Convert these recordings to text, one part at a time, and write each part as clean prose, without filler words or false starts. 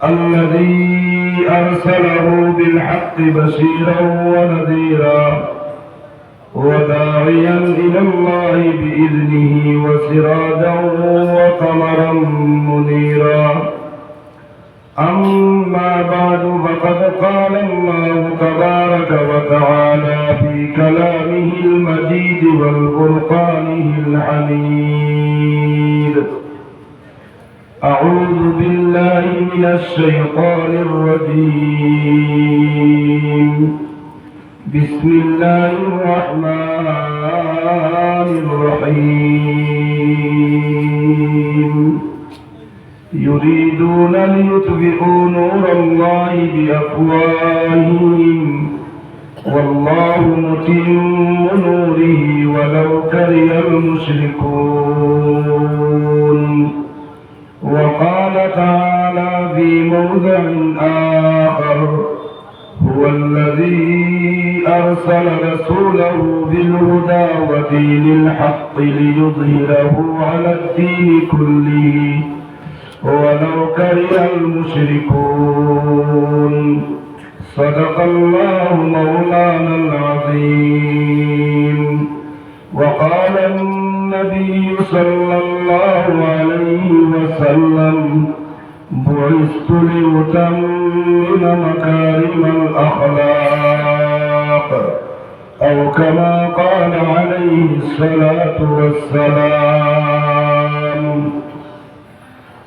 الذي أرسله بالحق بشيرا ونذيرا وداعيا إلى الله بإذنه وسراجا وقمرا منيرا. أما بعد فقد قال الله تبارك وتعالى في كلامه المجيد والفرقانه الحميد: أعوذ بالله من الشيطان الرجيم. بسم الله الرحمن الرحيم. يريدون ليطفئوا نور الله بأفواههم والله متم نوره ولو كره المشركون. وقال تعالى في موضع آخر: هو الذي أرسل رسوله بالهدى ودين الحق ليظهره على الدين كله ولو كره المشركون. صدق الله مولانا العظيم. وقال النبي صلى الله عليه وسلم: بعثت لأتمم مكارم الأخلاق، أو كما قال عليه الصلاة والسلام.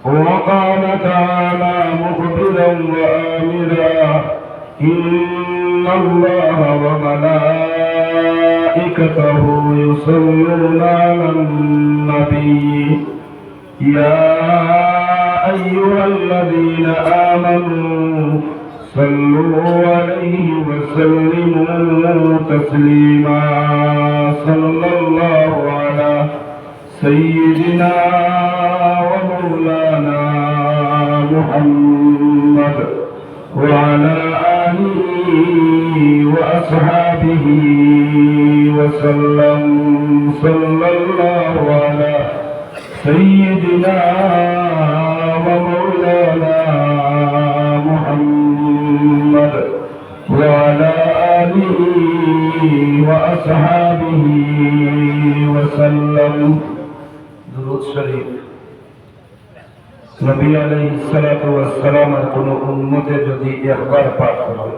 وقال تعالى مخبرا وآمرا: إن الله وملائكته يصلون على النبي يا أيها الذين آمنوا صلوا عليه وسلموا تسليما. صلى الله على سيدنا ومولانا محمد وعلى آله وأصحابه وسلم. صلى الله على سيدنا ومولانا محمد وعلى آله وأصحابه وسلم. درود شريف। নবী আলাইহিস সালাতু ওয়াস সালামের কোন উম্মতে যদি একবার পাঠ করে,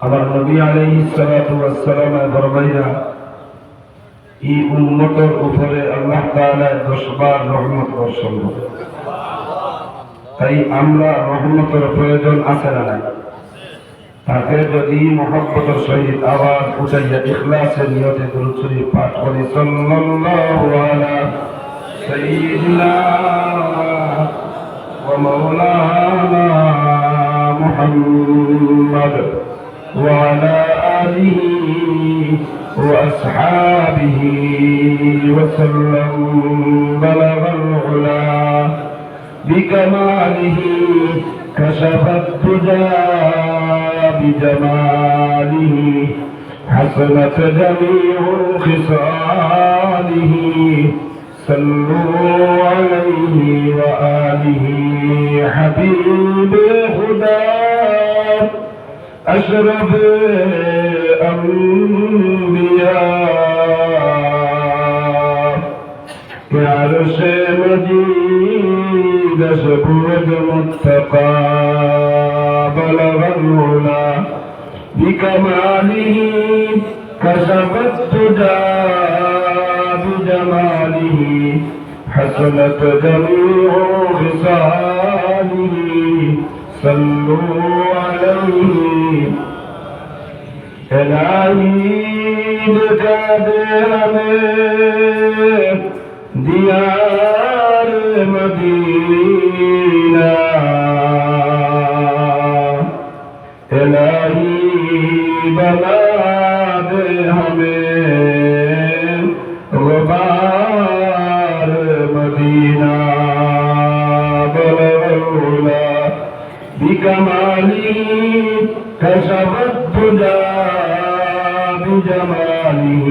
আমার নবী আলাইহিস সালাতু ওয়াস সালামের ফরমাইয়া এই উম্মতের উপরে আল্লাহ তাআলা 10 বার রহমত বর্ষণ করে। তাই আমরা রহমতের প্রয়োজন আছে না নাই? তাকে যদি মহব্বতের সহিত আওয়াজ উঠাইয়া ইখলাসের নিয়তে দুরূদ শরীফ পাঠ করি, সাল্লাল্লাহু আলা سيدنا ومولانا محمد وعلى آله وأصحابه وسلم. بلغ العلا بكماله كشف الدجى بجماله حسنت جميع خصاله. صلوا عليه وآله حبيب الهدى أشرف الأنبياء كعرش مجيد شبود متقى. بلغ العلا بكماله كشف الدجى بجماله حسنت جميع خصاله. صلوا عليه. الهی دکھا دے ہمیں دیار مدینہ. الہی بنا دے ہمیں غبار مدینہ. بلغ العلا بکمالی كشف الدجى بجماله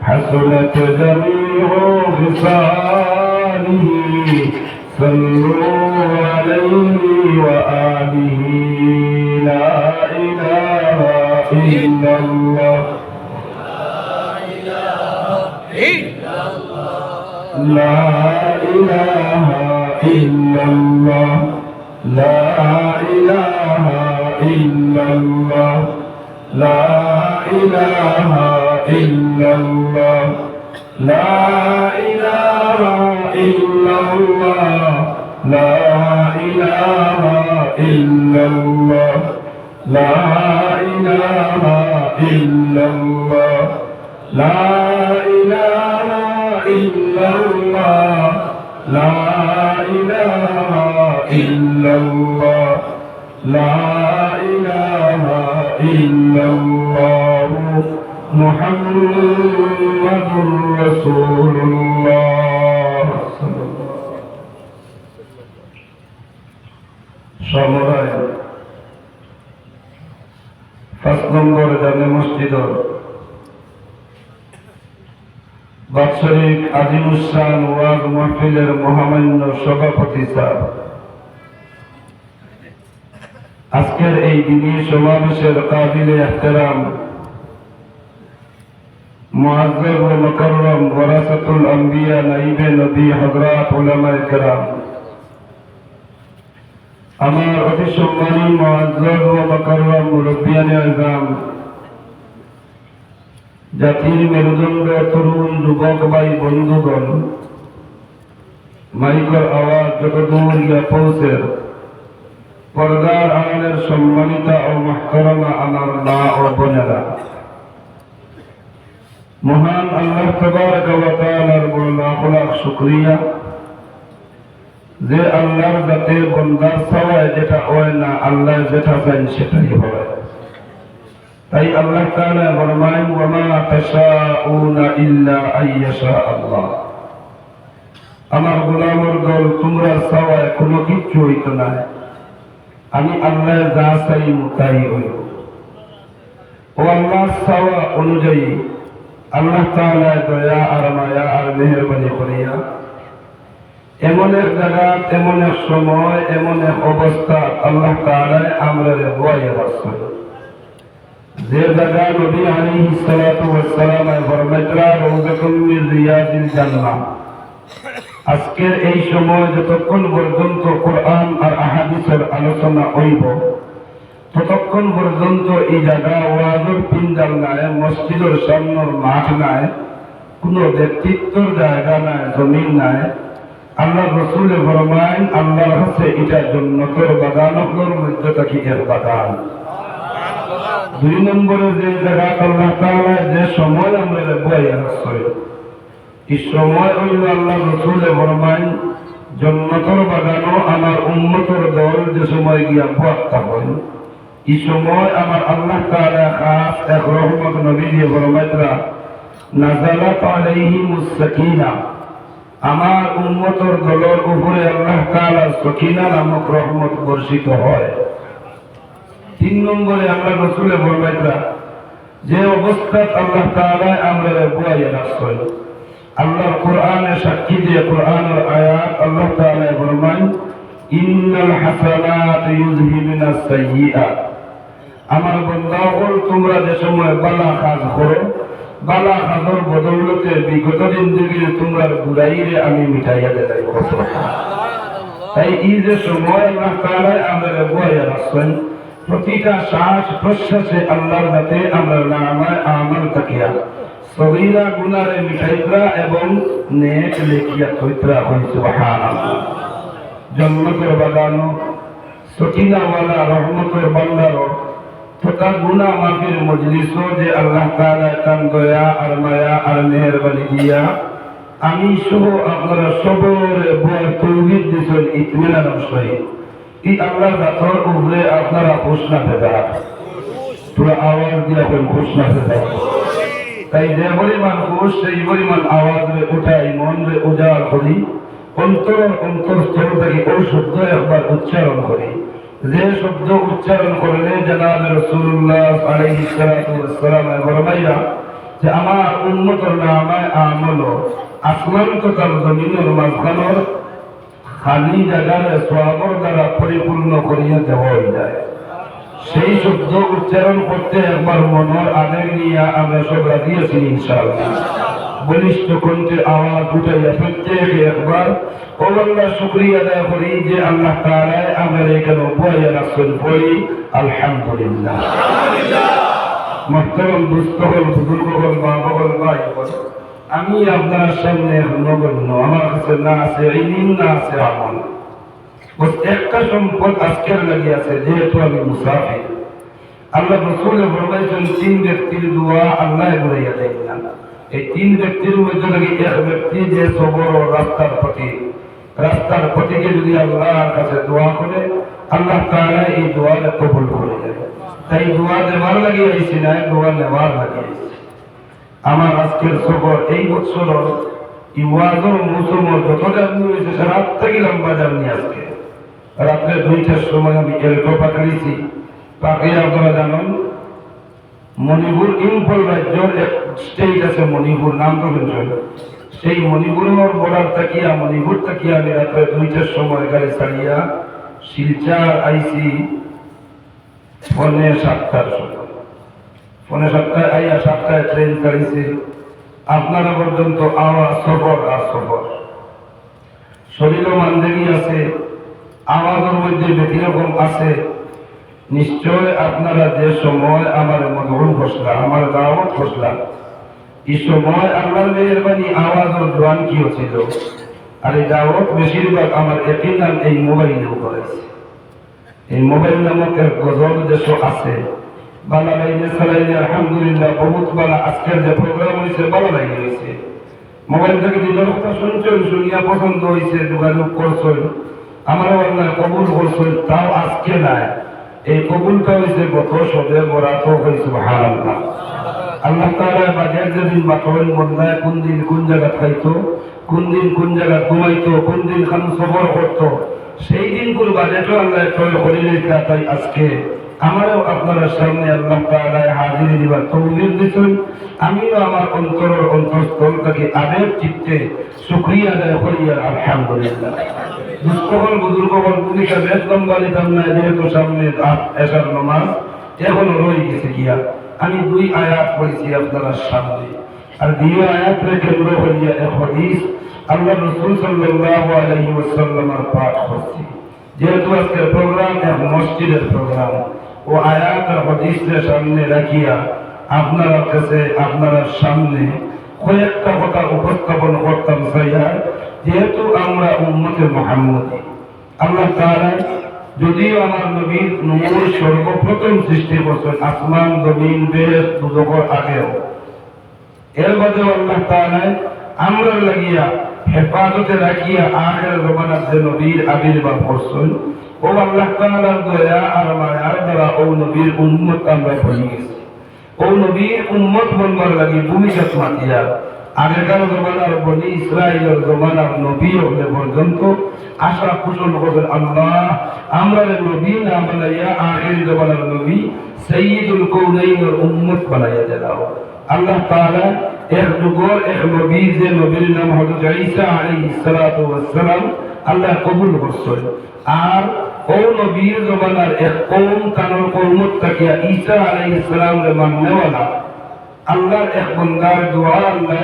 حسنت جميع خصاله. صلوا عليه وآله لا إله إلا الله لا إله إلا الله لا إله إلا الله لا إله إلا الله لا إله إلا الله لا إله إلا الله لا إله إلا الله لا إله إلا الله لا إله إلا الله لا إله إلا الله محمد رسول الله সমরায় 5 নম্বর জামে মসজিদর বাৎসরিক আজিমুসান ওয়াজ মাহফিলের মহামান্য সভাপতি স্যার, আজকের এই দিনী সমাবেশের কাবিলে ইহতেরাম মুআজ্জব ও মুকাররম ওয়ারাসাতুল আম্বিয়া নাইবে নবী হযরত উলামায়ে কেরাম, আমার অতি সম্মানী মুআজ্জব ও মুকাররম মুরব্বিয়ানে আযম, জাতির মেরুদণ্ড তরুণ যুবক ভাই বন্ধুগণ, মাইকের আওয়াজ যতদূর গিয়া পৌঁছে পর্দার আড়ালের সম্মানিতা ও মুহতারামা আমার মা ও বোনেরা, মহান আল্লাহ তাবারক ওয়া তাআলার বড় লাখ লাখ শুকরিয়া যে আল্লাহর যাতে বান্দার চাওয়ায় যেটা হয় না, আল্লাহ যেটা চান সেটাই হয়। তাই আল্লাহ তাআলা ফরমায় ওয়া মা তাশাউনা ইল্লা আইয়াশা আল্লাহ, আমার গোলামের দল তোমরা চাওয়ায় কোনো কিছু হইত না, আমি আল্লাহ যা চাই তাই হইব। ও আল্লাহ চাওয়া অনুযায়ী আল্লাহ তাআলা দয়া আর মায়া আর মেহেরবানি করিয়া এমন এক জায়গা, এমন এক সময়, এমন এক অবস্থা আল্লাহ তাআলা আমরা বয়ে রাখছেন, যে জায়গা নবী আলাইহিস সালাতু ওয়াস সালাম ফরমাইতরা রওজাতুম মিন রিয়াদিল জান্নাহ। আজকের এই সময় যতক্ষণ পর্যন্ত কোরআন আর আহাদিসের আলোচনা হইব, ততক্ষণ পর্যন্ত এই জায়গা ওয়াজের পিন্ডাল নাই, মসজিদের সামনের মাঠ নাই, কোনো ব্যক্তিত্বর জায়গা নাই, জমিন নাই। আল্লাহ রাসূল ফরমায়েন আল্লাহর কাছে এটা জান্নাতের বাগানগুলোর মধ্যে থেকে এক বাগান। 2 নম্বরে যে জায়গা আল্লাহ তাআলা যে সময় আমরা বয়ে রাখছি, এই সময় হইল আল্লাহ রাসূল ফরমায়েন জান্নাতের বাগানও আমার উম্মতের দল যে সময় গিয়া বক্তা হয়, এই সময় আমার আল্লাহ তাআলা খাস এক রহমত নবী দিয়ে ফরমাইতরা নাযালাত আলাইহিমুস সাকিনা, আমার উম্মতের দলের উপরে আল্লাহ তাআলা সাকিনা নামক রহমত বর্ষিত হয়। 3 নম্বরে আল্লাহ রাসূল ফরমাইতরা যে অবস্থাত আল্লাহ তাআলা আমরা বয়ে রাখছেন, আল্লাহর কোরআনে সাক্ষী দিয়ে কোরআনের আয়াত আল্লাহ তাআলা ফরমায় ইন্নাল হাসানাত ইউযহিবুনাস সাইয়্যাত, আমার বান্দাগণ তোমরা যে সময় ভালো কাজ করো, ভালো কাজের বদৌলতে বিগত জিন্দেগির তোমরা বুরাইরে আমি মিটাইয়া দেই। তাই এই যে সময় আল্লাহ তাআলা আমরা বয়ে রাখছেন, প্রতিটা শ্বাস প্রশ্বাসে আল্লাহর যাতে আমরা নামায় আমল তাকিয়া সগীরা গুনাহে মিটাইতরা এবং নেক লেখিয়া থইতরা হই। সুবহানাল্লাহ। জান্নাতের বাগানো সকিনাওয়ালা রহমতের বান্দারো তথা গুনাহ মাফির মজলিসও যে আল্লাহ তাআলা তার দয়া আর মায়া আর মেহেরবানি দিয়া আমি সহ আপনারা সবরে বয় তৌহিদ দিছেন ইতমিনানের সহিত, এই আল্লাহ জাতর উপরে আপনারা ঘোষণা দেবা, পুরো আওয়াজ দিয়া ঘোষণা দেবা। তাই যে পরিমাণ ঘোষ সেই পরিমাণ আওয়াজ রে উঠাই মন রে উজাড় করি, অন্তরস্থল থেকে ওই শব্দ একবার উচ্চারণ করি, যে শব্দ উচ্চারণ করলে জনাব রাসূলুল্লাহ আলাইহিস সালাতু ওয়াস সালাম ফরমাইয়া যে আমার উম্মতের নামায় আমল আসমান তথা জমিনের মাঝখানের খালি জায়গায় সওয়াবের দ্বারা পরিপূর্ণ করিয়া দেওয়া যায়। সেই শব্দ উচ্চারণ করতে একবার মনের আবেগ নিয়ে আমরা সব রাজি আছি ইনশাআল্লাহ। বলিষ্ঠ কণ্ঠে আওয়াজ উঠাইয়া প্রত্যেকে একবার ও আল্লাহ শুকরিয়া আদায় করি যে আল্লাহ তাআলা আমাদের এখানে বইয়া রাখছেন। পড়ি আলহামদুলিল্লাহ। মুহতারাম দুস্থহল বুজুর্গগণ মা বাবার ভাই, আমি আপনার সামনে নগণ্য, আমার কাছে না আছে ইলম না আছে আমল। বস একটা সম্পদ আজকের লাগিয়ে আছে, যেহেতু আমি মুসাফির। আল্লাহ রাসূল ফরমাইছেন 3 ব্যক্তির দোয়া আল্লাহ ঘুরাইয়া দেন না। এই 3 ব্যক্তির মধ্যে লাগে এক ব্যক্তি যে সবর ও রাস্তার পথিকে যদি আল্লাহর কাছে দোয়া করে আল্লাহ তাআলা এই দোয়া কবুল করে নেন। তাই দোয়া দেওয়ার লাগিয়ে আইছি না, দোয়া নেওয়ার লাগিয়ে আইছি। আমার আজকের সফর এই বছর ইওয়াজের মৌসুম যত জার্নি হয়েছে রাত থেকে লম্বা জার্নি। আজকে রাত্রে 2টার সময় আমি এলকো পাঠাইছি। পাঠিয়ে আপনারা জানেন মণিপুর ইম্ফল রাজ্যের এক স্টেট আছে মণিপুর, নাম তো শুনছেন। সেই মণিপুরের বর্ডার তাকিয়া মণিপুর তাকিয়া আমি রাত্রে 2টার সময় গাড়ি ছাড়িয়া শিলচর আইসি 7:45 সময়। 7:45 আইয়া 7টায় ট্রেন ছাড়িয়েছে। আপনারা পর্যন্ত আওয়াজ সফর আর সফর, শরীরও মানদেরি আছে, আওয়াজের মধ্যে ব্যতিরকম আছে। নিশ্চয় আপনারা যে সময় আমার মধুর ঘোষলা, আমার দাওয়াত ঘোষলা, এই সময় আল্লাহর মেহেরবানি আওয়াজের জোয়ান কি হচ্ছিল। আর এই দাওয়াত বেশিরভাগ আমার এপিনাল এই মোবাইলেও করেছে। এই মোবাইল নামক এক গজল দেশ আছে, বালা লাইনে চালাইলে আলহামদুলিল্লাহ বহুত বালা। আজকের যে প্রোগ্রাম হয়েছে বালা লাইনে হয়েছে। মোবাইল থেকে দিনের কথা শুনছেন, শুনিয়া পছন্দ হয়েছে, যোগাযোগ করছেন, আমারও আল্লাহ কবুল করছেন। তাও আজকে নাই, এই কবুলটা হয়েছে গত সবে বরাত হয়েছে। সুবহানাল্লাহ। আল্লাহ তাআলা বাজার যেদিন বাতরেন বন্ধায় কোন দিন কোন জায়গা খাইতো, কোন দিন কোন জায়গা ঘুমাইতো, কোন দিন খান সফর করতো, সেই দিন কোন বাজেটও আল্লাহ তৈরি করিলে। তাই আজকে আমারও আপনার সামনে আল্লাহ তাআলা হাজির দিবার তৌফিক দিয়েছেন। আমিও আমার অন্তরের অন্তঃস্থল থেকে আবেগ চিত্তে শুকরিয়া আদায় করি আলহামদুলিল্লাহ। দুস্থগণ বুজুর্গগণ ভূমিকা বেশ লম্বা নিতাম না, যেহেতু সামনে এশার নামাজ এখনো রয়ে গেছে গিয়া। আমি 2 আয়াত পড়েছি আপনার সামনে, আর 2 আয়াতের কেন্দ্র করিয়া এক হাদিস আল্লাহ রাসূল সাল্লাল্লাহু আলাইহি ওয়াসাল্লামের পাঠ করছি। যেহেতু আজকের প্রোগ্রাম এক মসজিদের প্রোগ্রাম, ও আয়াত আর হাদিসের সামনে রাখিয়া আপনারা কাছে আপনার সামনে কয়েকটা কথা উপস্থাপন করতাম চাইয়া। যেহেতু আমরা উম্মতে মুহাম্মদী, আল্লাহ তাআলা যদিও আমার নবীর নূর সর্বপ্রথম সৃষ্টি করছেন আসমান জমিন বেশ দুজকের আগেও, এর বাদেও আল্লাহ তাআলা আমরা লাগিয়া হেফাজতে রাখিয়া আখের জমানার যে নবীর আবির্ভাব করছেন, ও আল্লাহ তাআলার দয়া আর মায়ার দ্বারা ও নবীর উম্মত আমরা হয়ে গেছি। ও নবীর উম্মত বনবার লাগি ভূমিকা মাতিয়া আগেকার জমানার বনি ইসরায়েলের জমানার নবী হলে পর্যন্ত আশা পোষণ করবেন আল্লাহ আমরা নবী না বানাইয়া আগের জমানার নবী সাইয়্যিদুল কওনাইনের উম্মত বানাইয়া দাও। আল্লাহ তাআলা এক যুগের এক নবী, যে নবীর নাম হযরত ঈসা আলাইহিস সালাতু ওয়াস সালাম, আল্লাহ কবুল করছেন। আর ও নবীর জমানার এক কওম তানোর কওমত তাকিয়া ঈসা আলাইহিস সালামের মাননেওয়ালা আল্লাহর এক বান্দার দোয়া আল্লাহ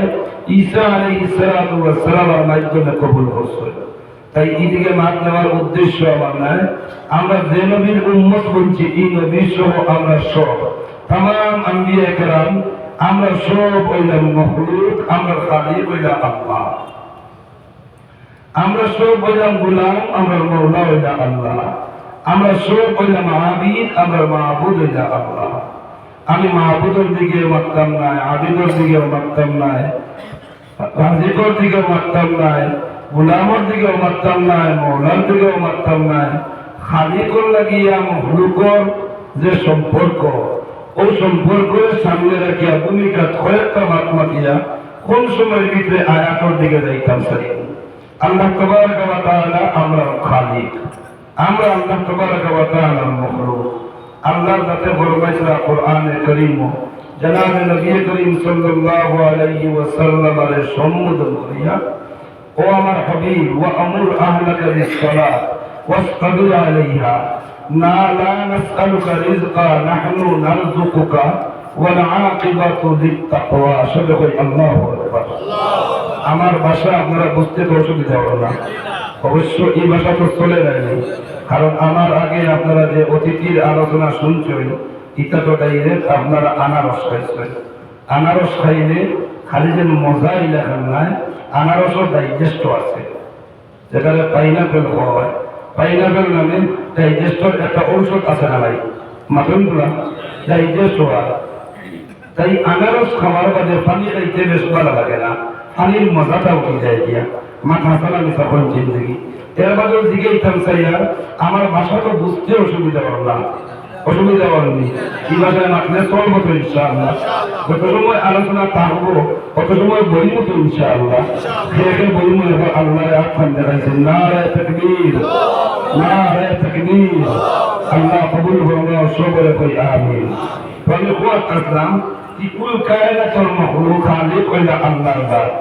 ঈসা আলাইহিস সালাতু ওয়াস সালামের মাধ্যমে কবুল করছেন। তাই এদিকে মাত নেওয়ার উদ্দেশ্য আমার নাই, আমরা যে নবীর উম্মত বলছি এই নবী সহ আমরা সব তামাম আম্বিয়া কেরাম আমরা সব হইলাম মখলুক, আমরা খালিক হইলাম আল্লাহ। আমরা সব হইলাম গোলাম, আমরা মওলা হইলাম আল্লাহ। আমরা সব হইলাম আবিদ, আমরা মাহবুদ হইলাম আল্লাহ। আমি মাহবুদের দিকে মারতাম নাই, আবিদের দিকে মারতাম নাই, রাজিকর দিকে মারতাম নাই, গোলামর দিকে মারতাম নাই, মওলার দিকে মারতাম নাই। খালিকর লাগিয়া মখলুকর যে সম্পর্ক, ওই সম্পর্কের সামনে রাখিয়া ভূমিকা কয়েকটা মাত মাতিয়া কোন সময়ের ভিতরে আয়াতের দিকে যাইতাম সারি। আল্লাহ তাবারাক ওয়া তাআলা আমরা খালিক, আমরা আল্লাহ তাবারাক ওয়া তাআলার মখলুক। আল্লাহ যাতে ফরমাইছে কোরআনে কারীম, জনাবে নবী করিম সাল্লাল্লাহু আলাইহি ওয়াসাল্লামের সম্বোধন করিয়া ও আমার হাবিব ওয়া আমুর আহলাকা বিস-সালাত ওয়াসতাবির আলাইহা না লা নাসআলুকা রিজকা নাহনু নারযুকুকা ওয়াল আকিবাতু লিত-তাকওয়া। সাদাকা আল্লাহু আকবার। আমার ভাষা আপনারা বুঝতে অসুবিধা হবে না, অবশ্য এই ভাষা তো চলে যায়নি, কারণ আমার আগে আপনারা যে অতিথির আলোচনা শুনছেন এটা তো ডাইরেক্ট আপনারা আনারস খাইছেন। আনারস খাইলে খালি যে মজাই লেখান নাই, আনারসও ডাইজেস্ট আছে, যেখানে পাইনাপেল হয়। পাইনাপেল নামে ডাইজেস্টর একটা ঔষধ আছে না ভাই, মাথনগুলা ডাইজেস্ট হয়। তাই আনারস খাওয়ার বাদে পানি খাইতে বেশ ভালো লাগে না, পানির মজাটা উঠে যায় দিয়া মাথা চালানি তখন জিন্দগি। এর বাদেও জিজ্ঞেস চাইয়া আমার ভাষা তো বুঝতে অসুবিধা করলাম, অসুবিধা করেনি। এই ভাষায় মাতলে চলবো তো ইনশাআল্লাহ। যত সময় আলোচনা থাকবো কত সময় বইমো তো ইনশাআল্লাহ। বইমো এবার আল্লাহ আখ্যান দেখাইছেন, নারায়ে তাকবীর, নারায়ে তাকবীর। আল্লাহ কবুল করুন, সবরে কই আমিন। তবে কুয়াত আসলাম কুল কায়নাতুল মাখলুক খালিক হইলা আল্লাহর জাত,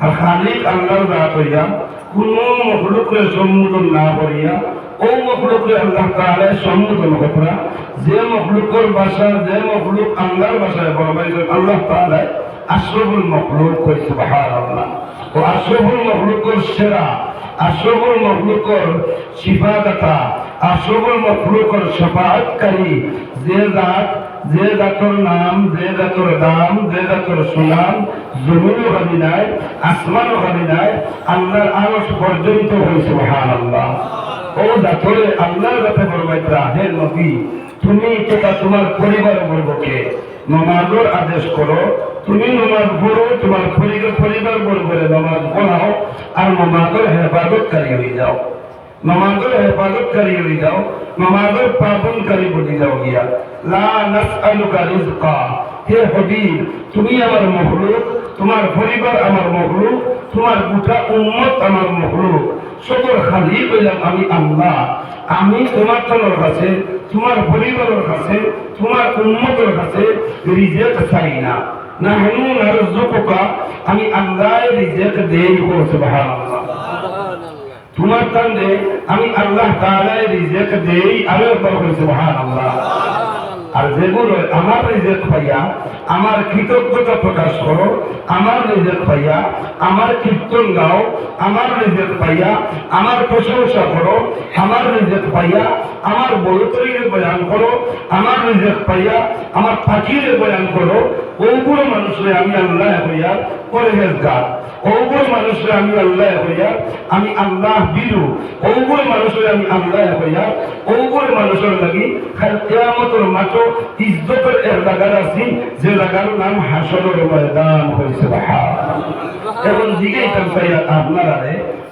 আর খালিক আল্লাহর জাত হইয়া কোন মখলুকের সম্বোধন না করিয়া ও মখলুকে আল্লাহ তাআলা সম্বোধন করা। যে মখলুকের ভাষা, যে মখলুক আল্লাহর ভাষায় বলবেন আল্লাহ তাআলা আশরাফুল মখলুক কই সুবহানাল্লাহ। ও আশরাফুল মখলুকের সেরা, আশরাফুল মখলুকের সিফাততা, আশরাফুল মখলুকের শাফাআতকারী যে জাত, যে জাতের নাম, যে জাতের দাম, যে জাতের সুনাম জমিনও খালি নাই, আসমানও খালি নাই, আল্লাহর আরশ পর্যন্ত হয় সুবহানাল্লাহ। ও জাতরে আল্লাহর কাছে বলবাইতরা, হে নবী তুমি তথা তোমার পরিবার বর্গকে নমাজের আদেশ করো, তুমি নমাজ পড়ো, তোমার পরিবার বর্গরে নমাজ পড়াও, আর নমাজের হেফাজতকারী হয়ে যাও, নমাজের হেফাজতকারী হয়ে যাও, নমাজের পাবনকারী বনে যাও গিয়া। লা নাসআলুকা রিজকা, হে হাবিব তুমি আমার মখলুক, তোমার পরিবার আমার মখলুক, তোমার গোটা উম্মত আমার মখলুক, সকল খালিক হইলাম আমি আল্লাহ। আমি তোমার তলোর কাছে, তোমার পরিবারের কাছে, তোমার উম্মতের কাছে রিজেক চাই না। নাহনু নারযুকুকা, আমি আল্লাহ রিজেক দেই। সুবহানাল্লাহ। তোমার কান্দে আমি আল্লাহ তাআলা রিজেক দেই, আমি সুবহানাল্লাহ। আর যেগুলো আমার রিজেক পাইয়া আমার কৃতজ্ঞতা প্রকাশ করো, আমার রিজেক পাইয়া আমার কীর্তন গাও, আমার রিজেক পাইয়া আমার প্রশংসা করো, আমার রিজেক পাইয়া আমার বড়তরিকে বয়ান করো, আমার রিজেক পাইয়া আমার ফাকিরে বয়ান করো, ওগুলো মানুষের আমি আল্লাহ হইয়া পরহেজগার, ওগুলো মানুষের আমি আল্লাহ হইয়া আমি আল্লাহ বিরু, ওগুলো মানুষের আমি আল্লাহ হইয়া ওগুলো মানুষের লাগি কিয়ামতের মাঠ ইজ্জতের এক জায়গা আছি, যে জায়গার নাম হাসরের ময়দান হয়েছে। এখন জিজ্ঞাসা চাইয়া আপনারা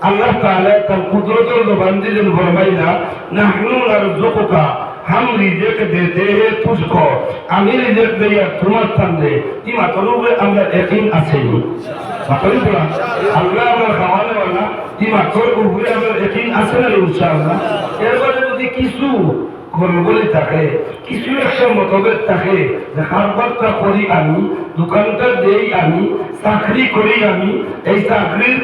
আল্লাহ তাআলা তার কুদরতের জবান দিলেন ফরমাইলা, নাহনু নারযুকুকা, हम रिजेक देते हैं तुझको, আমি রিজেক দেয়া তোমার সামনে ইমা তরুবে আমরা ইয়াকিন আছে নি বাকি বলা আল্লাহ আমার খাওয়ালে ওয়ালা ইমা তোর উপরে আমরা ইয়াকিন আছে না ইনশাআল্লাহ। এরপরে যদি কিছু গলগলি থাকে, কিছু একটা মতভেদ থাকে যে কারবারটা করি আমি, দোকানটা দেই আমি, চাকরি করি আমি, এই চাকরির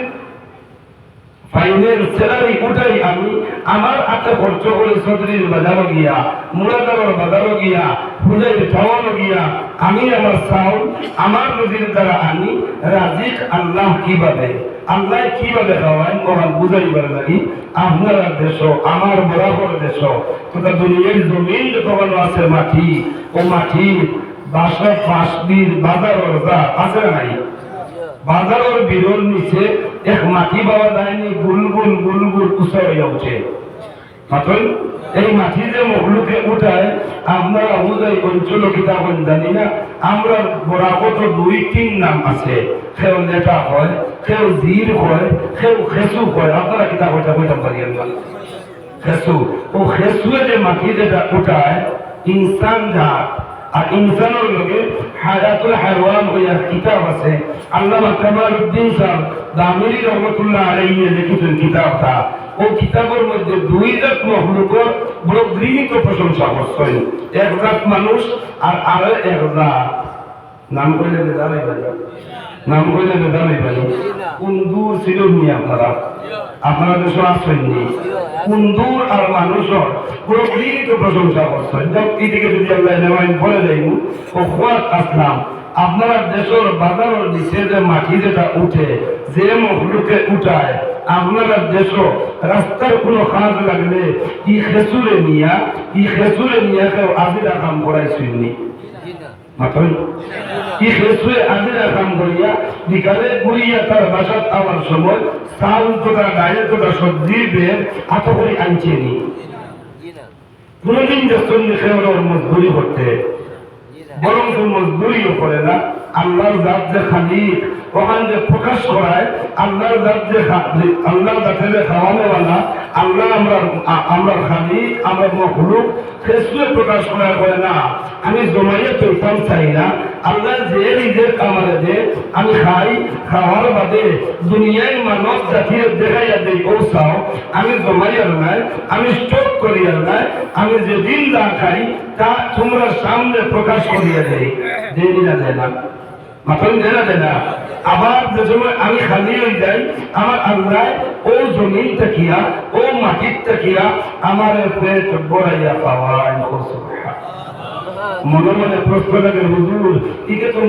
ফাইনের স্যালারি উঠাই আমি, আমার হাতে খরচ করে চৌধুরীর বাজারও গিয়া, মুরাদারের বাজারও গিয়া, ফুলের খাওয়ানো গিয়া আমি আমার চাউল আমার নদীর দ্বারা আনি। রাজিক আল্লাহ কিভাবে, আল্লাহ কিভাবে খাওয়ায় ওখান বুঝাইবার লাগি। আপনারা দেশ আমার বরাবর দেশ তথা দুনিয়ার জমিন যতগুলো আছে মাটি, ও মাটি বাসা বাসবির বাজারের যা আছে নাই, বাজারের বিরোর নিচে এক মাটি পাওয়া যায়নি, গুলগুল গুলগুল উঁচা হয়ে উঠে। মাত্র এই মাটি যে মখলুকে উঠায় আমরা অনুযায়ী অঞ্চল কিতাব জানি না, আমরা বরাবর দুই তিন নাম আছে, কেউ লেটা হয়, কেউ জির হয়, কেউ খেসু হয়। আপনারা কিতাব ওইটা বইটা পারিয়েন না, খেসু। ও খেসুয়ে যে মাটি যেটা উঠায় ইনসান জাত, আর ইনসানের লগে হায়াতুল হায়ওয়ান হইয়া কিতাব আছে। আল্লামা কামালউদ্দিন সাহেব দামিরি রহমাতুল্লাহ আলাইহি লিখিতেন কিতাবটা, ও কিতাবের মধ্যে দুই জাত মখলুকের বড় গৃহীত প্রশংসা করছেন। এক জাত মানুষ আর আরো এক জাত, নাম করলে জানাই নাম কইলে বেদা নাই ভাই কুন্দুর ছিল নি আপনারা দেশে আসেননি কুন্দুর আর মানুষের প্রকৃত প্রশংসা করছেন এদিকে যদি আল্লাহ নেওয়াইন বলে যাইব ও খোয়াত আসলাম আপনারা দেশের বাজারের নিচে যে মাটি যেটা উঠে যে মখলুকে উঠায় আপনারা দেশ রাস্তার কোনো কাজ লাগলে ই খেসুরে নিয়া কেউ আজিরা কাম করাইছেননি মাত্র ই খেসুরে আজিরা কাম করিয়া বিকালে ঘুরিয়া তার বাসাত আবার সময় চাল তোটা গায়ে তোটা সবজি বের আত করে আনছেনি কোনদিন দেখছেন খেয়ে মজদুরি করতে বরং মজদুরিও করে না আল্লাহর জাত যে খালিক ওখান যে প্রকাশ করায় আল্লাহর জাত যে আল্লাহর জাতে যে খাওয়ানোওয়ালা আল্লাহ আমরা খালিক আমরা মখলুক ফেসবুকে প্রকাশ করা করে না আমি জমাইয়ে তৈতাম চাই না আল্লাহ যে নিজের কামারে যে আমি খাই খাওয়ার বাদে দুনিয়ায় মানব জাতির দেখাইয়া দেই পৌঁছাও আমি জমাইয়ার নাই আমি স্টক করিয়ার নাই আমি যেদিন যা খাই তা তোমরা সামনে প্রকাশ করিয়া দেই দেরিয়া দেয় না মাথায় দেয় না আবার যে সময় আমি খালি হয়ে যাই আমার আল্লাহ ও জমিন তাকিয়া ও মাটির তাকিয়া আমার পেট বড়াইয়া পাওয়াই করছে মনে মনে প্রশ্ন লাগে হুজুর ঠিক তো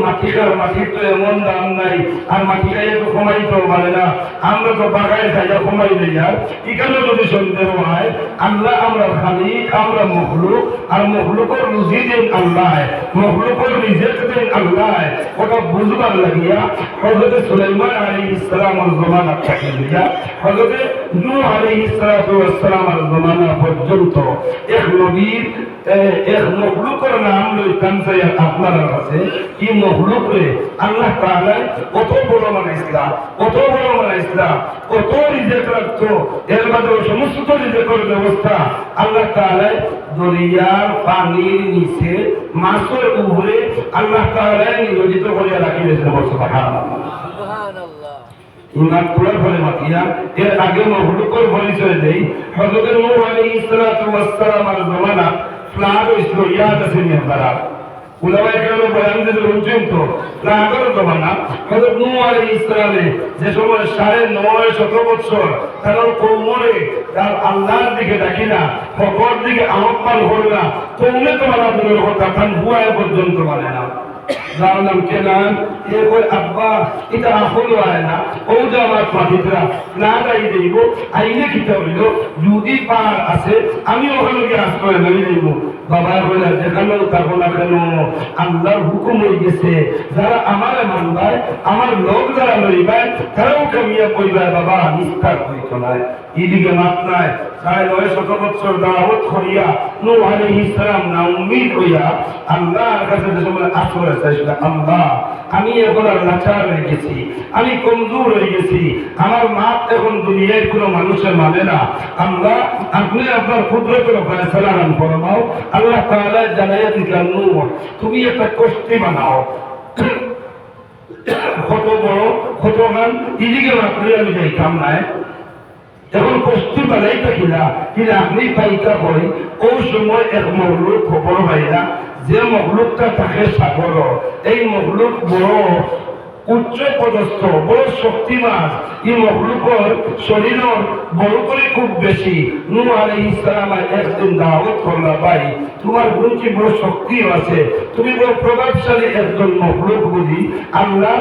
মাটির তো এমন দাম নাই আর মাটি খাইয়ে তো কমাইতে পারে না আমরা তো বাগায় খাইয়া কমাই নেই আর এখানে যদি সন্দেহ হয় আল্লাহ আমরা খালিক আমরা মখলুক আর মখলুকের রুজি দেন আল্লাহ মখলুকের রিজেক দেন আল্লাহ ওটা বুঝবার লাগিয়া হযরত সুলাইমান আলাইহিস সালামের জমানা থেকে দিয়া হযরত নূহ আলাইহিস সালামের জমানা পর্যন্ত এক নবীর এক মখলুকের নাম লইতাম চাই আপনার কাছে কি মখলুক রে আল্লাহ তাআলা কত বড় বানাইছিলা কত রিজেক রাখতো এর মধ্যে সমস্ত রিজেকের ব্যবস্থা আল্লাহ তাআলা দরিয়ার পানির নিচে মাছের উপরে আল্লাহ তাআলা নিয়োজিত করিয়া রাখিয়েছেন সুবহানাল্লাহ ইমান তোলার ফলে মাতিয়া এর আগে মখলুকের পরিচয় দেই হযরত নূহ আলাইহিস সালামের জমানা ফ্লাড হয়েছিল ইয়াদ আছে নি আপনারা উলামায়ে কেরাম বয়ান দিতে শুনছেন তো ফ্লাডের জমানা হযরত নূহ আলাইহিস সালামে যে সময় 950 বছর তার কওমরে তার আল্লাহর দিকে ডাকি না ফকর দিকে আহ্বান করে না তোমরা তোমার আপনাদের কথা কান বুয়ায় পর্যন্ত মানে না জানলাম কেনান এ কই আব্বা এটা হলো হয় না ও যে আমার পাঠিতরা না দাই দেব আইনে কিতা হইল যদি পার আছে আমি ওখানে গিয়ে আশ্রয় মেনে দেব বাবা বলে দেখানো থাকো না কেন আল্লাহর হুকুম হয়ে গেছে যারা আমার মানবায় আমার লোক যারা লইবায় তারাও কামিয়া কইবায় বাবা নিস্তার হইতো না এদিকে মাত নাই 950 বছর দাওয়াত করিয়া নূহ আলাইহিস সালাম না উম্মিদ হইয়া আল্লাহর কাছে যখন আশ্রয় চাইছিল আল্লাহ আমি এখন লাচার হয়ে গেছি আমি কমজোর হয়ে গেছি আমার মাত এখন দুনিয়ায় কোনো মানুষের মানে না আল্লাহ আপনি আপনার কুদরতের ফয়সালা ফরমাও আল্লাহ তাআলা জানাইয়া দিলেন নূহ তুমি একটা কষ্টি বানাও কত বড় কত গান এদিকে মাত্র আমি যাইতাম নাই এখন কষ্টি বানাইতে কিনা আপনি পাইতা হয় ওই সময় এক মখলুক খবর পাইলা যে মখলুকটা থাকে সাগর এই মখলুক বড় উচ্চ পদস্থ বড় শক্তিমান এই মখলুকর শরীরের বড় করে খুব বেশি নূহ আলাইহিস সালামের একদিন দাওয়াত করলা ভাই তোমার গুণটি বড় শক্তি আছে তুমি বড় প্রভাবশালী একজন মখলুক বুঝি আল্লাহ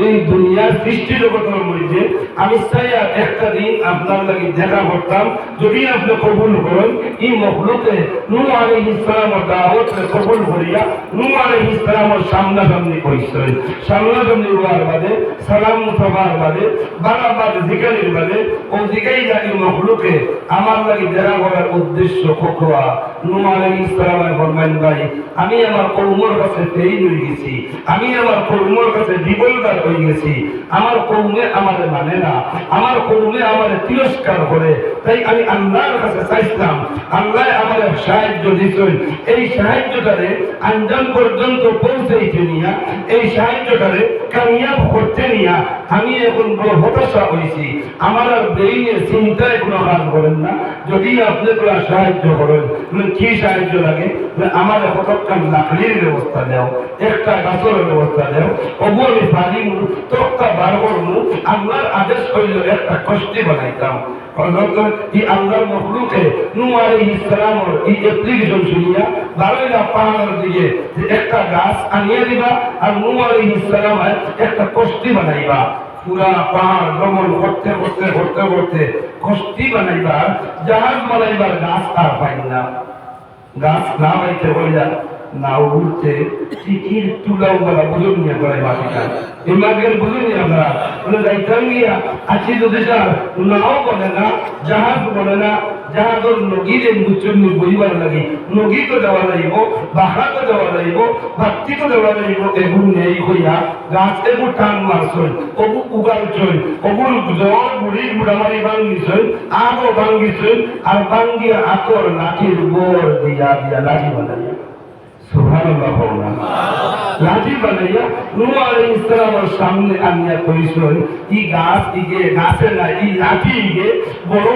এই দুনিয়ার সৃষ্টি জগতের মধ্যে আমি চাই একটা দিন আপনার লাগি দেখা করতাম যদি আপনি কবুল করেন এই মখলুকে নূহ আলাইহিস সালামের দাওয়াত কবুল করিয়া নূহ আলাইহিস সালামের সামনাসামনি কইছেন সামনাসামনি হওয়ার বাদে সালাম মুতাবার বাদে বারবার জিকিরের বাদে ও জিকাই জানি মখলুকে আমার লাগি দেখা করার উদ্দেশ্য খোকরা নূহ আলাইহিস সালামের ফরমান ভাই আমি আমার কওমের কাছে ফেইল হয়ে গেছি আমি আমার কওমের কাছে বিবলদার হয়ে গেছি আমার কওমে আমারে মানে না আমার কওমে আমারে তিরস্কার করে তাই আমি আল্লাহর কাছে চাইছিলাম আল্লাহ আমারে সাহায্য দিছেন এই সাহায্যটারে আঞ্জাম পর্যন্ত পৌঁছাইতে নিয়া এই সাহায্যটারে কামিয়াব করতে নিয়া আমি এখন বড় হতাশা হয়েছি আমার আর ব্রেইনে চিন্তায় কোনো কাজ করেন না যদি আপনি কোনো সাহায্য করেন কি সাহায্য লাগে? আমার কতটা লাকড়ির ব্যবস্থা দাও, একটা গাছের ব্যবস্থা দাও, অবু আমি পানি তক্তা বার করবো। আল্লাহর আদেশ হইল একটা কষ্টি বানাইতাম। আল্লাহর মখলুকে নূহ আলাইহিস সালামের এই অ্যাপ্লিকেশন শুনিয়া বারোইলা পাহাড়ের দিকে একটা গাছ আনিয়ে দিবা আর নূহ আলাইহিস সালাম একটা কষ্টি বানাইবা। পুরা পাহাড় ভ্রমণ করতে করতে করতে করতে কষ্টি বানাইবার, জাহাজ বানাইবার গাছ আর পাই না। গাছ না পাইতে হইলা নাও উঠতে টিকির তুলাও বলা বুঝুন নিয়ে করে মাটিটা এমাগের বুঝুন আমরা বলে যাইতাম গিয়া আছি যদি স্যার নাও বলে না, জাহাজ বলে না, জাহাজের নগিরে মুচুন্নি বইবার লাগে নগি তো দেওয়া যাইব, বাহা তো দেওয়া যাইব, ভাত্তি তো দেওয়া যাইব। এগুলো নেই হইয়া গাছ এগুলো টান মারছই, অবু উগাল ছই, অবুর জ্বর বুড়ির বুড়ামারি ভাঙ্গিছই, আগও ভাঙ্গিছই, আর ভাঙ্গিয়া আকর লাঠির বোর দিয়া দিয়া লাঠি বানাইয়া সুবহানাল্লাহ বললাম। লাঠি বানাইয়া নূহ আলাইহিস সালামের সামনে আনিয়া কইছই এই গাছ ইগে গাছে না এই লাঠি ইগে বড়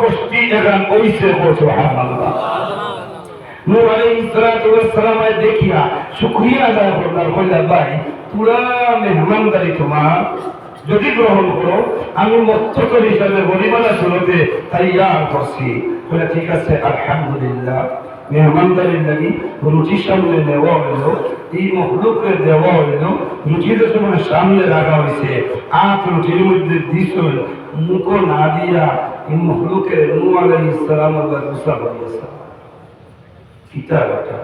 কষ্টি এখান কইছে সুবহানাল্লাহ। নূহ আলাইহিস সালাম দেখিয়া শুকরিয়া আদায় করলাম, কইলা ভাই পুরা মেহমানদারি তোমার, যদি গ্রহণ করো আমি মত্তকর হিসাবে গরিবানা শুনতে তাইয়ার করছি। বলে ঠিক আছে আলহামদুলিল্লাহ। মেহমানদারির লাগি রুটির সামনে নেওয়া হইল, এই মখলুককে দেওয়া হইল, রুটির সময় সামনে রাখা হয়েছে, আট রুটির মধ্যে দিস মুখ না দিয়া এই মখলুকে নূহ আলাইহিস সালামের গুসা করিয়েছে। কিতা এটা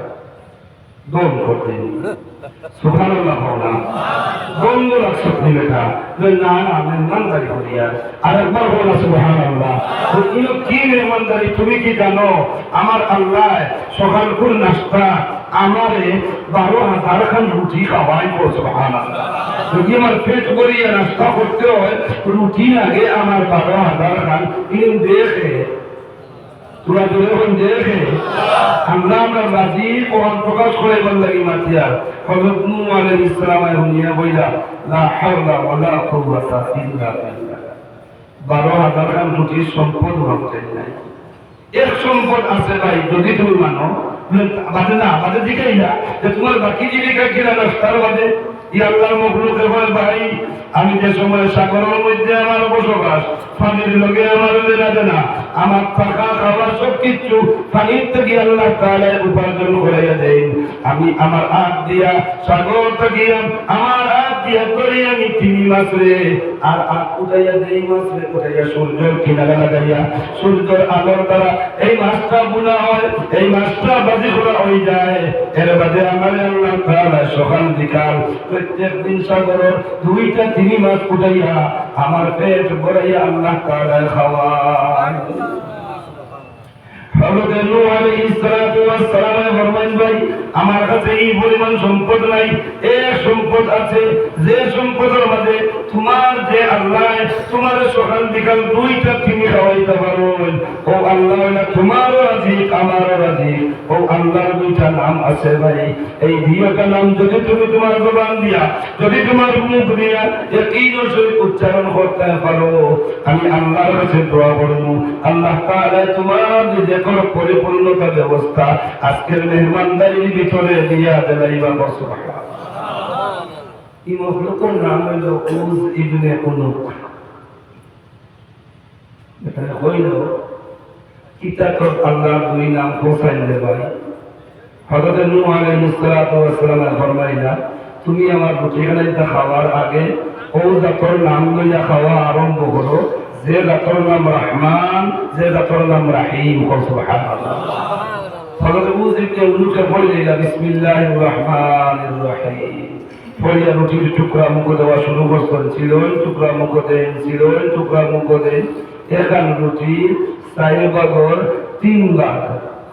দম করতেন সুবহানাল্লাহ বললাম। বন্ধ রাখছো বেটা না না মেহমানদারি করিয়া আর একবার বলা সুবহানাল্লাহ। কি মেহমানদারি তুমি কি জানো? আমার আল্লাহ সকাল করে নাস্তা আমারে 12,000 খান রুটি খাওয়াই সুবহানাল্লাহ। যদি আমার পেট ভরিয়া নাস্তা করতে হয় রুটি আগে আমার 12,000 খান দেখে তোরা যখন দেখে আমরা রাজি কোরআন প্রকাশ করে বললাম মাতিয়া হযরত নূহ আলাইহিস সালাম হুনিয়া বইলা লা হাওলা ওয়ালা কুওয়াতা ইল্লা বিল্লাহ। 12,000 খান রুটির সম্পদ ভাবতে নাই। এক সম্পদ আছে ভাই, যদি তুমি মানো বাদে না বাদে দিকেই না যে তোমার বাকি জীবিকা কিনা নাস্তার বাদে আল্লাহর মখলুকের ভাই আমি যে সময় সাগরের মধ্যে আমার বসবাস, পানির লগে আমার লেনা দেনা, আমার থাকা খাবার সব কিছু পানির থেকে আল্লাহ তাআলা উপার্জন করাইয়া দেন। আমি আমার হাত দিয়া সাগর থেকে আমার হাত দিয়া করে আমি চিনি মাছ রে আর হাত উঠাইয়া দেই মাছ রে, উঠাইয়া সূর্যের কিনারে লাগাইয়া সূর্যের আলোর দ্বারা এই মাছটা বোনা হয়, এই মাছটা বাজি করা হয়ে যায়। এর বাদে আমার আল্লাহ তাআলা সকাল বিকাল প্রত্যেক দিন সাগরের 2টা 3 মাছ উঠাইয়া আমার পেট ভরাইয়া আল্লাহ তাআলা খাওয়ায়। হযরত নূহ আলাইহিস সালাম ফরমান ভাই আমার কাছে এই পরিমাণ সম্পদ নাই, এই সম্পদ আছে যে সম্পদের মধ্যে তোমার যে আল্লাহ তোমার সকাল বিকাল 2টা তুমি খাওয়াইতে পারো, ও আল্লাহ তোমারও রাজি আমারও রাজি। ও আল্লাহর 2টা নাম আছে ভাই, এই 2টা নাম যদি তুমি তোমার জবান দিয়া যদি তোমার মুখ দিয়া ইয়াকিনের সহিত উচ্চারণ করতে পারো, আমি আল্লাহর কাছে দোয়া করব আল্লাহ তাআলা তোমার যে কোনো পরিপূর্ণতা ব্যবস্থা আজকের মেহমানদারির ভিতরে দিয়া দেলাইবা সুবহানাল্লাহ। এই মখলুকের নাম হইল উজ ইবনে উনুক। এটা হইল কিতাবত আল্লাহর 2 নাম হোসাইন রে ভাই। হযরত নূহ আলাইহিস সালাম ফরমাইলা তুমি আমার রুটিখানা খাওয়ার আগে ও জাতর নাম লইয়া খাওয়া আরম্ভ করো, যে জাতর নাম রহমান, যে জাতর নাম রাহিম। সুবহানাল্লাহ। হযরত উজ ইবনে উনুকে বললেন বিসমিল্লাহির রহমানির রহিম। পড়িয়া রুটির টুকরা মুখ দেওয়া শুরু করছেন, ছিল টুকরা মুখ দেন, ছিল টুকরা মুখ দেন। এখান রুটি 4 ভাগের 3 ভাগ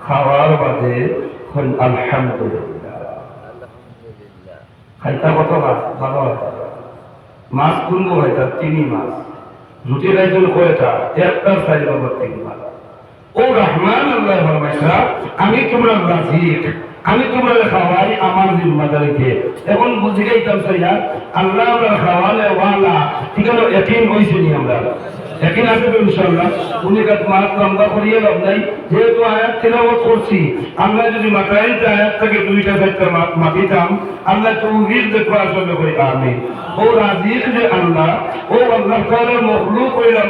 খাওয়ার বাদে আলহামদুলিল্লাহ। খাইতা কত ভাগ? 12 মাছ কুনবো হয়তা 3 মাছ। রুটির আয়োজন কয়টা? একটা 4 ভাগের 3 ভাগ। ও রহমান আল্লাহ ফরমাইছা আমি তোমরা রাজিক, আমি তোমরা খাওয়াই আমার জিম্মাদারিতে। এখন বুঝে গেইতাম স্যার আল্লাহ আমরা খাওয়ালে ওয়ালা ঠিক আছে, ইয়াকিন হইছে নি আমরা একই আছে তো ইনশাআল্লাহ। উনি কাজ মাছ লম্বা করিয়ে লাভ নাই, যেহেতু আয়াত তেলাওয়াত করছি, আমরা যদি মাথায় আয়াত থেকে 2টা 4টা মাতিতাম, আল্লাহ তৌহিদ দেখো আসলে কই আমিন। ও রাজিক যে আল্লাহ, ও আল্লাহ তাআলার মখলুক হইলাম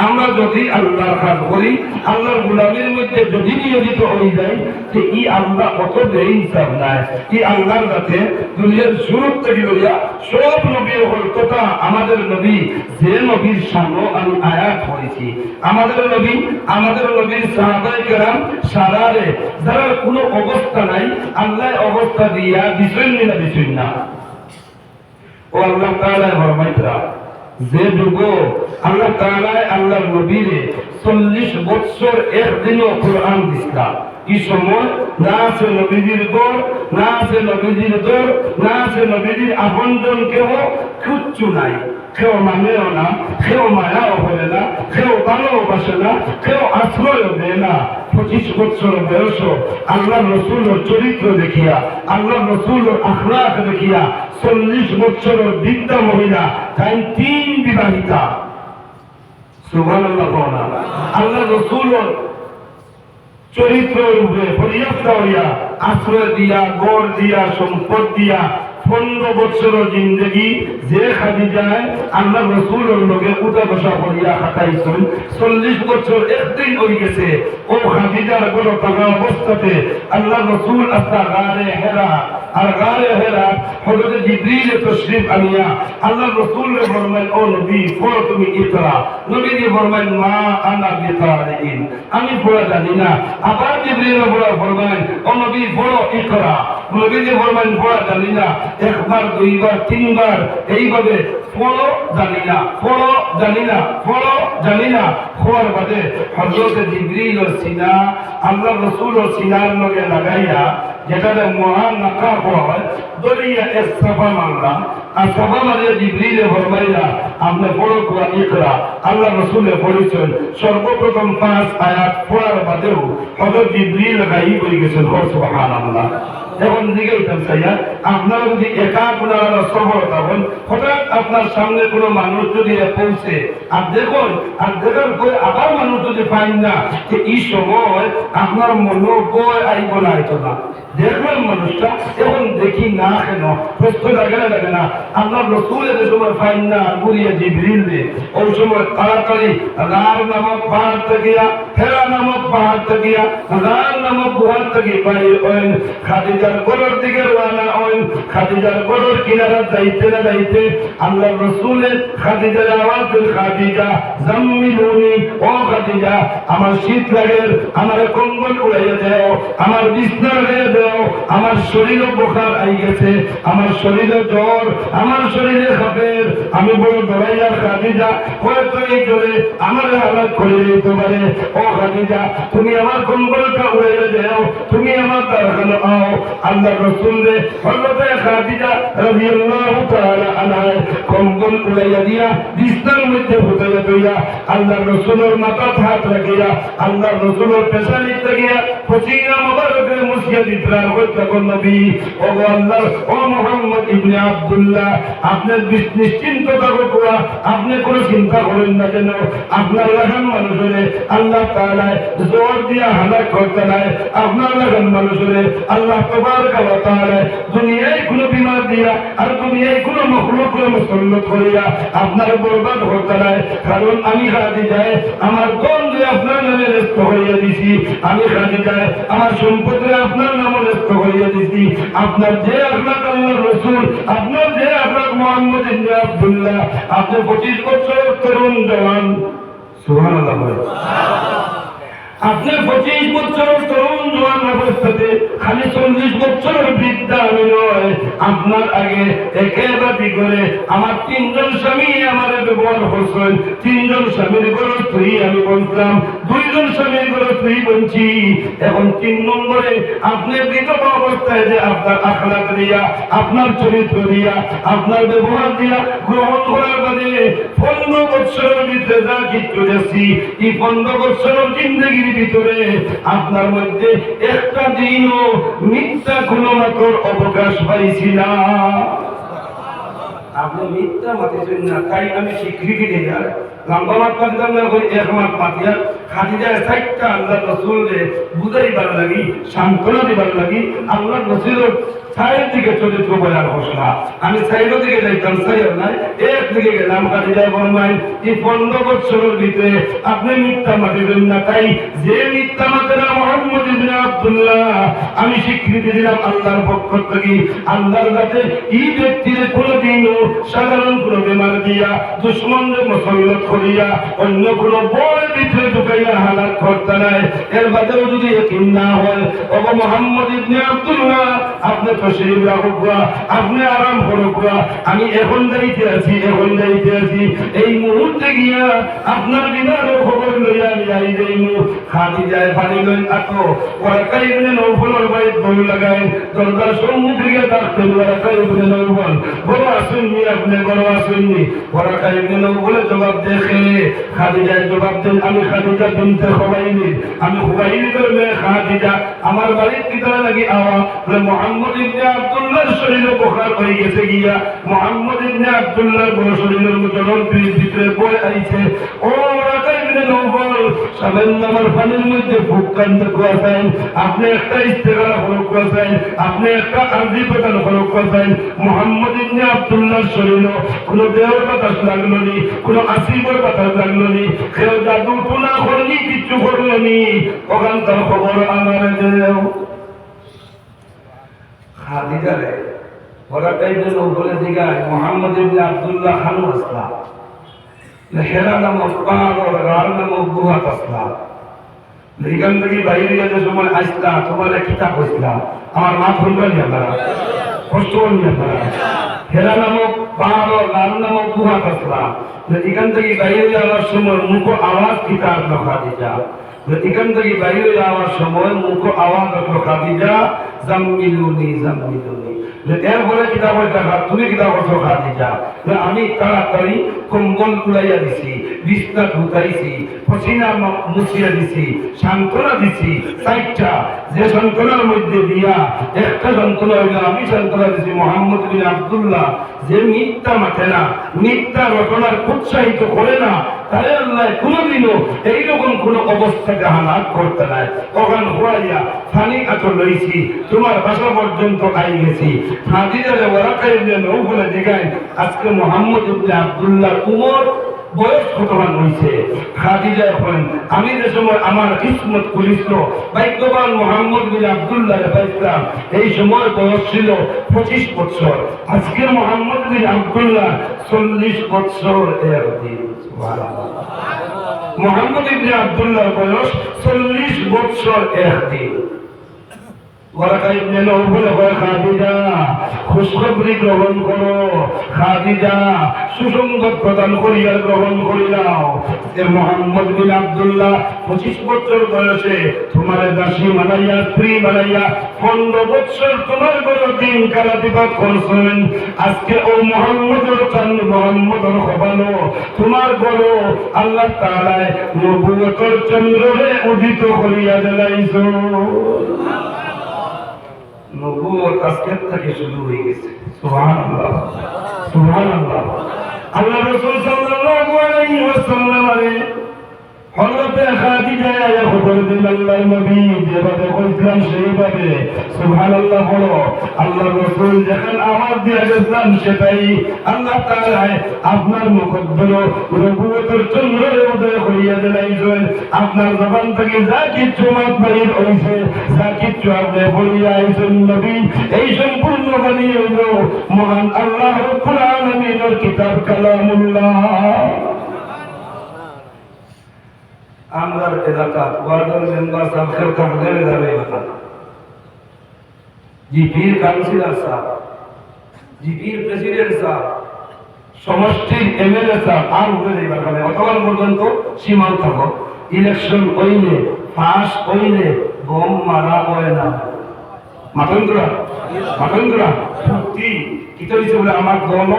আমরা যদি আল্লাহর কাজ করি, আল্লাহর গোলামির মধ্যে যদি নিয়োজিত হয়ে যাই, যে ই আল্লাহ কত দেই হিসাব নাই। ই আল্লাহর কাছে দুনিয়ার শুরু থেকে লইয়া সব নবী হল তথা আমাদের নবী, যে নবীর সামনে আমি আয়াত করেছি, আমাদের নবীর সাহাবায়ে কেরাম সারারে যারা কোনো অবস্থা নাই, আল্লাহ অবস্থা দিয়া দিছেন না। ও আল্লাহ তাআলা ফরমাইতরা যে যুগ আল্লাহ তাআলা আল্লাহর নবীরে 40 বছর একদিনও কোরআন দিছিলা, এই সময় না আছে নবীজির গড়, না আছে নবীজির দর, না আছে নবীজির আপনজন কেহ, কিচ্ছু নাই। কেউ মানেও না, কেউ মায়াও করে না, কেউ ভালোবাসে না, কেউ আশ্রয়ও দেয় না। 25 বছর বয়স আল্লাহ রসুলের চরিত্র দেখিয়া, আল্লাহ রসুলের আখলাক দেখিয়া 40 বছরের বৃদ্ধ মহিলা, তাই 3 বিবাহিতা। সুবহানাল্লাহ। আল্লাহ রসুলের চরিত্র রূপে পর্যাপ্ত হইয়া আশ্রয় দিয়া, গড় দিয়া, সম্পদ দিয়া 15 বছরের জিন্দগি যে খাদিজায় আল্লাহ রসুলের লগে উঠা বসা করিয়া খাটাইছেন, 40 বছর একদিন হয়ে গেছে। ও খাদিজার গড় থাকা অবস্থাতে আল্লাহ রসুল আস্তা গারে হেরা, আর গারে হেরা হযরত জিবরিল তশরিফ আনিয়া আল্লাহ রসুলকে ফরমাইল, ও নবী পড়ো তুমি ইকরা। নবীজি ফরমাইল, মা আনা বিকারিন, আমি পড়া জানি না। আবার জিবরিল ফরমাইল, ও নবী পড়ো ইকরা। নবীজি ফরমাইল, পড়া জানি না। একবার, দুইবার, তিনবার এইভাবে পড়ো জানি না, পড়ো জানি না, পড়ো জানি না হওয়ার বাদে হযরত জিবরিল ও সিনা আল্লাহ রসুল ও সিনার লগে লাগাইয়া, যেটাতে মহান নাকা হয়, দরিয়া এক সাফা মারলা। আর সাফা মারিয়া জিবরিলে ফরমাইলা, আপনি পড়ো কোরআন ইকরা। আল্লাহ রসুলে পড়েছেন সর্বপ্রথম 5 আয়াত পড়ার বাদেও হযরত জিবরিল গায়েব হয়ে গেছেন। সুবহানাল্লাহ। এখন জিজ্ঞাসা চাইয়া, আপনারা যদি একা আপনারা সফলতা হন, হঠাৎ আপনার সামনে কোনো মানুষ যদি পৌঁছে আর দেখুন, আর দেখার পরে আবার মানুষ যদি পাই না, যে এই সময় আপনার মনে বয় আইব না, আইতো না। দেখবেন মানুষটা এখন দেখি না কেন প্রশ্ন লাগে না। আপনার রসুলের সময় পাই না ঘুরিয়ে জিবরিল দে, ওই সময় তাড়াতাড়ি রার নামক পাহাড় থেকে, হেরা নামক পাহাড় থেকে, রার নামক গুহার থেকে বাইরে হইন, খাদিজার গড়ের দিকে রওনা হইন। খাদিজার গড়ের কিনারা যাইতে না যাইতে আল্লাহ রসুলের খাদিজার আওয়াজ, খাদিজা জাম্মিলুনি, ও খাদিজা আমার শীত লাগে, আমার কম্বল উড়াইয়া দেও, আমার বিছনা উড়াইয়া দেও, আমার শরীরে বোখার আই গেছে, আমার শরীরে জ্বর, আমার শরীরে খাপের, আমি বড় ডরাইয়া। খাদিজা হয়তো এই জোরে আমার হালাত করে দিতে পারে। ও খাদিজা তুমি আমার কম্বলটা উড়াইয়া দেও, তুমি আমার দারখানা আও। আল্লাহ রসুল রে হযরত খাদিজা রাদিয়াল্লাহু তাআলা আনহা কম্বল উড়াইয়া দিয়া বিছনার মধ্যে ফুটাইয়া দিয়া আল্লাহ রসুলের মাথা হাত রাখিয়া আল্লাহ রসুলের পেছনে লাগিয়া পসিনা মুবারকে মুছিয়া দিতরা। তখন নবী, ও আল্লাহ, ও মুহাম্মদ ইবনে আব্দুল্লাহ, আপনি নিশ্চিন্ত থাকো, আপনি কোনো চিন্তা করেন না কেন। আপনার লাগান মানুষের আল্লাহ তাআলা জোর দিয়া হালাক করতে নাই। আপনার লাগান মানুষের আল্লাহ তাবারকা ওয়া তাআলা দুনিয়ায় কোনো বিমার দিয়া আর দুনিয়ায় কোনো মখলুকের মুসল্লত করিয়া আপনার বরবাদ করতে নাই। কারণ আমি খাদিজায় আমার ধন দিয়ে আপনার নামে রেস্ত হইয়া দিছি, আমি খাদিজায় আমার সম্পদে আপনার নামে রেস্ত হইয়া দিছি। আপনার যে আখলাক আল্লাহর রাসূল, আপনার যে আখলাক মুহাম্মদ ইবনে আব্দুল্লাহ, আপনি 25 বছর তরুণ জওয়ান। সুবহানাল্লাহ। আপনি 25 বছরের তরুণ জওয়ান অবস্থাতে খালি 40 বছরের বৃদ্ধা আমি নয়, আপনার আগে একেবারে করে আমার 3জন স্বামী আমার ব্যবহার করছেন। 3জন স্বামীর গড় স্ত্রী আমি বললাম, 2জন স্বামীর গড় স্ত্রী বলছি। এখন 3 নম্বরে আপনি বিধবা অবস্থায় যে আপনার আখলাক দিয়া, আপনার চরিত্র দিয়া, আপনার ব্যবহার দিয়া গ্রহণ করার বাদে 15 বছরের ভিতরে যা কিছু দেখছি, এই 15 বছরের জিন্দগি ভিতরে আপনার মধ্যে একটা দিনও মিথ্যা কোনো মাত্র অবকাশ পাইছি না। আপনি মিথ্যা মাতিছেন না, তাই আমি স্বীকৃতি দিই। আর লম্বা মাত পাতিতাম না, ওই এক মাত পাতিয়া খাদিজায় সাইটটা আল্লাহ রসুলকে বুঝাইবার লাগি, সান্ত্বনা দিবার লাগি, আল্লাহ রসুলের সাইড দিকে চরিত্র বলার ঘোষণা। আমি সাইডের দিকে যাইতাম, সাইড নাই, একদিকে গেলাম। খাদিজায় বললেন, এই 15 বছরের ভিতরে আপনি মিথ্যা মাতিবেন না, তাই যে মিথ্যা মাতে না মোহাম্মদ ইবনে আব্দুল্লাহ, আমি স্বীকৃতি দিলাম আল্লাহর পক্ষ থেকে। আল্লাহর কাছে এই ব্যক্তির কোনোদিনও সাধারণ কোনো বেমার দিয়া, দুশ্মনদের মুসল্লত করিয়া, অন্য কোনো বই ভিতরে ঢুকাইয়া হালাত করতে নাই। এর বাদেও যদি একিন না হয়, ওগো মোহাম্মদ ইবনে আব্দুল্লাহ, আপনি তশরিফ রাখুকা, আপনি আরাম করুকা, আমি এখন যাইতে আছি, এখন যাইতে আছি। এই মুহূর্তে গিয়া আপনার বিনারও খবর লইয়া আমি যাই যাইমু। খাদিজায় পানি লইন আতো, ওয়ারাকা ইবনে নওফলের বাইত বই লাগাই, দরজার সম্মুখে গিয়া ডাকতেন, ওয়ারাকা ইবনে নওফল, বড় আসেননি আপনি, বড় আসেননি। ওয়ারাকা ইবনে নওফলের জবাব দেখে খাদিজায় জবাব দেন, আমি খাদিজা বিনতে খুবাইলিদ, আমি খুবাইলিদের মেয়ে খাদিজা। আমার বাড়ির ভিতরে লাগি আওয়া মোহাম্মদ ইবনে আব্দুল্লাহর শরীরে বোখার হয়ে গেছে গিয়া, মোহাম্মদ ইবনে আব্দুল্লাহর বড় শরীরের মধ্যে ভিতরে বয়ে আইছে। ও ওয়ারাকা ইবনে নওফল, সামান্য আমার পানির মধ্যে ফুক কানতে কুয়াছেন, আপনি একটা ইস্তেগারা হলো কুয়াছেন, আপনি একটা আরজি পেতাল হলো কুয়াছেন। মোহাম্মদ ইবনে আব্দুল্লাহর শরীরে কোনো দেওয়ার বাতাস লাগলো নি, কোনো আসিবর বাতাস লাগলো নি, কেউ জাদু টুনা করলি, কিচ্ছু করলো নি। ওখানকার খবর আমার দেও। খাদিজা রে ওয়ারাকা ইবনে নওফলের দিগায় মোহাম্মদ ইবনে আব্দুল্লাহ খানু আসলাম, হেরা নামক পাহাড়, গার নামক গুহাত আসলাম। এখান থেকে বাইরে যে সময় আসলা, তোমার কিতাব হইছিলাম, আমার মা শুনবেন আপনারা, কষ্ট করবেন আপনারা। হেরা নামক পাহাড়, গার নামক গুহাত আসলাম। এখান থেকে বাইরে যাওয়ার সময় মুখ আওয়াজ কিতাব লেখা দিতা। এখান থেকে বাইরে যাওয়ার সময় মুখ আওয়াজ লেখা দিতা, জাম্মিলুনি জাম্মিলুনি। এরপরে কিতাব দেখা, তুমি কিতাব খাদিজা, আমি তাড়াতাড়ি কম্বল তুলাইয়া দিছি, বিছনা ঢুকাইছি, পসিনা মুছিয়া দিছি, সান্ত্বনা দিছি। চারটা, যে সান্ত্বনার মধ্যে দিয়া একটা সান্ত্বনা হইল, আমি সান্ত্বনা দিছি মোহাম্মদ ইবনে আব্দুল্লাহ, যে মিথ্যা মাঠে না, মিথ্যা রচনার উৎসাহিত করে না, তাহলে আল্লাহ কোনোদিনও এইরকম কোনো অবস্থাকে হালাত করতে নাই। ওখান হওয়াইয়া ফানি আচর লইছি, তোমার বাসা পর্যন্ত আই গেছি। খাদিজারে ওয়ারাকা ইবনে নওফলের জায়গায় আজকে মোহাম্মদ ইবনে আব্দুল্লাহ উমর বয়স কতবার হয়েছে। খাদিজা এখন আমি যে সময় আমার কিসমত খুলিছিল, ভাগ্যবান মোহাম্মদ ইবনে আব্দুল্লাহ পাইছিলাম, এই সময় বয়স ছিল 25 বছর। আজকে মোহাম্মদ ইবনে আব্দুল্লাহ 40 বছর এর দিন। মোহাম্মদ ইবনে আব্দুল্লাহর বয়স 40 বছর এর দিন। ওয়ারাকা ইবনে নওফল কয়, খাদিজা খুশখবরি গ্রহণ করো, খাদিজা সুসংবাদ প্রদান করিয়া গ্রহণ করিলাও। মোহাম্মদ বিন আব্দুল্লাহ 25 বছর বয়সে তোমার দাসী বানাইয়া, স্ত্রী বানাইয়া 15 বছর তোমার বড় দিন কারাতিপাত করছেন। আজকে ও মোহাম্মদের চান্দ, মোহাম্মদের খবরও তোমার বড় আল্লাহ তাআলা নবুয়তের চন্দ্রে উদিত করিয়া দিলাইছো। নবুয়ত আজকের থেকে শুরু হয়ে গেছে। সুবহানাল্লাহ, সুবহানাল্লাহ। আল্লাহ রাসূল সাল্লাল্লাহু আলাইহি ওয়াসাল্লাম হযরত খাদিজা আয়া খবর দিল, আল্লাহর নবী যেভাবে কইছিলাম সেইভাবে। সুবহানাল্লাহ বলো। আল্লাহ রাসূল যখন আওয়াজ দিয়ে গেছেন সেটাই আল্লাহ তাআলা আপনার মুকদ্দর নবুয়তের চন্দ্রে উদয় করিয়া দিলাইছেন। আপনার জবান থেকে যা কিছু মাত বাইর হইছে, যা কিছু আপনি বলিয়া আইছেন নবী, এই সম্পূর্ণ বানিয়ে হইল মহান আল্লাহ রাব্বুল আলামিনের কিতাব কালামুল্লাহ। আমরার এলাকা ওয়ার্ডের মেম্বার সাহেব কাগজে যাবে, জিপির কাউন্সিলর সাহেব, জিপির প্রেসিডেন্ট সাহেব, সমষ্টির এমএলএ সাহেব, আর উঠে যাইবার কারণে অতবার পর্যন্ত সীমান্ত থাকো। ইলেকশন হইলে, পাস হইলে বোম মারা হয় না। মাতঙ্গুরা, মাতঙ্গুরা, ফুটি এটা হচ্ছে বলে আমার দল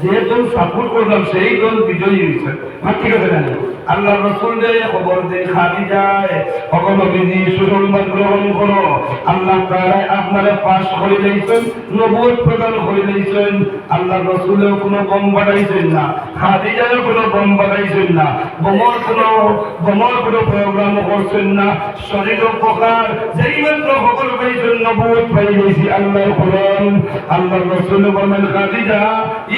যে দল সাপোর্ট করলাম সেই দল বিজয়ী হয়েছে। ঠিক আছে জানি আল্লাহ রসুল খবর দেন খাদিজায় কখনো বিধি সুসংবাদ গ্রহণ করো, আল্লাহ তাআলা আপনারা পাশ করে দিয়েছেন, নবুয়ত প্রদান করে দিয়েছেন। আল্লাহ রসুলেও কোনো বম বাড়াইছেন না, খাদিজায়ও কোনো বম বাড়াইছেন না, বোমার কোনো প্রোগ্রাম করছেন না। শরীর উপকার যেই মাত্র খবর পাইছেন নবুয়ত পাই গেছি আল্লাহর কোরআন। আল্লাহ রসুল বলেন খাদিজা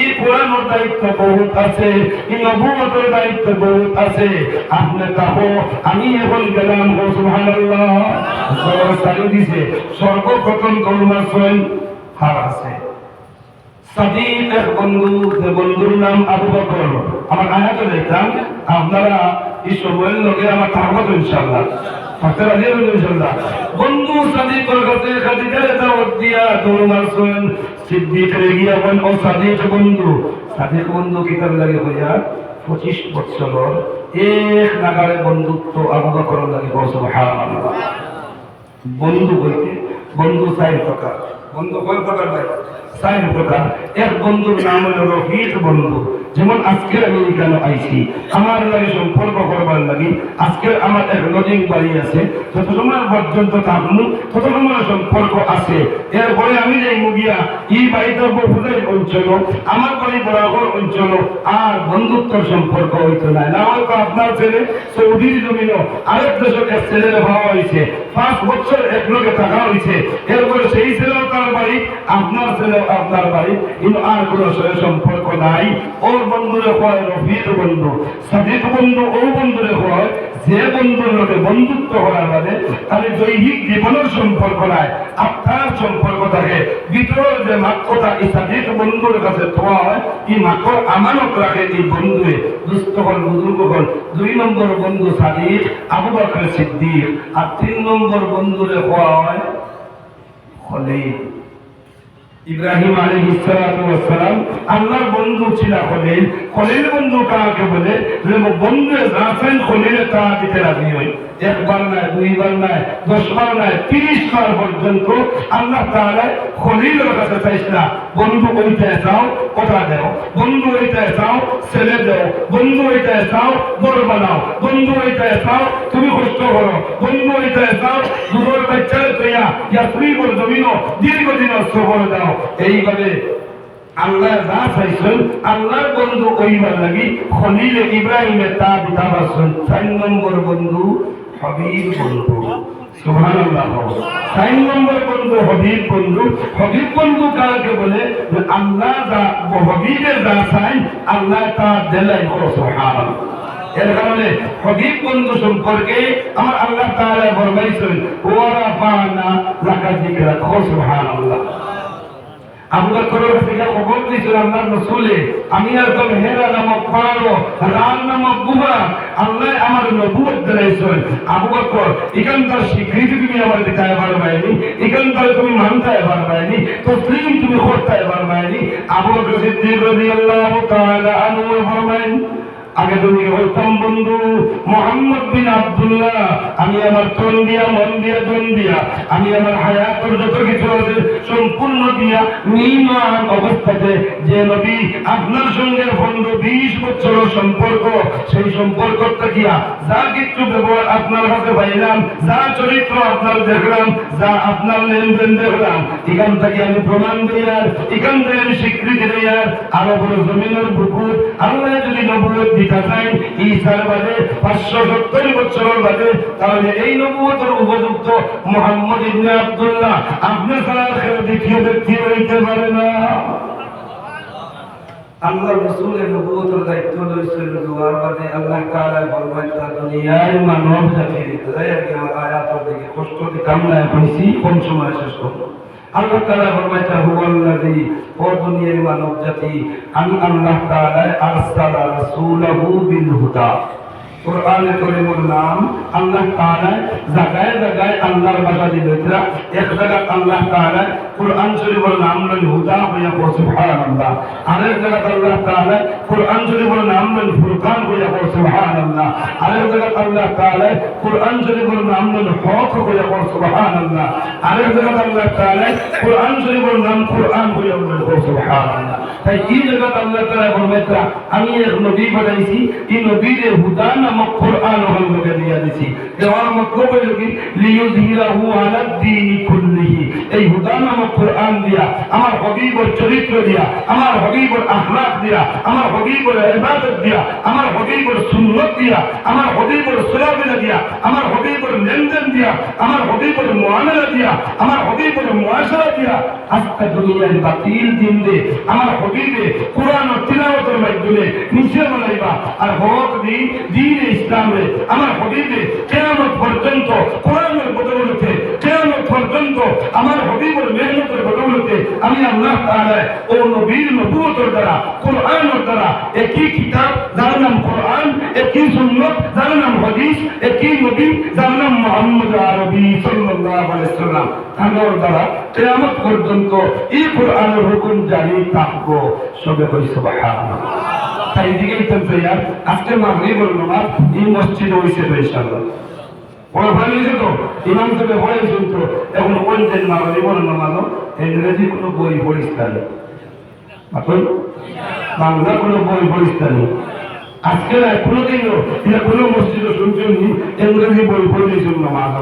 এই কোরআনের দায়িত্ব বহুত আছে, এই নবুয়তের দায়িত্ব বহুত আছে, আপনি তাহো আমি এখন গেলাম। সুবহানাল্লাহ সারি দিছে সর্বপ্রথম কলমার সৈন হার আছে সাদিক এক বন্ধু, যে বন্ধুর নাম আবু বকর। আমার আয়াতে দেখলাম আপনারা এই সময়ের লোকে আমার থাকবো ইনশাআল্লাহ, থাকতে রাজি হবেন ইনশাআল্লাহ। বন্ধু সাদিকের কাছে খাদিজার দাওয়াত দিয়া দৌড় সৈন সিদ্দিকের গিয়া বলেন ও সাদিক বন্ধু, সাদিক বন্ধু কিতাব লাগে হইয়া 25 বছর এক নাগারে বন্ধুত্ব আবু বকর লাগে। সুবহানাল্লাহ। বন্ধু হইতে বন্ধু চার প্রকার, বন্ধু কয় প্রকার ভাই? চার প্রকার। এক বন্ধুর নাম হলো রফিক বন্ধু। যেমন আজকে আমি এখানে আইছি আমার লাগে সম্পর্ক করবার লাগি, আজকে আমার এক লজিং বাড়ি আছে, যত সময় পর্যন্ত থাকবো তত সময় সম্পর্ক আছে। এরপরে আমি যাই মুগিয়া এই বাড়িতে বহুদের অঞ্চল, আমার বাড়ি বরাবর অঞ্চল, আর বন্ধুত্বর সম্পর্ক হইতো না। না হয়তো আপনার ছেলে সৌদির জমিন আরেক দেশের এক ছেলের হওয়া হয়েছে, 5 বছর এক লোকে থাকা হয়েছে, এরপরে সেই ছেলেও তার বাড়ি, আপনার ছেলেও আপনার বাড়ি, কিন্তু আর কোনো সম্পর্ক নাই। ওর বন্ধুরে হয় রফিক বন্ধু। সাদিক বন্ধু ও বন্ধুরে হয় যে বন্ধুর লোকে বন্ধুত্ব করার বাদে তাহলে দৈহিক জীবনের সম্পর্ক নাই, আপনার সম্পর্ক থাকে ভিতরের যে মাক্যটা এই সাদিক বন্ধুর কাছে থোয়া হয়, এই মাক্যর আমানত রাখে এই বন্ধুরে। দুস্থ হল বুজুর্গ হল 2 নম্বর বন্ধু সাদিক আবু বকর সিদ্দিক। আর 3 নম্বর বন্ধুরে হওয়া হয় খলিল। ইব্রাহিম আলাইহিস সালাতু ওয়াস সালাম আল্লাহর বন্ধু ছিল খলিল। খলিল বন্ধু কাকে বলে? যে বন্ধু রাসেল খলিলের তা দিতে রাজি হয়। একবার নয়, 2 বার নয়, 10 বার নয়, 30 বার পর্যন্ত আল্লাহ তাআলা খলিলের কাছে চাইছিল বন্ধু হইতে চাও কথা দাও, বন্ধু হইতে চাও ছেলে দাও, বন্ধু হইতে চাও বড় বানাও, বন্ধু হইতে চাও তুমি কষ্ট করো, বন্ধু হইতে চাও দুধর বাচ্চারে তৈয়া ইয়া তুমি বড় জমিনও দীর্ঘদিন সফর দাও। এইভাবে আল্লাহ যা চাইছেন আল্লাহর বন্ধু কইবার লাগি খলিল ইব্রাহিমের তা দিতা বাসন। 4 নম্বর বন্ধু হবিব বন্ধু। সুবহানাল্লাহ। 4 নম্বর বন্ধু হবিব বন্ধু। হবিব বন্ধু কাকে বলে? আল্লাহ যা হবিবের যা চাই আল্লাহ তা দেলাই। সুবহানাল্লাহ। এর কারণে হবিব বন্ধু সম্পর্কে আমার আল্লাহ তাআলা ফরমাইছেন ওয়া রাফা'না লাকা যিকরাক। সুবহানাল্লাহ। আবু বকরের কাছে খবর দিয়েছিল আল্লাহর রাসূলে, আমি আর তো হেরা নামক পাহাড়, রান নামক গুহা আল্লাহ আমার নবুয়ত দিয়েছেন। আবু বকর এখানকার স্বীকৃতি তুমি আমার দিতে পারবাইনি, এখানকার তুমি মানতে পারবাইনি, তসলিম তুমি করতে পারবাইনি। আবু বকর সিদ্দিক রাদিয়াল্লাহু তাআলা আনহু ফরমায়েন আগে তুমি হইতাম বন্ধু মোহাম্মদ বিন আব্দুল্লাহ, আমি আমার তন দিয়া মন দিয়া জন দিয়া আমি আমার হায়াতের যত কিছু আছে সম্পূর্ণ দিয়া নির্মাণ অবস্থাতে যে নবী আপনার সঙ্গে 15-20 বছরের সম্পর্ক, সেই সম্পর্কটা গিয়া যা কিছু ব্যবহার আপনার কাছে পাইলাম, যা চরিত্র আপনার দেখলাম, যা আপনার লেনদেন দেখলাম, এখান থেকে আমি প্রমাণ দিয়ার, এখান থেকে আমি স্বীকৃতি দিয়ার আরো বড় জমিনের বুকুর আল্লাহ যদি নবুয়ত দিতে চাই ঈসার বাদে 570 বছরের বাদে, তাহলে এই নবুয়তের উপযুক্ত মুহাম্মদ ইবনে আব্দুল্লাহ আপনি ছাড়া দ্বিতীয় ব্যক্তি হইতে পারে না। আল্লাহ রাসূলের নবুয়তের দায়িত্ব লইছেন দুয়ার বাদে আল্লাহ তাআলা ফরমান তা দুনিয়ার মানব জাতির দয়ার আমার আয়াতের দিকে কষ্ট দিতাম না, কইছি কোন সময় শেষ করব। আল্লাহ তাআলা ফরমান তা হুয়াল্লাযী ও দুনিয়ার মানব জাতি আমি আল্লাহ তাআলা আরসালা রাসূলাহু বিল হুদা, কোরআনে কারীমের নাম আল্লাহ তাআলা জায়গায় জায়গায় আল্লাহর ভাষা দিয়েছেন। এক জায়গায় আল্লাহ তাআলা কোরআন শরীফের নাম লন হুদা হইয়া সুবহানাল্লাহ, আরেক জায়গায় আল্লাহ তাআলা কোরআন শরীফের নাম লন ফুরকান হইয়া সুবহানাল্লাহ, আরেক জায়গায় আল্লাহ তাআলা কোরআন শরীফের নাম লন হক হইয়া সুবহানাল্লাহ, আরেক জায়গায় আল্লাহ তাআলা কোরআন শরীফের নাম কোরআন হইয়া সুবহানাল্লাহ। তাই এই জায়গায় আল্লাহ তাআলা ফরমাইতা আমি এক নবী বানাইছি, এই নবীরে হুদা নামক কোরআন ওখান লোকে দিয়া দিছি। দেওয়ার মতলব হইল কি লিইয়ুযহিরাহু আলা দ্বীনি কুল্লিহি, এই হুদা নামক কোরআন দিয়া আমার হাবিবের চরিত্র দিয়া, আমার হাবিবের আখলাক দিয়া, আমার হাবিবের ইবাদত দিয়া, আমার হাবিবের সুন্নাত দিয়া, আমার হাবিবের সুলাবিনা দিয়া, আমার হাবিবের লেনদেন দিয়া, আমার হাবিবের মুআমালা দিয়া, আমার হাবিবের মুআশারা দিয়া আজকে দুনিয়ার বাতিল দিন দে আমার হাবিবে কোরআন ও তিলাওয়াতের মাধ্যমে নিচে বানাইবা। আর হক দিন দ্বীন ইসলামে আমার হাবিবে কিয়ামত পর্যন্ত কোরআনের বদৌলতে, কিয়ামত পর্যন্ত আমার হাবিবের মেহনতের বদৌলতে আমি আল্লাহ তাআলা ও নবীর নবুয়তের দ্বারা কোরআনের দ্বারা একই কিতাব যার নাম কোরআন, একই সুন্নাত যার নাম হাদিস, একই নবী যার নাম মুহাম্মদ আরবি সাল্লাল্লাহু আলাইহি ওয়াসাল্লাম তার দ্বারা কিয়ামত পর্যন্ত এই কোরআনের হুকুম জারি থাকবো। সবে কই সুবহানাল্লাহ। তাই দিকেই তো ইয়ার আজকে মাগরিবের নামাজ এই মসজিদে হইছে তো ইনশাআল্লাহ। ওরা ভালো হয়েছে তো ইমাম সাহেব পড়াইছেন তো এখন কোন দিন মাগরিবের নামাজ ইংরেজি কোনো বই পড়িস না, এখন বাংলা কোনো বই পড়িস না। আজকে কোনোদিনও এটা কোনো মসজিদে শুনছেন ইংরেজি বই পড়িয়েছেন নামাজ,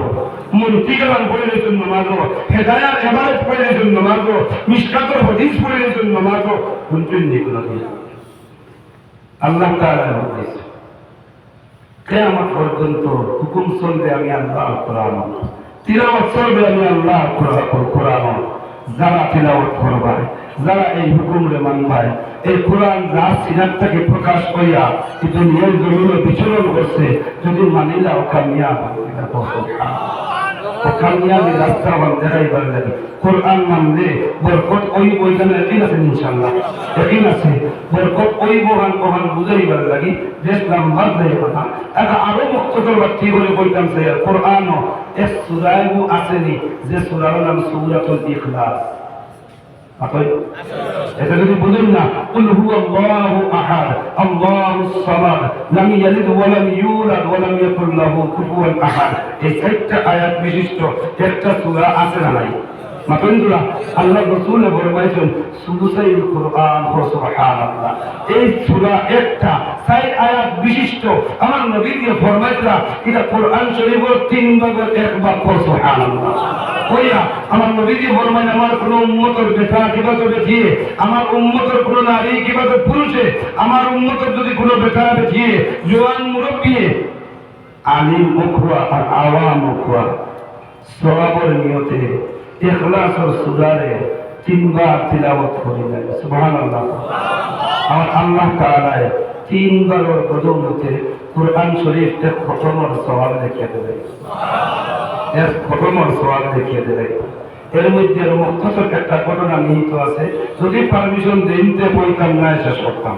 মুন্তিকালাম পড়িয়েছেন নামাজ, হেদায়াত ইবাদত পড়িয়েছেন নামাজ, মিশকাতুল হাদিস পড়িয়েছেন নামাজ, শুনছেন নি কোনোদিন? আল্লাহ তাআলা বলেছে কিয়ামত পর্যন্ত হুকুম চলবে আমি আল্লাহর কোরআন, তিলাওয়াত চলবে আমি আল্লাহর কোরআন। যারা তিলাওয়াত করবে, যারা এই হুকুমরে মানবে, এই কোরআন যার সিনার থেকে প্রকাশ করিয়া এই দুনিয়ার জমিনে বিচরণ করছে, যদি মানিলা ও কামিয়াব কামিয়াবি রাস্তা আমার দেখাইবার লাগে। কোরআন মানলে বরকত ওই বইখানে একদিন আছে ইনশাআল্লাহ, একদিন আছে বরকত ওই বহান বহান বুঝাইবার লাগি দেশ নাম্বার দেয় কথা। এটা আরো বক্তব্য বাড়তি করে বলতাম সে কোরআন এক সূরায় আসেনি যে সূরার নাম সূরাতুল ইখলাস। এটা যদি বুঝেন না কুল হুয়াল্লাহু আহাদ আল্লাহুস সামাদ লাম ইয়ালিদ ওয়া লাম ইউলাদ ওয়া লাম ইয়াকুল লাহু কুফুয়ান আহাদ, এই চারটা আয়াত বিশিষ্ট একটা সূরা আছে না নাই? মাতন্দুরা আল্লাহ রাসূল ফরমাইছেন সুদুসাইল কোরআন ও সুবহানাল্লাহ, এই সূরা একটা 6 আয়াত বিশিষ্ট আমার নবী দিয়ে ফরমাইছেন এটা কোরআন শরীফের 3 ভাগের 1 ভাগ সুবহানাল্লাহ। ওইয়া আমার নবী দিয়ে ফরমাইন আমার কোন উম্মতের বেটা কিভাবে বেটিয়ে, আমার উম্মতের কোন নারী কিভাবে পুরুষে, আমার উম্মতের যদি কোন বেটা বেটিয়ে জওয়ান মুরব্বী আলিম মুখওয়া আর আওয়াম মুখওয়া সওয়াবের নিয়তে ইখলাসের সুরারে 3 বার তিলাওয়াত করিলেন সুবহানাল্লাহ। আর আল্লাহ তাআলা 3 বারের বদৌলতে কোরআন শরীফ এক খতমের সওয়াব লিখে দেবে, এক খতমের সওয়াব লিখে দেবে। এর মধ্যে মুখতসর একটা ঘটনা নিহিত আছে, যদি পারমিশন দেন তে বইতাম না শেষ করতাম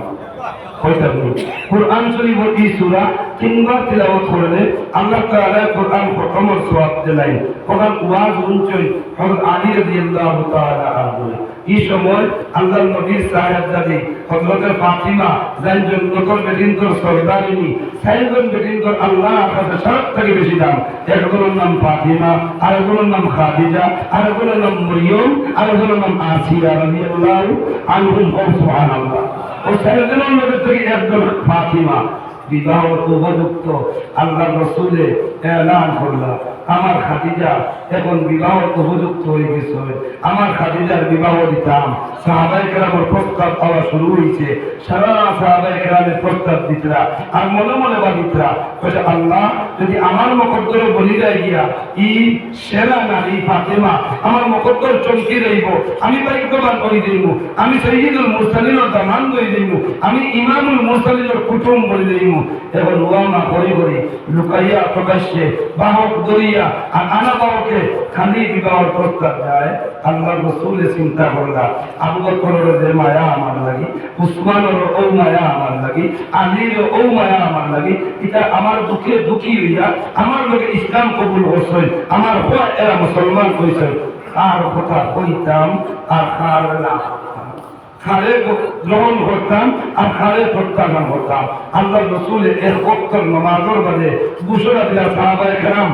হইতাম না। কোরআন শরীফের এই সূরা 3 বার তিলাওয়াত করলে আল্লাহ তাআলা কোরআন খতমের সওয়াব দেন। কোরআন ওয়াজ শুনছেন হযরত আলী রাদিয়াল্লাহু তাআলা আনহু, এই সময় আল্লাহর নবীর সাহেবজাদী হযরত ফাতিমা জানজন নকল বেদিনতর সরদারিনী সাইজন বেদিনতর আল্লাহর কাছে সব থেকে বেশি দাম। একজনের নাম ফাতিমা, আরেকজনের নাম খাদিজা, আরেকজনের নাম মরিয়ম, আরেকজনের নাম আসিয়া রাদিয়াল্লাহু আনহুম। সুবহানাল্লাহ। ও সাইজনের মধ্যে থেকে একজন ফাতিমা বিবাহ উপযুক্ত আল্লাহ রাসূলে এলান করলেন আমার খাদিজা এখন বিবাহ উপযুক্ত হয়ে গেছে, আমার খাদিজার বিবাহ দিতাম। সাহাবায়ে কেরামের প্রস্তাব পাওয়া শুরু হয়েছে, সারা সাহাবায়ে কেরামের প্রস্তাব দিতরা আর মনে মনে ভাবিতরা বলে আল্লাহ যদি আমার মকদ্দরে বলি যায় গিয়া ই সেরা নারী ফাতেমা আমার মকদ্দর চমকি রইব, আমি ভাগ্যবান করে দিব, আমি সাইয়্যিদুল মুরসালিনের দামান করে দিব, আমি ইমামুল মুরসালিনের কুতুম বলে দিব। এখন ওয়ামা করে করে লুকাইয়া প্রকাশ্যে বাহক দড়ি করিয়া আর আনা বাবাকে খালি বিবাহর প্রস্তাব যায়। আল্লাহ রসুলে চিন্তা করলা আবু বকরের যে মায়া আমার লাগি, উসমানের ও মায়া আমার লাগি, আলীর ও মায়া আমার লাগি, এটা আমার দুঃখে দুঃখী হইয়া আমার লোকে ইসলাম কবুল করছে, আমার হওয়া এরা মুসলমান হয়েছে। আর কথা কইতাম আর কার না খারে গ্রহণ করতাম আর খারে প্রত্যাখ্যান করতাম। আল্লাহ রসুলের এক বক্তর নমাজের বাদে ঘোষণা দিলা সাহাবায়ে কেরাম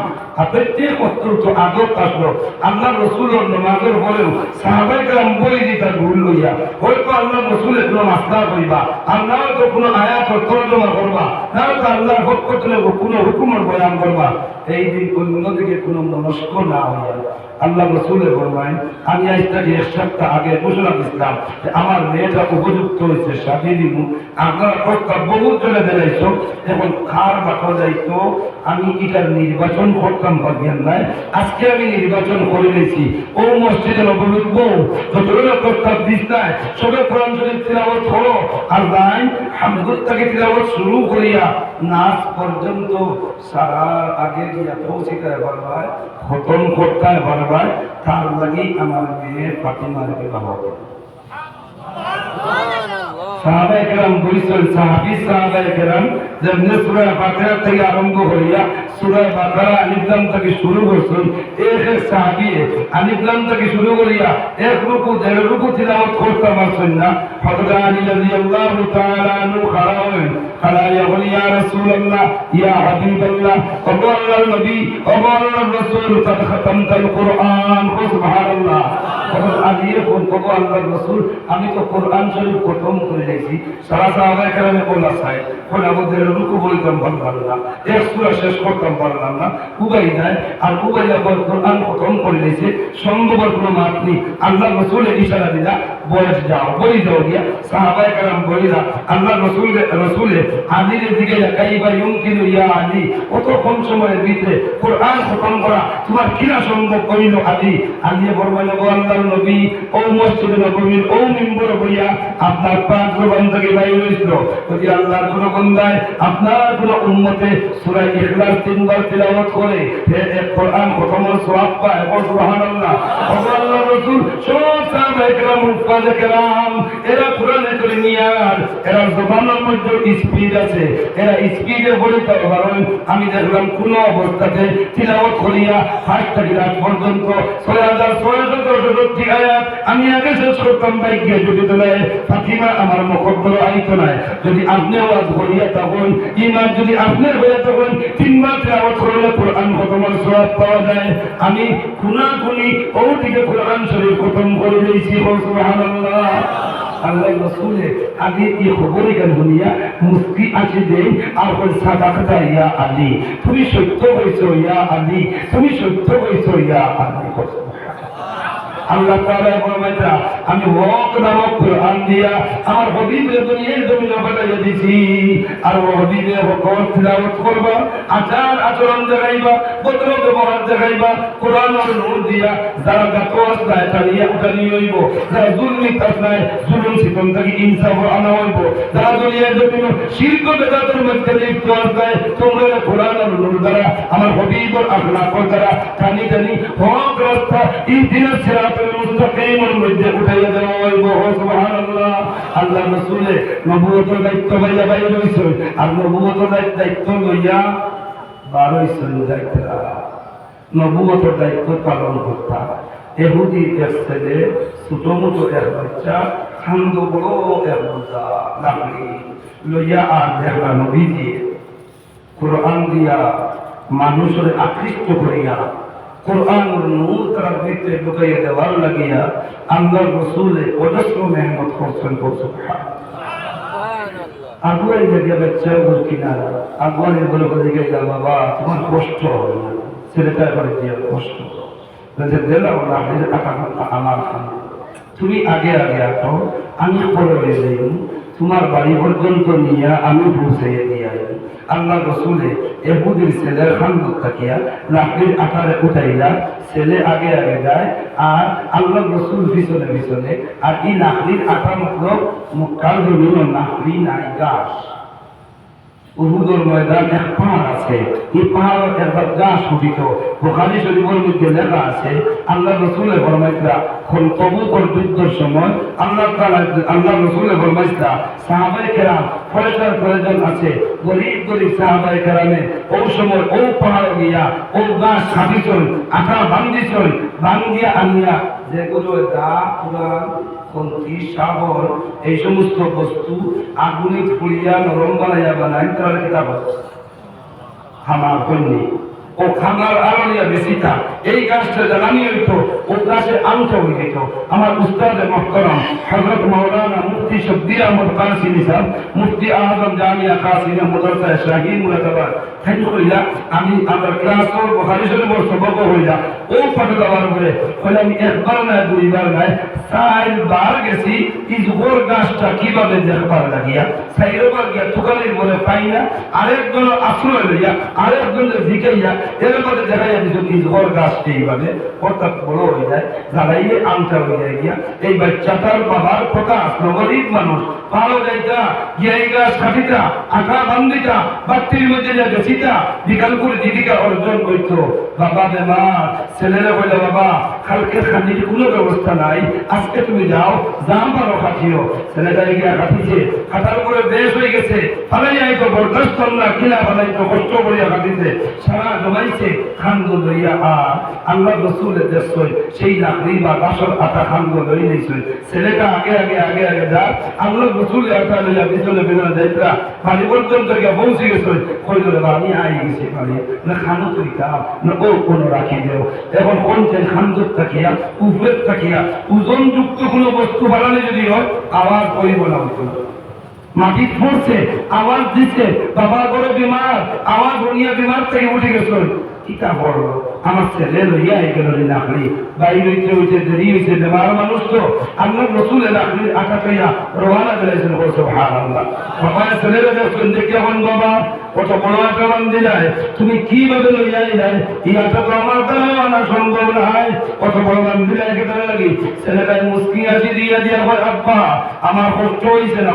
প্রত্যেক বক্তর তো আদত আসলো। আল্লাহ রসুলের নমাজের পরেও সাহাবায়ে কেরাম বই দিতা ভুল লইয়া, হয়তো আল্লাহ রসুলের কোনো মাসলা কইবা আর না হয়তো কোনো আয়াত তর্জমা করবা, না হয়তো আল্লাহর পক্ষ থেকে কোনো হুকুমের বয়ান করবা। এই দিন অন্যদিকে কোনো মনস্ক না হইয়া আল্লাহ রসুলের ফরমায় আমি আজ থেকে এক সপ্তাহ আগে ঘোষণা দিচ্ছিলাম যে আমার মেয়েটা উপযুক্ত হয়েছে, সাথে দিব। আপনারা প্রস্তাব বহুত জনে বেড়াইছ, এখন খার বাটা যাইতো আমি এটার নির্বাচন করতাম পারবেন নাই। আজকে আমি নির্বাচন করে নিয়েছি ও মসজিদে নববীর বউ যতগুলো প্রস্তাব দিস নাই সবে কোরআন শরীফ তিলাওয়াত করো আর নাই হামদুল থেকে তিলাওয়াত শুরু করিয়া নাচ পর্যন্ত সারার আগে গিয়া পৌঁছিতে পারবায়, খতম করতে পারবায়। তার লাগি আমার মেয়ে ফাতিমার বিবাহ। সাহাবায়ে কেরাম বলছেন, সাহাবী সাহাবায়ে কেরাম যেমনি সূরা বাকারা থেকে আরম্ভ হইয়া সূরা বাকারা আলিফ লাম থেকে শুরু করছেন, এক সাহাবী আলিফ লাম থেকে শুরু করিয়া এক রুকু দেড় রুকু তিলাওয়াত করতে পারছেন না। হযরত আলী রাদিয়াল্লাহু তাআলা আনহু খারাওয়েন খালা ইয়াকুল ইয়া রাসূলুল্লাহ ইয়া হাবিবাল্লাহ ও আল্লাহর নবী ও আল্লাহর রাসূল কদ খতমতাল কুরআন সুবহানাল্লাহ। হযরত আলী কোন কো আল্লাহর রাসূল আমি তো কোরআন শরীফ খতম করে দিয়েছি। সারা সাহাবায়ে কেরামে বলা চাই কোন আমাদের রুকু বলতাম পারলাম না, এক সূরা শেষ করতাম পারলাম না, উবাই যায় আর উবাই আবার কোরআন খতম করে দিয়েছে। সম্ভবত কোনো মাপ নেই, আল্লাহ রসুলের ইশারা দিলা বয়স যাও বই যাও গিয়া সাহাবায়ে কেরাম বলিলা আল্লাহ রসুলের আলীর দিকে কাইবা ইউমকিনু ইয়া আলী, কত কম সময়ের ভিতরে কোরআন খতম করা তোমার কিনা সম্ভব করিল আলী? আলী বললেন ও আল্লাহর নবী ও মসজিদে নববীর ও মিম্বরে বইয়া আপনার পাঁচ জবান থেকে বাইরে হয়েছিল যদি আল্লাহর কোন বান্দায় আপনার কোন উম্মতে সূরা ইখলাস তিনবার তিলাওয়াত করে কোরআন খতমের সওয়াব পায়। সুবহানাল্লাহ। আল্লাহর রাসূল সব সাহাবায়ে কেরাম উফাজে কেরাম এরা কোরআনে কারীমিয়ার এরা জবানের মধ্যে স্পিড আছে, এরা স্পিডে বলতে পারেন। আমি দেখলাম কোন অবস্থাতে তিলাওয়াত করিয়া ফার্স্ট থেকে লাস্ট পর্যন্ত 6667 আয়াত আমি আগে শেষ করতাম বাইকে যদি তোলে ফাতিমা আমার মুখদ্দর আইতো নাই। যদি আপনি ওয়াজ করিয়া তখন ইমান যদি আপনার হয়ে তখন তিনবার তিলাওয়াত করলে কোরআন খতমের সওয়াব পাওয়া যায়। আমি খুনাখুনি ও দিকে কোরআন শরীফ খতম করে দিয়েছি। সুবহানাল্লাহ। আল্লাহ রসুলে আগে এই খবরে কেন শুনিয়া মুস্কি আছে যে আর বল সাদাকতা ইয়া আলী, তুমি সত্য হইছো ইয়া আলী, তুমি সত্য হইছো ইয়া আলী। আল্লাহ তাআলা ফরমাইতা আমি হক নামক কোরআন দিয়া আমার হাবিবের দুনিয়ার জমিনে পাঠাইয়া দিয়েছি। আর ও হাবিবের হক তিলাওয়াত করবা, আচার আচরণ দেখাইবা, বদ্র ব্যবহার দেখাইবা, কোরআনের নূর দিয়া যারা গাতোয়াস নাই তালিয়া উঠানি হইব, যারা জুলমি কাজ নাই জুলুম সিতম থেকে ইনসাফ আনা হইব, যারা দুনিয়ার জমিনে শিরক বেদাতের মধ্যে লিপ্ত আছে তোমরা কোরআনের নূর দ্বারা আমার হাবিবের আখলাকের দ্বারা টানি টানি হক রাস্তা ইহদিনাস সিরাতাল মুস্তাকিমের মধ্যে উঠাইয়া দেওয়া হইব। সুবহানাল্লাহ। আল্লাহ রাসূলে নবুয়তের দায়িত্ব পাইয়া বাইরে হইছে আর নবুয়তের দায়িত্ব লইয়া বার হইছেন যাইতা নবুয়তের দায়িত্ব পালন করতা। এহুদি এক ছেলে ছোট মতো এক বাচ্চা খান্দ বড় এক বোঝা লাগলি লইয়া আর দেখলা নবীজি কোরআন দিয়া মানুষের আকৃষ্ট করিয়া কোরআনের নূর তার ভিতরে ঢুকাইয়া দেওয়ার লাগিয়া আল্লাহ রসুলে অজস্র মেহনত করছেন। আগুয়াই দেখে বাচ্চা বল কিনা আগুয়াই বলে বলে গেছে বাবা তোমার কষ্ট ছেলেটা করে দিয়ে কষ্ট দিলাম আমার তুমি আগে আগে আসো আমি পরে যাই তোমার বাড়ি পর্যন্ত নিয়ে আমি পৌঁছাইয়া দিয়ে আল্লাহ রসুলে এহুদির ছেলের খান্দুক থাকিয়া লাকড়ির আকারে উঠাইলা, ছেলে আগে আগে যায় আর আল্লাহ রসুল পিছনে পিছনে। আর এই লাকড়ির আটা মতলব মক্কার জমিন লাকড়ি নাই গাছ, উহুদের ময়দান এক পাহাড় আছে, এই পাহাড়ের একবার গাছ উঠিত। বুখারী শরীফের মধ্যে লেখা আছে আল্লাহ রাসূলের ফরমাইতরা তবুকর যুদ্ধের সময় আল্লাহ রাসূলের ফরমাইতরা সাহাবায়ে কেরাম ফয়সার প্রয়োজন আছে, গরিব গরিব সাহাবায়ে কেরামে ওই সময় ও পাহাড়ে গিয়া ও গাছ কাটিছন, আটা বান্ধিছন, বান্ধিয়া আনিয়া যেগুলো দা পুরান কন্তি শাবল এই সমস্ত বস্তু আগুনে পুড়িয়া নরম বানাইয়া বানায় তার কিতাব খামার কন্যা ও খামার আড়িয়া বেশিটা এই গাছটা জ্বালানি হইতো, ও গাছে আংটা হয়ে যেত। আমার উস্তাদে মুহতারাম হযরত মাওলানা মুফতি শব্বির আহমদ কাসিমি সাহেব, মুফতি আজম জামিয়া কাসিমিয়া মাদ্রাসা শাহীন মুরাদাবাদ থাকি কইলা আমি আমার ক্লাসর বুখারী শরীফের সবক হইলা ও পাঠে দেওয়ার পরে কইলা আমি একবার না দুইবার নাই চারবার গেছি ইজগর গাছটা কিভাবে দেখবার লাগিয়া চাইরবার গিয়া দোকানের বলে পাই না, আরেকজন আশ্রয় লইয়া আরেকজনের জিকাইয়া এর মধ্যে দেখা যায় যে ইজগর গাছটি এইভাবে অর্থাৎ বড় হয়ে যায়, জ্বালাইলে আমটা হয়ে যায় গিয়া এই বাচ্চাটার বাবার কথা আসলো গরিব মানুষ ভালো যাইতা গিয়া এই গাছ কাটিতা আটা বান্ধিতা বাত্তির মধ্যে যা গেছিতা বিকাল করে জীবিকা অর্জন করতো। বাবা বেমার ছেলেরা বলে বাবা কালকে খানির কোনো ব্যবস্থা নাই, আজকে তুমি যাও জাম পারো খাটিও। ছেলেটা গিয়া কাটিছে, কাটার উপরে বেশ হয়ে গেছে, ফালাই আইতো বরদাস্ত না কিনা ফালাইতো কষ্ট করিয়া কাটিছে, সারা জমাইছে খান্দ লইয়া আর আল্লাহ রসুলের দেশ সেই লাকড়ি বা বাসর আটা খান্দ লই নিয়েছে। ছেলেটা আগে আগে আগে আগে যা আল্লাহ রসুলের আটা লইয়া পিছনে পিছনে যাইতা বাড়ি পর্যন্ত গিয়া পৌঁছে গেছে। কই ধরে আমি আই গেছি বাড়ি না খানো তৈরিকা না ও কোনো রাখি দেও। এখন কোনছেন খান্দর থাকিয়া উপরের থাকিয়া ওজনযুক্ত কোনো বস্তু বানালে যদি হয় আওয়াজ করিব না হতো, মাটি পড়ছে আওয়াজ দিচ্ছে, বাবা বড় বিমার আওয়াজ হইয়া বিমার থেকে উঠে গেছে। কিতা বড় আমার ছেলে লইয়া গেল লাকড়ি বাইরে হইতে হইতে দেরি হয়েছে, বেমার মানুষ তো আল্লাহ রসুলের লাকড়ি আটা খাইয়া রওনা দিয়েছেন। সুবহানাল্লাহ বাবা ছেলেরা দেখছেন দেখি এখন বাবা কত বড় আটা বান্ধি যায়, তুমি কিভাবে লইয়া যায় এই আটা তো আমার দ্বারা আনা সম্ভব নয়, কত বড় বান্ধি যায় কেটে লাগি। ছেলেটাই মুসকি আসি দিয়া দিয়া হয় আব্বা আমার কষ্ট হয়েছে না,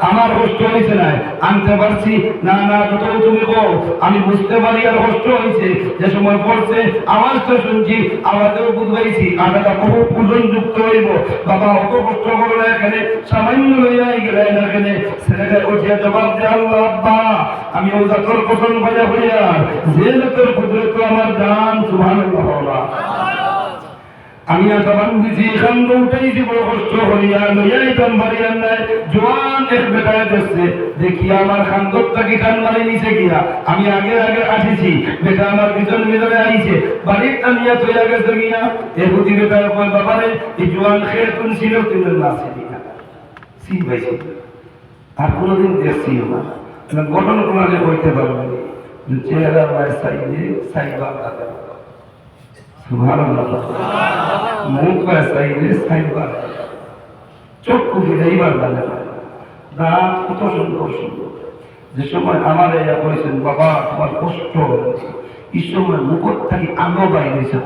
আমার কষ্ট হয়েছে না আনতে পারছি না না যত তুমি কো আমি বুঝতে পারি আর কষ্ট হয়েছে। যে সময় পড়ছে আওয়াজটা শুনছি আওয়াজেও বুঝবাইছি আটাটা বহু ওজন যুক্ত হইব। বাবা অত কষ্ট করো না, এখানে সামান্য লইয়াই গেলে না এখানে ছেলেটা উঠিয়া জবাব দে আল্লাহ আব্বা আমি ও জাতর পছন্দ হইয়া হইয়া যে জাতর কুদরত আমার জান সুবহানাল্লাহ আমি আটা বান্ধিছি খান্দ উঠাইছি বড় কষ্ট করিয়া লইয়াইতাম বাড়িয়ার নাই জোয়ান এক বেটায় দেখছে দেখিয়া আমার খান্দরটাকে টান মারি নিচে গিয়া আমি আগে আগে আসিছি, বেটা আমার পিছন ভিতরে আইছে বাড়ির টানিয়া তৈয়া গেছে গিয়া এগুতি বেটার কয় বাবারে এই জোয়ান খেয়ে তুমি ছিল তুমি না ছিলি না সিন পাইছি আর কোনোদিন দেখছি না গঠন প্রণালী করতে পারবে চেহারা সাইডে সাইবা মুখ চাইলে সাইবার চক্ষু ফিরাইবার জানে না, দাঁত কত সুন্দর সুন্দর। যে সময় আমার ইয়া করেছেন বাবা তোমার কষ্ট এই সময় মুখর থাকি আলো বাইরেছে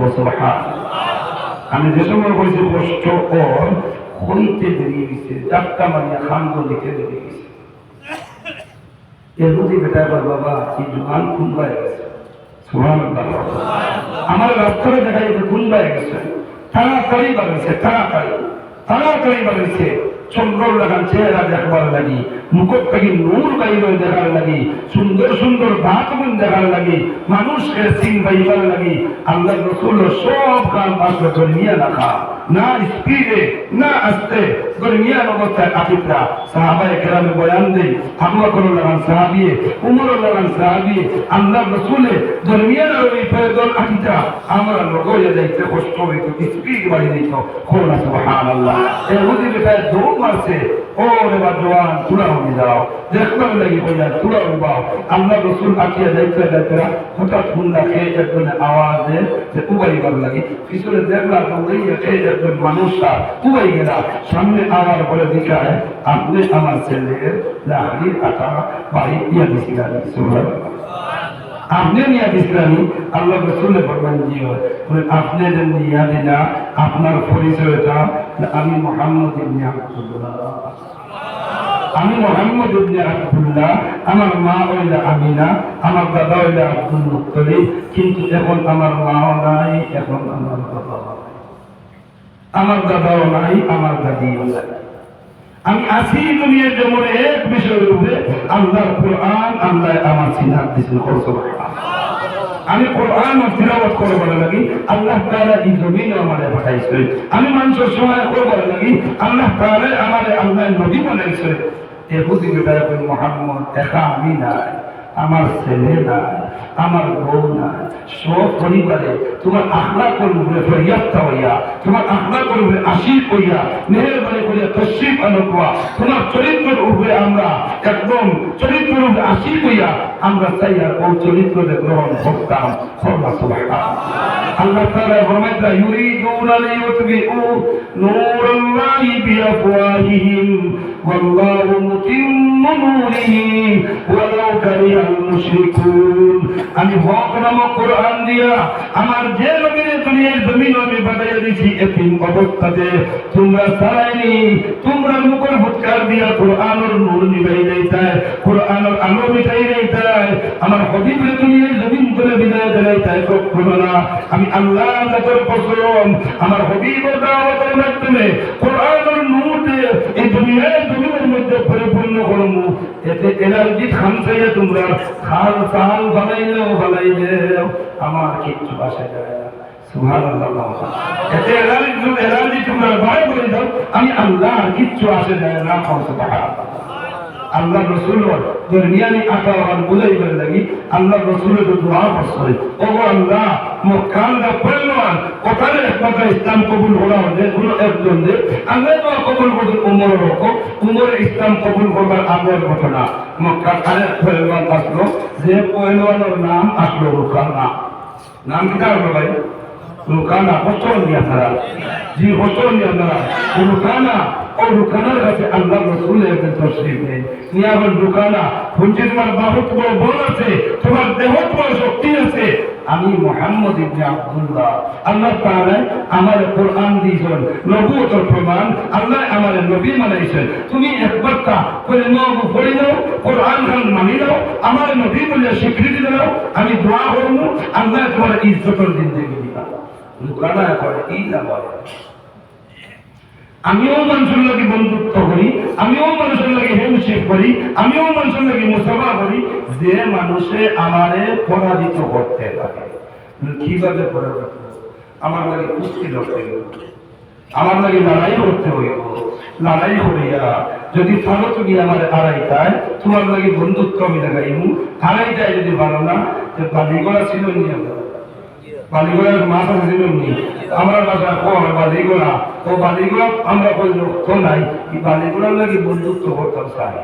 আমি যে সময় করেছি কষ্ট ওর হইতে বেরিয়ে গেছে, চাপটা মারিয়া খান্দ লিখে বেরিয়ে গেছে। এর মধ্যে বেটা বাবা এই জোয়ান খুনবাই গেছে, আমার রাস্তাটা দেখা যাচ্ছে গুন্ডায় গেছে, তাড়াতাড়ি বাড়িছে তাড়াতাড়ি বাড়িছে চন্দ্র লাগান চেহারা দেখবার লাগি, মুখর থেকে নূর বাইরে দেখার লাগি, সুন্দর সুন্দর বাথরুম দেখার লাগি, মানুষকে সিং বাইবার লাগি। আল্লাহ রসুল সব কাম আসলে ধর্মিয়া রাখা না স্পিডে না আসতে দরমিয়ান অবস্থায় আকিদরা সাহাবায়ে কেরামে বয়ান দেই আবু বকর লাগান সাহাবিয়ে উমর লাগান সাহাবিয়ে আল্লাহ রাসূলে দরমিয়ান ওই ফয়দল আকিদা আমরা লগইয়া যাইতে কষ্ট হইতো স্পিড বাড়ি দিত কোনা সুবহানাল্লাহ। এই হুদি বেটা দৌড় মারছে ও রে বাজওয়ান তুলা হয়ে যাও দেখবার লাগি কইয়া তুলা উবাও। আল্লাহ রাসূল আকিয়া যাইতে যাইতে হঠাৎ হুন্ডা খেয়ে একজন আওয়াজ দেয় যে উবাইবার লাগি পিছনে দেখলা দৌড়াইয়া খেয়ে একজন মানুষটা উবাই গেলা সামনে আমার বলে দেখায় আপনি আমার ছেলের লাকড়ি আটা বাড়ি নিয়ে দিছিলেন, আপনি নিয়ে দিছিলেন। আল্লাহ রসুলে ফরমান জিও আপনি যে নিয়ে দিলা আপনার পরিচয়টা আমি মুহাম্মদ ইবনে আব্দুল্লাহ আমি মুহাম্মদ ইবনে আব্দুল্লাহ, আমার মা হইল আমিনা, আমার দাদা হইল আব্দুল মুত্তালিব, কিন্তু এখন আমার মাও নাই, এখন আমার বাবা নাই, আমার দাদাও নাই, আমার দাদিও নাই। আমি আসি দুনিয়ার জমনে এক বিষয়ের উপরে, আল্লাহর কোরআন, আল্লাহ আমার সিনাত দিয়েছেন। আমি কোরআন ও তিলাওয়াত করবার লাগি আল্লাহ তাআলা এই জমিনে আমারে পাঠাইছে। আমি মানুষের সময় করবার লাগি আল্লাহ তাআলা আমারে আল্লাহ নবী বানাইছে। এহুদি বেটা কই মুহাম্মদ দেখা আমি নাই, আমার ছেলে নাই, আমার বউ নাই, সব পরিবারে তোমার আখলাকের উপরে ফরিয়াদ হইয়া, তোমার আখলাকের উপরে আশিক হইয়া, মেহেরবানি করিয়া তশরিফ আনবা। তোমার চরিত্রের উপরে আমরা একদম চরিত্রের উপরে আশিক হইয়া আমরা চাই আর ও চরিত্রকে গ্রহণ করতাম। আল্লাহ তাআলা ফরমাইতা ইউরিদুনা লিইউতবিউ নূরাল্লাহি বিআফওয়াহিহিম ওয়াল্লাহু মুতিম্মু নূরিহি ওয়ালাউ কারিহাল মুশরিকুন। আমি হক নামক কোরআন দিয়া আমার যে নবীর দুনিয়ার জমিন আমি বানাইয়া দিয়েছি এতিম অবস্থাতে তোমরা চালাইনি, তোমরা মুখের ফুৎকার দিয়া কোরআনের নূর নিভাই দেইতায়, কোরআনের আলো মিটাই দেইতায়, আমার হবিবের দুনিয়ার জমিন করে বিদায় দেইতায় কখনো না। আমি আল্লাহ জাতের কসম আমার হবিবের দাওয়াতের মাধ্যমে কোরআনের নূর দিয়ে এই দুনিয়ার জমিনের মধ্যে পরিপূর্ণ করব। এতে এনার্জি খামসাইয়া তোমরা খাল পাল বানাইলেও বানাইলেও আমার কিচ্ছু আসে যায় না। সুবহানাল্লাহ। এতে এনার্জি তোমরা বাড়াই করে দাও, আমি আল্লাহ কিচ্ছু আসে যায় না। সুবহানাল্লাহ। আল্লাহ রসুল দুনিয়ানি আকার বুঝাই করে লাগি আল্লাহ রসুলের দোয়া করছে, ওগো আল্লাহ মক্কানরা পরিমাণ কথার একমাত্র ইসলাম কবুল করা হলে কোনো একজন যে আল্লাহ দোয়া কবুল করতে উমর রকম উমরের ইসলাম কবুল করবার আগের ঘটনা। মক্কার আরেক পহেলওয়ান আসলো, যে পহেলওয়ানের নাম আসলো রুকানা। নাম কি তার ভাই? রুকানা। হোস্টেল নিয়ে আপনারা জি হোস্টেল নিয়ে আপনারা রুকানা ও রুকানার কাছে আল্লাহ রসুলের তশরিফ নেই নিয়ে আবার রুকানা শুনছি তোমার বহুত বড় বল আছে, তোমার দেহ বড় শক্তি আছে। আমি মুহাম্মদ ইবনে আব্দুল্লাহ, আল্লাহ তাআলা আমার কোরআন দিয়েছেন নবুয়তের প্রমাণ, আল্লাহ আমার নবী বানাইছেন। তুমি একবার তা কলিমা পড়ে নাও, কোরআন খান মানি নাও, আমার নবী বলে স্বীকৃতি দাও, আমি দোয়া করব আল্লাহ তোমার ইজ্জতের জিন্দেগি দিবা। রুকানা করে কি না বলে, আমিও মানুষের লাগে বন্ধুত্ব করি, আমিও মানুষের লাগে হেমশেপ করি, আমিও মানুষের লাগে মুসাফা করি, যে মানুষে আমারে পরাজিত করতে পারে। কিভাবে পরাজিত? আমার লাগে কুস্তি লড়তে হইব, আমার লাগে লড়াই করতে হইব। লড়াই করিয়া যদি পারো তুমি আমার আড়াইটায় তোমার লাগে বন্ধুত্ব আমি লাগাইব, আড়াইটায় যদি পারো না বালিগড়া ছিল নিয়ে বালিগড়ার মাছ আছে আমরা বাসায় বালিগড়া ও বালিগড়া আমরা কই লক্ষ নাই, এই বালিগড়ার লাগে বন্ধুত্ব করতাম চাই।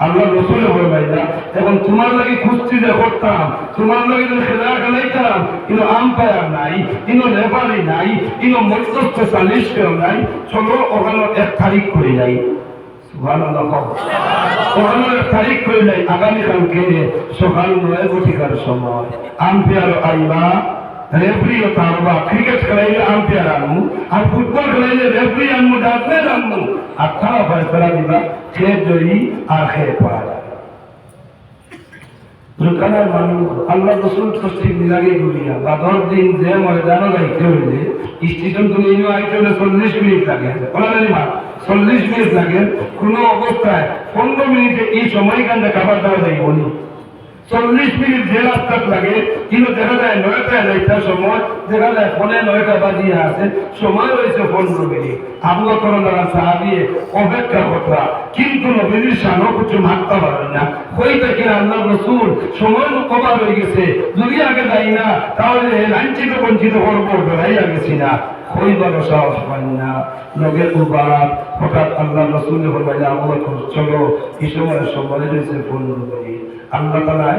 আল্লাহ রসুলে বলবাইলা এখন তোমার লাগে কুস্তিতে করতাম, তোমার লাগে খেলা খেলাইতাম, কিন্তু আম্পায়ার নাই, কিন্তু রেফারি নাই, কিন্তু মধ্যস্থ সালিশ কেউ নাই, চলো ওখানে এক তারিখ করে যাই। ওখানে এক তারিখ করে যাই আগামীকালকে সকাল 9 ঘটিকার সময় আম্পায়ার আইবা, রেফারিও তারবা। ক্রিকেট খেলাইলে আম্পায়ার আনবো, আর ফুটবল খেলাইলে রেফারি আনবো, ডাক্তার আনবো, আর তারা ফয়সলা দিবা সে জয়ী আর সে পরাজয়। রুকানার মানুষ আল্লাহ রসুল তসলিম লাগে গুলিয়া বা 10 দিন যে ময়দানও যাইতে হইলে স্টেশন তো নিয়ে আইতে হলে 40 মিনিট লাগে, 40 মিনিট লাগে। কোনো অবস্থায় 15 মিনিটে এই সময়খানটা খাবার দেওয়া যায় বলি, 40 মিনিট যে রাস্তা লাগে, কিন্তু দেখা যায় 9টায় যাইতার সময় দেখা যায় ফোনে 9টা বাজিয়ে আছে, সময় রয়েছে 15 মিনিট। আবু বকর দ্বারা সাহাবী অপেক্ষা করতা, কিন্তু নবীর শানও কিছু মারতে পারেন না। কইতে কি আল্লাহ রসুল সময় কবার হয়ে গেছে, যদি আগে যাই না তাহলে লাঞ্ছিত বঞ্চিত করবো, ডরাইয়া গেছি না। কইবার সাহস পাই না। লগের উবার হঠাৎ আল্লাহ রসুল বলবেন আবু বকর চলো, এই সময় রয়েছে 15 মিনিট। আল্লাহ তাআলা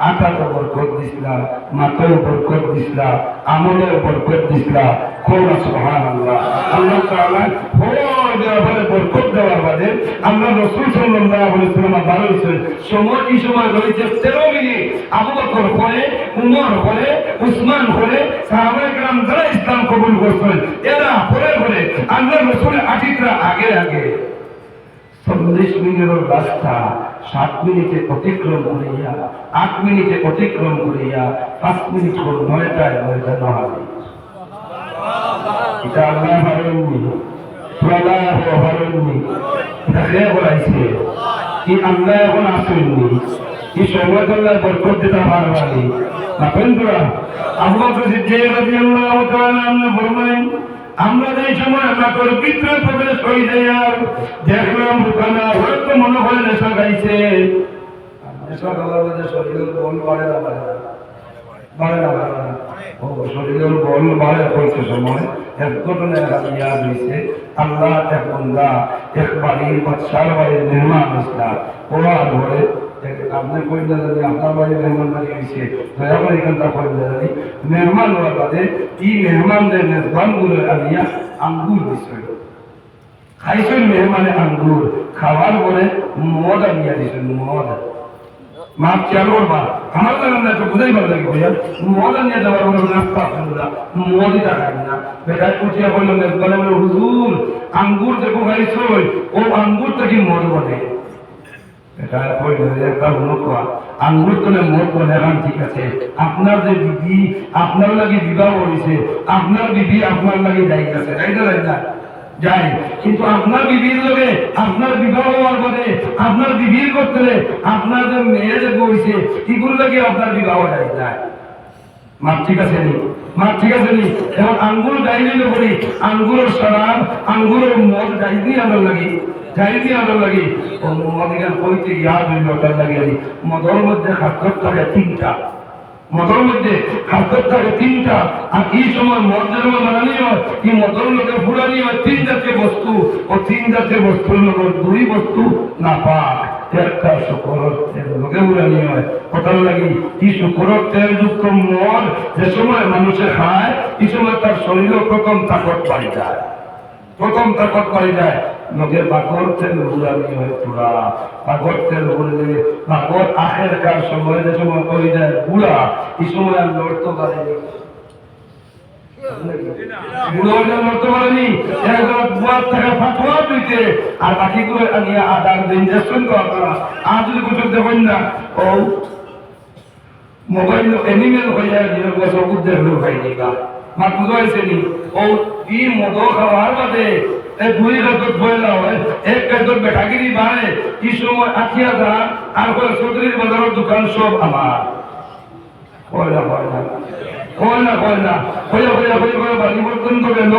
আটাতে বরকত দিসলা, মাথায় বরকত দিসলা, আমলে বরকত দিসলা। কোরআন সুবহানাল্লাহ। আল্লাহ তাআলা হয় দেওয়ার বরকত দেওয়ার বাদে আল্লাহ রাসূল সাল্লাল্লাহু আলাইহি ওয়াসাল্লাম বলেছেন সময় এই সময় রয়েছে 13 মিনিট। আবু বকর করে, উমর করে, উসমান করে, সাহাবায়ে কেরাম যারা ইসলাম কবুল করেছেন এরা পরে পরে আল্লাহ রাসূলের আটিকরা আগে আগে 40 মিনিটের রাস্তা 7 মিনিটে অতিক্রম করিয়া 8 মিনিটে অতিক্রম করিয়া 5 মিনিট পর 9টায় ময়দান হাজির। এটা আল্লাহ হারেননি, প্রলাহ হারেননি, এটা কে বলাইছে? কি আল্লাহ এখন আসেননি? কি সময় আল্লাহ বরকত দিতে পারবানি? আপনারা আবু বকর সিদ্দিক রাদিয়াল্লাহু তাআলা আনহু ফরমায়েন, আমরা যে সময় মাকড় ভিতরে প্রবেশ হয়ে যাই আর দেখলাম দোকানা হয়তো মনে হয় নেশা খাইছে। নেশা খাওয়ার মধ্যে শরীরের বল বাড়ে না, বাড়ে না, বাড়ে না। ও শরীরের বল বাড়ে হয়েছে সময় এক ঘটনায় ইয়াদ হয়েছে। আল্লাহ এক বান্দা এক বাড়ির বাদশার বাড়ির মেহমান আসলা ওরা ঘরে আপনার কইলে জানি আপনার বাড়ির মেহমান বাড়ি হয়েছে দয়া করে এখানটা কইলে জানি মেহমান হওয়ার বাদে এই মেহমানদের মেজবানগুলো আনিয়া আঙ্গুর দিছিল। খাইছেন মেহমানে আঙ্গুর, খাওয়ার পরে মদ আনিয়া দিছেন। মদ মাপ খেয়াল করবা, আমার লাগান না একটু বুঝাই ভালো লাগে ভাইয়া। মদ আনিয়া দেওয়ার পরে নাস্তা না মদই টাকাই না বেটায় উঠিয়া বললো মেজবানে বলে হুজুর আঙ্গুর দেখো খাইছো ও আঙ্গুর থেকে মদ বনে। এটা একটা আঙ্গুর তোলে মদ বনে। এখন ঠিক আছে, আপনার যে বিবি আপনার লাগে বিবাহ হয়েছে, আপনার বিবি আপনার লাগে যাই গেছে, তাই তো যাই না যাই, কিন্তু আপনার বিবির লগে আপনার বিবাহ হওয়ার পরে আপনার বিবির করতে আপনার যে মেয়ে যে বইছে এগুলো লাগে আপনার বিবাহ যাই যায়। মা ঠিক আছে নি? মা ঠিক আছে নি? এখন আঙ্গুর যাই দিলে বলি আঙ্গুরের শরাব আঙ্গুরের মদ যাই দিয়ে আমরা লাগি, যাই দিয়ে আমরা লাগি। ও মদিনার কইতে ইয়াদ হইল ওটার লাগে মদর মধ্যে খাদ্য থাকে 3টা, মদর মধ্যে খাদ্য থাকে 3টা। আর এই সময় মদ যেন বানানি হয় এই মদর লোকে ফুরানি হয় 3 জাতীয় বস্তু। ও 3 জাতীয় বস্তুর লোক 2 বস্তু না পাক, একটা শুকরের তেল লোকে ফুরানি হয়। কথার লাগি এই শুকরের তেল যুক্ত মদ যে সময় মানুষে খায় এই সময় তার শরীরে প্রথম তাকত পাই যায়, প্রথম তাকত পাই যায়। লোকের পাগর তেল উড়ানি হয় পুরা, পাগর তেল উড়লে পাগর আখের কার সময় যে সময় হয়ে যায় বুড়া এই সময় আর লড়তে পারেনি, বুড়ো হয়ে লড়তে পারেনি। বুয়ার থেকে ফাঁকুয়া দিতে আর বাকিগুলো আনিয়া আদার ইঞ্জেকশন করা। আর যদি কিছু দেখেন না ও মোবাইল এনিমেল হয়ে যায় সবুজ দেখলেও খাইনি গা মার বুঝা হয়েছে নি। ও ই মদ খাওয়ার বাদে 2 গাদত বইলা হয়, 1 গাদত বেটাগিরি বাড়ে এই সময় আঠিয়া যা আর করে চৌধুরীর বাজারের দোকান সব আমার কয়লা কয়লা কয়লা কয়লা হইয়া হইয়া হইয়া হইয়া বাড়ি পর্যন্ত গেল।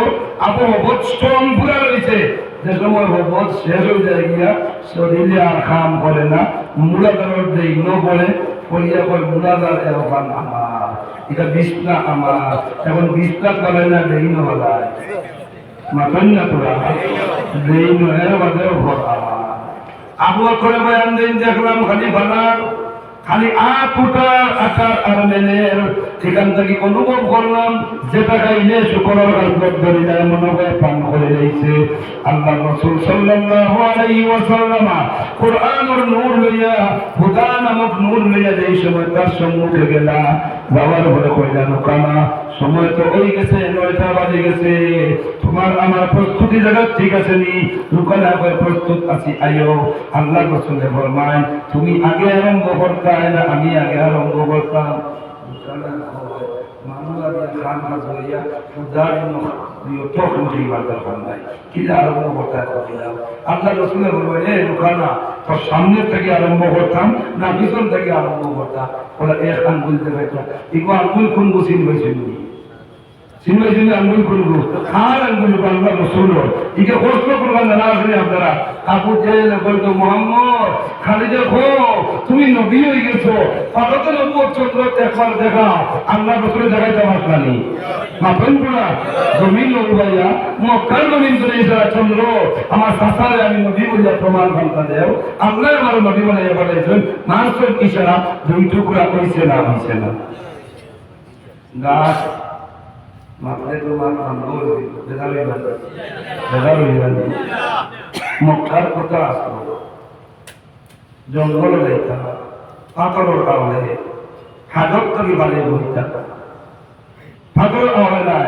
আপু হবত স্ট্রং পুরা রয়েছে যে সময় হবত শেষ হয়ে যায় গিয়া শরীরে আর কাম করে না। মূলাদারের দেই ন বলে কইয়া কয় মূলাদার এখন আমার, এটা বিছনা আমার, এখন বিছনা করে না দেই ন হলায় মাতন না তোরা দেই ন এর বাদে ঘর আমার। আবু করে বয়ান দিন দেখলাম খালি ভালার খালি ফুটার আকার আর মেলের সেখান থেকে অনুভব করলাম যেটা খাইলে শুকরের গাছ ধরে যায় মনে হয় পান করে যাইছে। আল্লাহ রাসূল সাল্লাল্লাহু আলাইহি ওয়াসাল্লাম কোরআনের নূর লইয়া হুদা নামক নূর লইয়া যেই সময় তার সম্মুখে গেলা যাওয়ার পরে কইলা লোকানা সময় তো হয়ে গেছে 9টা বাজে গেছে, তোমার আমার প্রস্তুতি জায়গা ঠিক আছে নি? লোকানা কয় প্রস্তুত আছি আইও। আল্লাহ রাসূল ফরমায় তুমি আগে আরম্ভ করতে না আমি আগে আরম্ভ করতাম। আল্লাহ রসুল বলবেন এ দোকানা তোর সামনে থেকে আরম্ভ করতাম না পিছন থেকে আরম্ভ করতাম? ওরা এক আঙ্গুল দেবে এগুলো আঙ্গুল কোন বসিন হয়েছিল চিন্তা চিন্তা আঙ্গুল করবো আর আঙ্গুল আল্লাহ রসুল একে প্রশ্ন করবেন না আসলে আপনারা কাপড় চেয়ে বলতো মোহাম্মদ খালি দেখো তুমি নবী হয়ে গেছো কত নবুয়ত চন্দ্র একবার দেখা আল্লাহ রসুল দেখাইতে পারলানি মাপেন পুরা জমিন নবী ভাইয়া মক্কার জমিন করে চন্দ্র আমার শাসারে আমি নবী বলিয়া প্রমাণ ঘন্টা দেও আল্লাহ আমার নবী বানাইয়া পাঠাইছেন মানুষের ইশারা 2 টুকরা হয়েছে না হয়েছে না গাছ মাথায় তোমার মক্কার কথা আসলো জঙ্গল যাইতাম পাথরের আওয়াজে হাজত থেকে বাড়ি বইতাম পাথর আওয়াজ নাই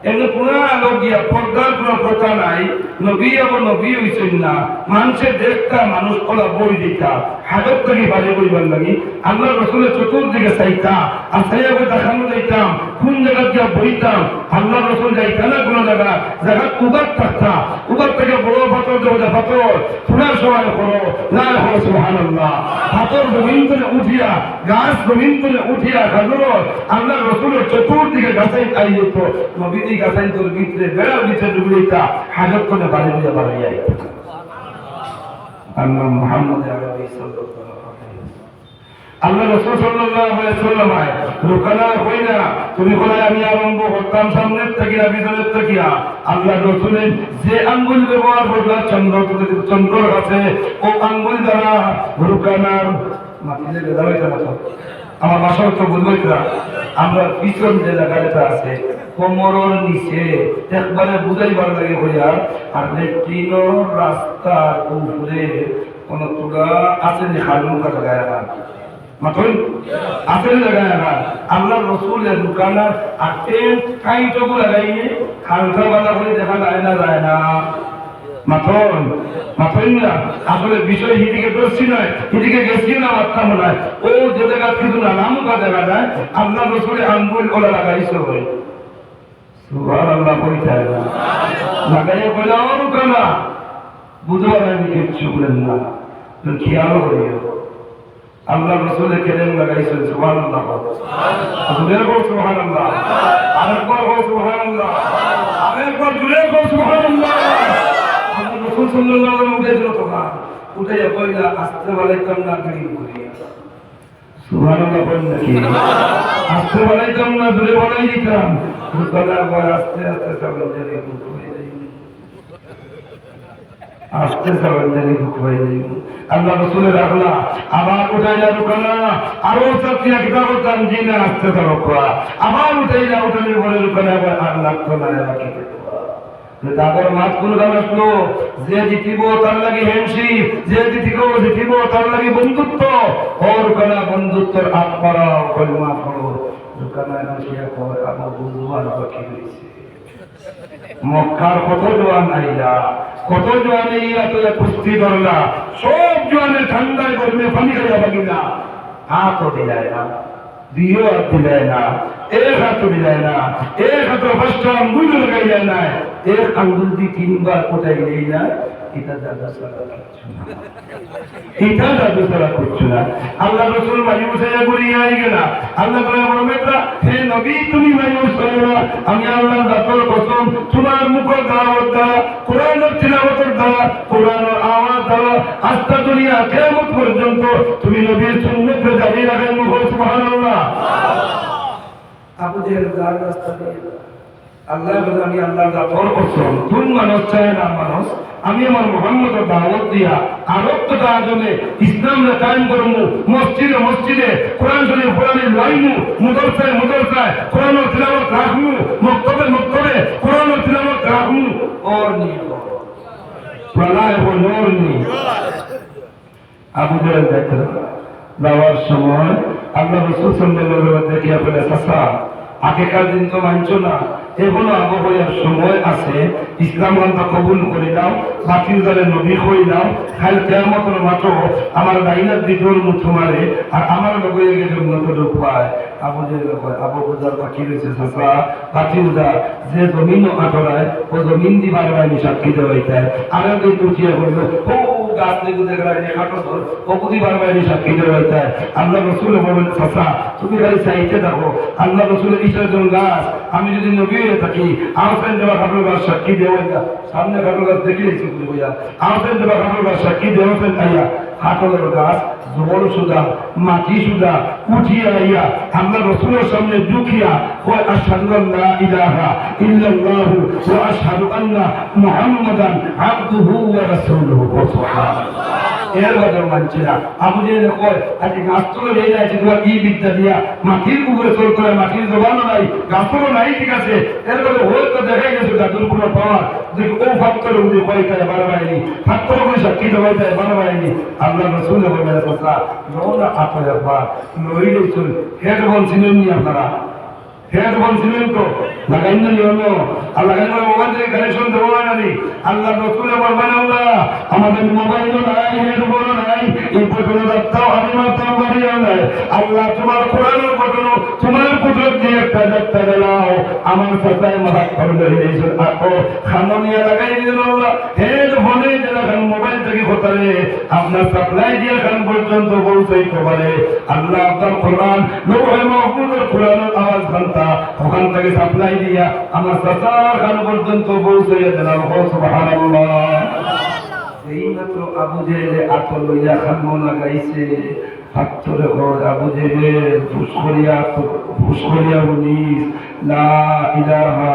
এমনি পুরা লোক গিয়া পর্দার কোনো কথা নাই, নবী এবং নবী হইছেন না, মানুষের দেখতা মানুষ ওলা বই দিতা হাজত থেকে বাড়ি বইবার লাগি আল্লাহ রসুলের চতুর্দিকে চাইতা আর সাইয়াকে দেখানো যাইতাম কোন জায়গা গিয়া বইতাম আল্লাহ রসুল যাইতা না কোনো জায়গা জায়গা উবার থাকতা উবার থেকে বড় পাথর দেওয়া পাথর পুরার সময় করো না হলো সুবহানাল্লাহ পাথর জমিন করে উঠিয়া গাছ জমিন করে উঠিয়া খাজুর আল্লাহ রসুলের চতুর্দিকে গাছাই খাই যেত নবীদি গাছাই তোর ভিতরে বেড়ার ভিতরে ডুবে দিতা হাজত করে বাড়ি বইয়া বাড়ি যাই আল্লাহ মুহাম্মদ আরবি সাল্লাল্লাহু আলাইহি আল্লাহ রাসূল সাল্লাল্লাহু আলাইহি ওয়াসাল্লাম রুকানা কইনা তুমি বলে আমি আরম্ভ করতাম সামনের থেকে না পিছনের থেকে আল্লাহ রাসূলের যে আঙ্গুল ব্যবহার করলাম চন্দ্র আছে ও আঙ্গুল দ্বারা রুকানার মাটিতে দাঁড়াইতে না আমার বাসাও তো বুঝবই না আমরা পিছন যে জায়গাটা আছে কোমরের নিচে একবারে বুঝাইবার লাগে হইয়া আর লেট্রিনোর রাস্তার উপরে কোন টুকা আছে যে খালুকা লাগায় না মাথুন আছে লাগায় না আল্লাহ রসুলের দোকানার আটে কাইটকু লাগাইয়ে খালকা বাধা করে দেখা যায় না মাথন মাথন না আসলে বিষয় হিদিকে দোষী নয় হিদিকে গেছি না মাত্রাম নয় ও যে জায়গা কিছু না নামুকা জায়গা যায় আল্লাহ রসুলের আঙ্গুল ওলা লাগাইছে হয় সুবহানাল্লাহ কইতা না লাগাইয়া বলে আর কানা বুঝবার আমি কিচ্ছু বলেন না তো খেয়াল করিও আল্লাহ রসুলের কেলেম লাগাইছে সুবহানাল্লাহ সুবহানাল্লাহ সুবহানাল্লাহ আরেকবার বল সুবহানাল্লাহ আরেকবার জুড়ে বল সুবহানাল্লাহ আল্লাহ রসুল সাল্লাল্লাহু আলাইহি ওয়াসাল্লাম উঠে তো না উঠাইয়া কইলা আস্তে বালাইতাম না গড়ি করিয়া সুবহানাল্লাহ বল নাকি আস্তে বালাইতাম না জুড়ে বালাই দিতাম রুকানা বল আস্তে আস্তে সাবধানে বুক হয়ে যাই আস্তে সাবধানে বুক হয়ে যাই আল্লাহ রসুলের আগলা আবার উঠাইলা রুকানা আরো সত্যিয়া কিতাব করতাম জি না আস্তে সাবকরা আবার উঠাইলা উঠালে বলে রুকানা আবার আর লাগতো না রাখি তারপর মাত কোন গান আসলো যে জিতিব তার লাগি হ্যান্ডশিপ যে জিতিব তার লাগি বন্ধুত্ব ওর কানা বন্ধুত্বের হাত পাড়াও কলমা পড়ো দোকানে বসিয়া কয় আমার বুঝবার বাকি রয়েছে মক্কার কত জোয়ান আইলা কত জোয়ান ইয়া তো কুস্তি ধরলা সব জোয়ানের ঠান্ডায় গরমে পানি খাইয়া বাগিনা হাতও দিলায় না দিও হাত দিলায় না এক হাত দিলায় না এক হাত পাঁচটা আঙ্গুল লাগাই যায় না এক আঙ্গুল দিয়ে তিনবার কোথায় গেলেই না এটা দাদা ছাড়া করছো না আল্লাহ রসুল মায়ুস হয়ে ঘুরিয়ে গেলা আল্লাহ হে নবী তুমি মায়ুস হয়ে না আমি আল্লাহ দাতর কসম তোমার মুখের দাওয়াত দ্বারা কোরআনের তিলাওয়াতের দ্বারা কোরআনের আওয়াজ দ্বারা আস্তা দুনিয়া কিয়ামত পর্যন্ত তুমি নবীর সুন্নতে দাঁড়িয়ে রাখেন মুখ সুবহানাল্লাহ আবু জেহেল গার রাস্তা দিয়ে আল্লাহ বলে আমি আল্লাহর দাতর কসম কোন মানুষ চায় না মানুষ আমি আমার মুহাম্মদের দাওয়াত দিয়া আরোগ্যতা আজমে ইসলামে কায়েম করবো মসজিদে মসজিদে কোরআন শরীফ কোরআনে লাইমু মুদরসায় মুদরসায় কোরআনের তিলাওয়াত রাখমু মক্তবে মক্তবে কোরআনের তিলাওয়াত রাখমু और नहीं প্রলয় ও নূর নেই আবু জেহেল দেখতে যাওয়ার সময় আল্লাহ রাসূল সাল্লাল্লাহু আলাইহি ওয়াসাল্লাম দেখিয়া বলে চাচা আগেকার দিন তো মানছো না এখনো আবহাওয়ার সময় আছে ইসলাম গ্রন্থ কবুল করে দাও বাতিল দলে নবী হয়ে দাও খাল কিয়ামতের মাত্র আমার লাইনার দিদর মুঠো মারে আর আমার লগে গেলে উন্নত লোক পায় আবু জেহেল কয় আবু বকর বাকি রয়েছে চাচা বাতিল দা যে জমিন আটরায় ও জমিন দিবার বাইনি সাক্ষী দেওয়াইতে আগে দিন উঠিয়া বলল ও গাছ থেকে দেখলাম খাটো ধর ও দিবার বাইনি সাক্ষী দেওয়াইতে আল্লাহ রাসূল বলেন চাচা তুমি খালি চাইতে থাকো আল্লাহ রাসূলের ইশারার গাছ আমি যদি নবী হয়ে থাকি আমার দেওয়া খাটোর গাছ সাক্ষী দেওয়াইতা সামনে খাটোর গাছ দেখলেই চুক্তি বইয়া আমার দেওয়া খাটোর গাছ সাক্ষী দেওয়াইতেন আইয়া খাটোর গাছ জল সুদা মাটি সুদা উঠিয়া আইয়া আল্লাহ রাসূলের সামনে ঝুঁকিয়া ওয়া আশহাদু আল্লা ইলাহা ইল্লাল্লাহু ওয়া আশহাদু আন্না মুহাম্মাদান আবদুহু ওয়া রাসূলুহু সুবহানাল্লাহ এর কথা মানছে না আবু জেহেল কয় আজকে গাছ তুলে নিয়ে যাচ্ছে তোমার কি বিদ্যা দিয়া মাটির উপরে চল করে মাটির জবানও নাই গাছও নাই ঠিক আছে এর কথা হয়তো দেখাই গেছে জাদুর কোনো পাওয়ার দেখো ও ফাত্তরের মধ্যে কয়েকটা বারো বাড়িনি ফাত্তর করে সাক্ষী দেওয়া যায় বারো বাড়িনি আল্লাহ রসুল বলে কথা রওনা আপা নইলে চল হেড বলছিলেন নি আপনারা হেডফোন ছিলেন তো লাগাই না নিয়ম আর লাগাই না মোবাইল থেকে কানেকশন দেবো না নি আল্লাহ রসুলে বলবেন আল্লাহ আমাদের মোবাইলও নাই হেডফোনও নাই এই পটনো যাত্রাও আমি মাত্রাও বাড়ি নাই আল্লাহ তোমার কোরআনের পটনো তোমার কুদরত দিয়ে একটা যাত্রা দিলাও আমার সাথে মহাত করলে হয়েছে আপো খানিয়া লাগাই দিলেন আল্লাহ হেডফোনে যেটা মোবাইল থেকে হতারে আপনার সাপ্লাই দিয়ে খান পর্যন্ত পৌঁছাইতে পারে আল্লাহ আপনার কোরআন লৌহে মাহফুজের কোরআনের আওয়াজ ঘন্টা ওখান থেকে সাপ্লাই দিয়া আমার সাতার খান পর্যন্ত পৌঁছাইয়া দিলাম সুবহানাল্লাহ এই মাত্র আবু জেহেলে আতর লইয়া খানো লাগাইছে হাতরে ঘর আবু জেহেলে ফুসকরিয়া বলিস লা ইলাহা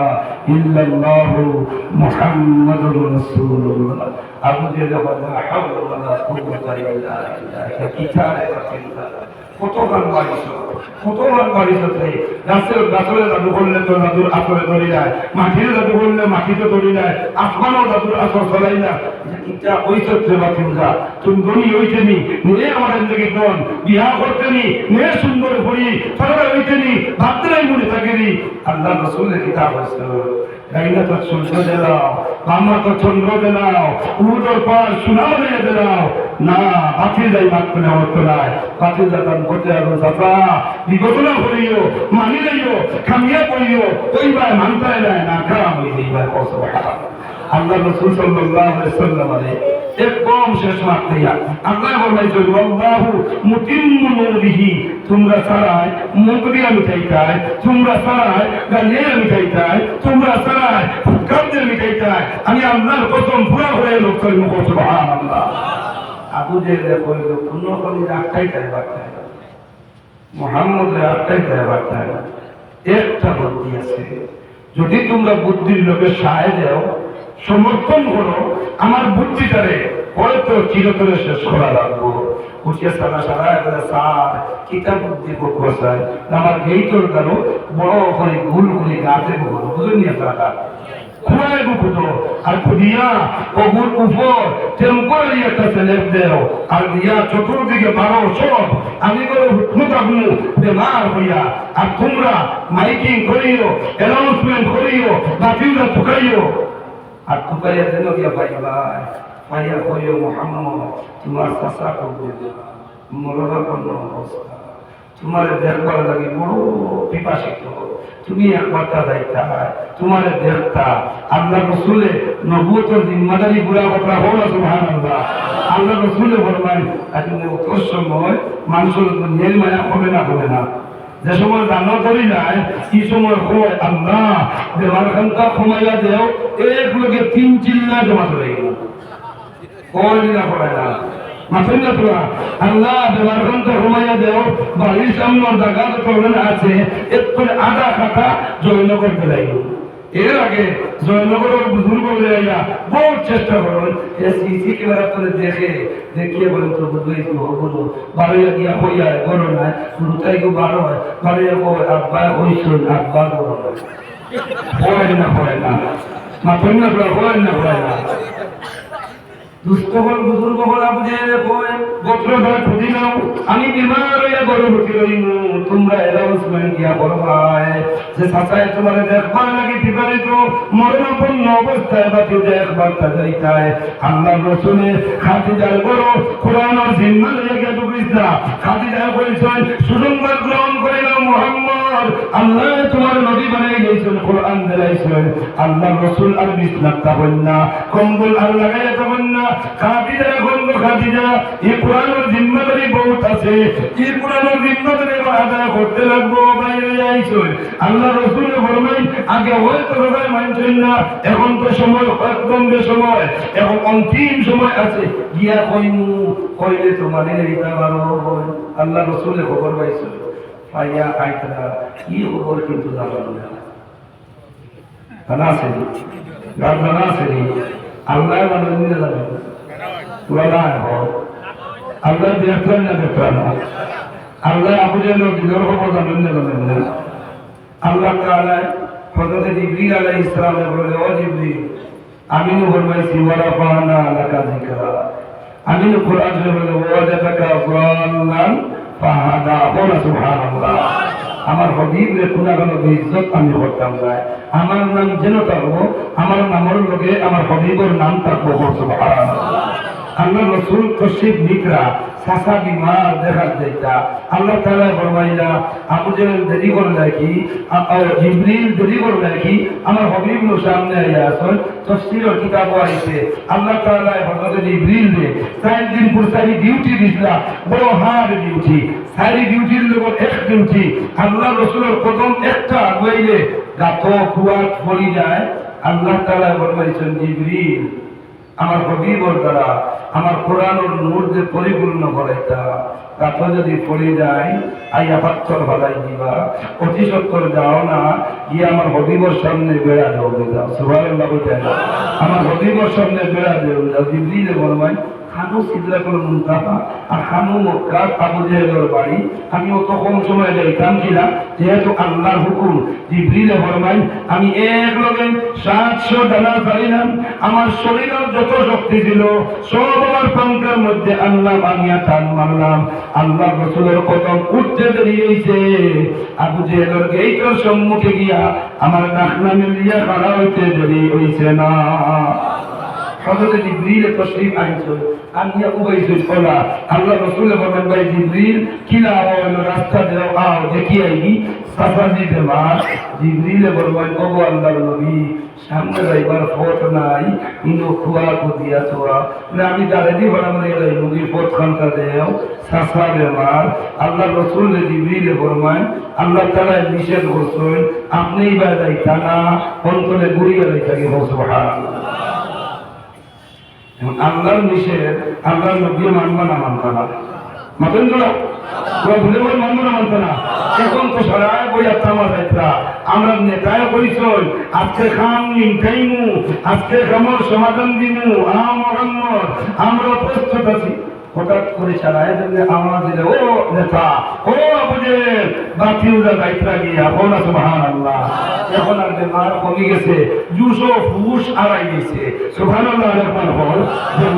ইল্লাল্লাহু মুহাম্মাদুর রাসূলুল্লাহ আবু জেহেলে বলা হাওলা ওয়ালা কুওয়াতা ইল্লা বিল্লাহ কিতাবে রাসূলুল্লাহ কতক্ষণ বাড়িছ গাছের জাদু করলে তো জাদুর আসরে ধরি যায় মাটির জাদু করলে মাটিতে ধরি যায় আসমানও জাদুর আসর চলাই না এটা ওই চত্রে বাতিল যা তুমি ধনী হইতে নি নিয়ে আমাদের থেকে কোন বিয়া করতে নি নিয়ে সুন্দর করি সরকার হইতে নি ভাবতে নাই মনে থাকে নি আল্লাহ রসুলের কিতাব আছে গাইনা তো সূর্য দিলাও বামা তো চন্দ্র দিলাও উদর পার সুনাম দিয়ে দিলাও না বাতিল যাই মাত্র নেওয়ার তোলায় বাতিল যাতাম করতে আসুন চাপা বিবেচনা করিও মানি লইও খামিয়া করিও ওই ভাই মানতায় নাই না খারাপ হয়ে যাই ভাই কষ্ট আল্লাহ রাসূল সাল্লাল্লাহু আলাইহি ওয়াসাল্লাম একদম শেষ মাত্রিয়া আল্লাহ বলেছেন আল্লাহু মুতিম্মু নূরিহি তোমরা সারায় মুকদিয়া মিটাইতায় তোমরা সারায় গালিয়া মিটাইতায় তোমরা সারায় ফুকারদের মিটাইতায় আমি আল্লাহর কসম পুরা হয়ে লোক করি সুবহানাল্লাহ আবু জেহেল কইল কোন কোন একটাই তাই বার্তায় মুহাম্মদ একটাই তাই বার্তায় একটা বুদ্ধি আছে যদি তোমরা বুদ্ধির লোকে সাহায্য দাও সমর্থন করো আমার বুদ্ধিটারে হয়তো চিরতরে শেষ করা লাগবো উঠে সারা সারা এবারে সার কিতাব বুদ্ধি বসায় আমার গেইটর গেল বড় করে ভুল করে গাছে বলো বুঝুন আপনারা খুঁড়ায় বুকুতো আর খুদিয়া ওগুর উপর টেম্পোরারি একটা সেলেব দেও আর দিয়া চতুর্দিকে 1200 আমি করে হুকমত আপনি বেমার হইয়া আর তোমরা মাইকিং করিও অ্যানাউন্সমেন্ট করিও বাতিলরা ঠুকাইও আর ঠুকাইয়া যেন গিয়া পাইবাই পাইয়া কইও মোহাম্মদ তোমার চাষা করবে মরণাপন্ন অবস্থা তোমার দেখবার লাগে বড় পিপাসিত তুমি একবারটা যাইতা তোমার দেখতা আল্লাহ রসুলে নবুয়তের জিম্মাদারি পুরা কথা হল সুবহানাল্লাহ আল্লাহ রসুলে ফরমান আসলে অত সময় মানুষের নীল মায়া হবে না যে সময় জানা করি নাই কি সময় হয় আল্লাহ দেওয়ার খানটা কমাইয়া দেও এক লোকে 3 চিল্লা জমা করে গেল কই না করে না মাথুন না তোরা আল্লাহ দেওয়ার খানটা কমাইয়া দেও বাড়ির সামনের জায়গা প্রবলেম আছে একটু আধা খাতা জয়নগর দিলাই এর আগে জয়নগরের বুজুর্গ বলে আইয়া বহুত চেষ্টা করুন সিসি ক্যামেরা করে দেখিয়ে বলেন তো বুঝবেই হবো বারোয়া গিয়া হইয়া গরো নাই রুতাই গো বারো হয় বারোয়া গো আব্বা হইছুন আব্বা গরো হয় না মাথুন না তোরা হয় না দুষ্টবল বুজুর্গ বলা বুঝে গোত্র ধরে খুঁজি নাও আমি বিমার হইয়া গর্ভবতী রইব তোমরা অ্যানাউন্সমেন্ট দিয়া বলবাই যে সাসায় তোমার দেখবার লাগে বিপরীত মরণাপন্ন অবস্থায় বাতি দেখবার তাইতায় আল্লাহ রসুলে খাদিজার বড় কোরআনের জিম্মা লইয়া গিয়া ঢুকিসা খাদিজা বলছেন সুসংবাদ গ্রহণ করে নাও মুহাম্মদ আল্লাহ তোমার নবী বানিয়ে গেছেন কোরআন দিলাইছেন আল্লাহ রসুল আর বিছনাটা হইন না কম্বল আর লাগাইয়া তখন না খাদিজা গন্ধ খাদিজা এই কোরআনের জিম্মাদারি বহুত আছে এই কোরআনের জিম্মাদারি আদায় করতে লাগবো বাইরে আইছই আল্লাহ রসুল ফরমাই আগে হয়তো সবাই মানছেন না এখন তো সময় একদম সময় এখন অন্তিম সময় আছে গিয়া কইলে তো মানে এইটা ভালো আল্লাহ রসুলের খবর পাইছো পাইয়া আইতরা কি খবর কিন্তু জানো না জানা আছে জানা আছে আল্লাহ মানে জানো তোরা আল্লাহ দেখলেন না দেখলেন না আল্লাহ আবু জেহেল দিলের খবর জানেন না আল্লাহ তাআলা হযরত জিবরিল আলাইহিস সালাম বলে ও জিবরিল আমিনু ফরমাইছি ওয়ালা ফানা লাকা যিকরা আমিনু কোরআন বলে ওয়াজাদাকা যাল্লান ফাহাদা ওয়া সুবহানাল্লাহ আমার হবিবরে কোনাগানো ইজ্জত আমি করতাম না আমার নাম যেন থাকবো আমার নামের লগে আমার হবিবর নাম থাকবো সুবহানাল্লাহ আল্লাহ রসুল তশরিফ নিকরা সাসা বিমার দেখা যাইতা আল্লাহ তাআলা ফরমাইলা আবু জাহেল দেরি করে নাকি জিবরিল দেরি করে নাকি আমার হবিব নো সামনে আইয়া আসল তফসিরের কিতাব আইছে আল্লাহ তাআলা হযরত জিবরিল রে 4 দিন পর সারি ডিউটি দিছলা বড় হার্ড ডিউটি সারি ডিউটির লোক এক ডিউটি আল্লাহ রসুলের কদম একটা আগুয়াইলে গাত কুয়াত পড়ি যায় আল্লাহ তাআলা ফরমাইছেন জিবরিল আমার হবিবর দ্বারা আমার কোরআনের নূর যে পরিপূর্ণ করাইতা কথা যদি পড়ে যায় আইয়া পাথর ভালাই দিবা অতি সত্তর যাও না গিয়ে আমার হবিবর সামনে বেড়া দেও যাও সুবহানাল্লাহ বলতে আমার হবিবর সামনে বেড়া দেও যাও জিবরিলে বলবেন খানু সিদরাতুল মুনতাহা আর খানু মক্কা আবু জাহেলের বাড়ি আমি অত কম সময় যাইতাম কিনা যেহেতু আল্লাহর হুকুম জিবরিলে ফরমাই আমি এক লগে 700 ডানা চালিলাম আমার শরীরের যত শক্তি ছিল সব আমার পাঙ্কার মধ্যে আল্লাহ বানিয়া টান মারলাম আল্লাহ রাসূলের কদম উঠতে দেরি হইছে আবু জাহেলের গেটের সম্মুখে গিয়া আমার নাকনা মিলিয়া খাড়া হইতে দেরি হইছে না হযরত জিবরিল তশরিফ আনছেন আনিয়া উবাইসুল ওলা আল্লাহ রাসূল বলেন ভাই জিবরিল কিলা হলো রাস্তা দাও আও দেখি আইবি সাফাজি দে মা জিবরিল বলবেন ওগো আল্লাহর নবী সামনে যাইবার পথ নাই ইনো খুয়া কো দিয়া তোরা না আমি দাঁড়াই বড় মনে গেল নবীর পথ খানটা দেও সাফা দে মার আল্লাহ রাসূল জিবরিল বলবেন আল্লাহ তাআলা নিষেধ করছেন আপনিই বা যাইতা না অন্তরে গুড়িয়ে রাখি সুবহানাল্লাহ আল্লাহর নিষেধ আল্লাহর নবী মানবা না মানবা না মাতেন তো ভুলে বল মানবো না মানতো না এখন তো সরাই বই আপনার যাইত্রা আমরা নেতায় পরিচয় আজকে খাম নিমু আজকে খামর সমাধান দিমু আমরা প্রস্তুত আছি হঠাৎ করে চালায় দিলে আমরা দিলে ও নেতা ও বুঝে বাকি উজা যাইত্রা গিয়া বলা সুবহানাল্লাহ এখন আর বেমার কমে গেছে 200 ফুস আড়াই গেছে সুবহানাল্লাহ রহমান হল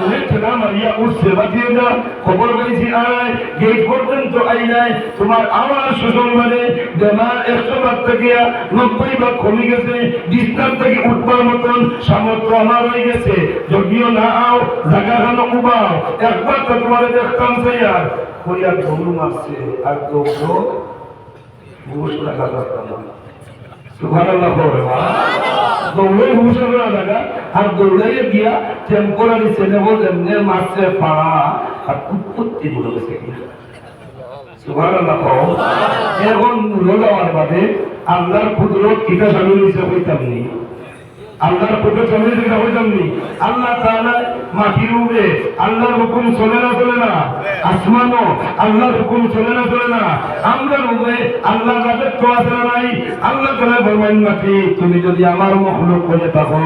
যে ঠেলা মারিয়া উঠছে বাকিয়ে না খবর পেয়েছি আড়াই গেট পর্যন্ত আই নাই তোমার আমার সুসংবাদে বেমার 100 ভাগ থেকে 90 ভাগ কমে গেছে বিস্তার থেকে উঠবার মতন সামর্থ্য আমার হয়ে গেছে যদিও না আও জায়গা খানো উবাও একবার তো তোমার দেখতাম স্যার কইয়া ধরু মারছে আর দৌড়ো ঘুষ লাগা করতাম সুবহানাল্লাহ দৌড়ে ঘুষ লাগা আর দৌড়ে গিয়া টেম্পোরারি ছেলে যেমনি মারছে পাড়া আর উৎপত্তি গুলো গেছে সুবহানাল্লাহ এখন রোজাওয়ার বাদে আল্লাহর কুদরত কিতা সামিল হইছে হইতাম নি আল্লাহর কুদরত সামিল হইছে হইতাম নি আল্লাহ তাআলা মাটির উপরে আল্লাহর হুকুম চলে না আসমানও আল্লাহর হুকুম চলে না আমরা উপরে আল্লাহর রাজত্ব আছে না নাই আল্লাহ তাআলা ফরমান মাটি তুমি যদি আমার মখলুক হয়ে থাকো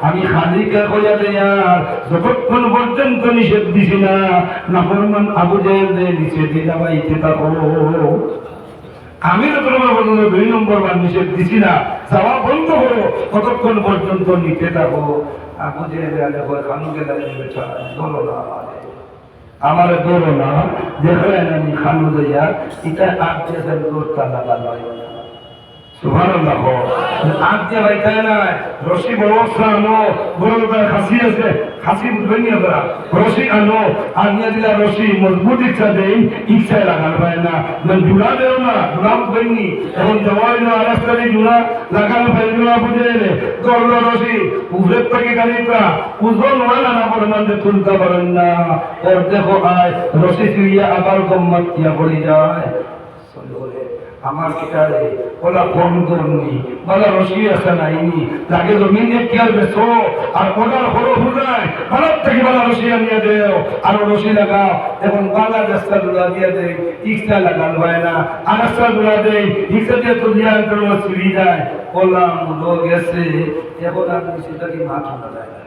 আমি খালিকা হইয়া দেয়ার যতক্ষণ পর্যন্ত নিষেধ দিছি না নাফরমান আবু জাহেল দে নিষেধ দিলাইতে থাকো আমি তো তোমার বলুন 2 নম্বর বার নিষেধ দিছি না যাওয়া বন্ধ করো কতক্ষণ পর্যন্ত নিতে থাকো আবু জাহেল আলে খানুকে লাগিয়ে বেটা বলো না আমার দৌড়ো না দেখলেন আমি খানু যাইয়া এটা আট দেশের দৌড়টা লাগালো সুবহানাল্লাহ আট দিয়ে বাইতা না রশি ব্যবস্থা আনো বড় খাসি আছে খাসি বুঝবেন না আপনারা রশি আনো আর নিয়ে দিলা রশি মজবুত ইচ্ছা দেই ইচ্ছায় লাগানো হয় না জুড়া দেও না জুড়া বুঝবেন নি এখন জওয়াই না রাস্তায় জুড়া লাগানো হয় জুড়া বুঝে এলে দৌড় রশি উপরের থেকে গাড়িটা ওজন হয় না পরিমাণে তুলতে পারেন না ওর দেখো আয় রশি চুইয়া আবার গম্মত ইয়া পড়ে যায় আমার কিটারে ওলা কম করনি বলা রশি আসা নাইনি তাকে জমিনে কি আর বেছো আর ওটার হলো হুজায় ভারত থেকে বলা রশি আনিয়ে দেও আর রশি লাগাও এখন বাংলাদেশটা দুলা দিয়ে দেয় ইচ্ছা লাগানো হয় না আনাসটা দুলা দেয় ইচ্ছা দিয়ে তো দিয়ে আনতে চুরি যায় ওলা মুলো গেছে এখন আর সেটাকে মাছ শোনা যায় না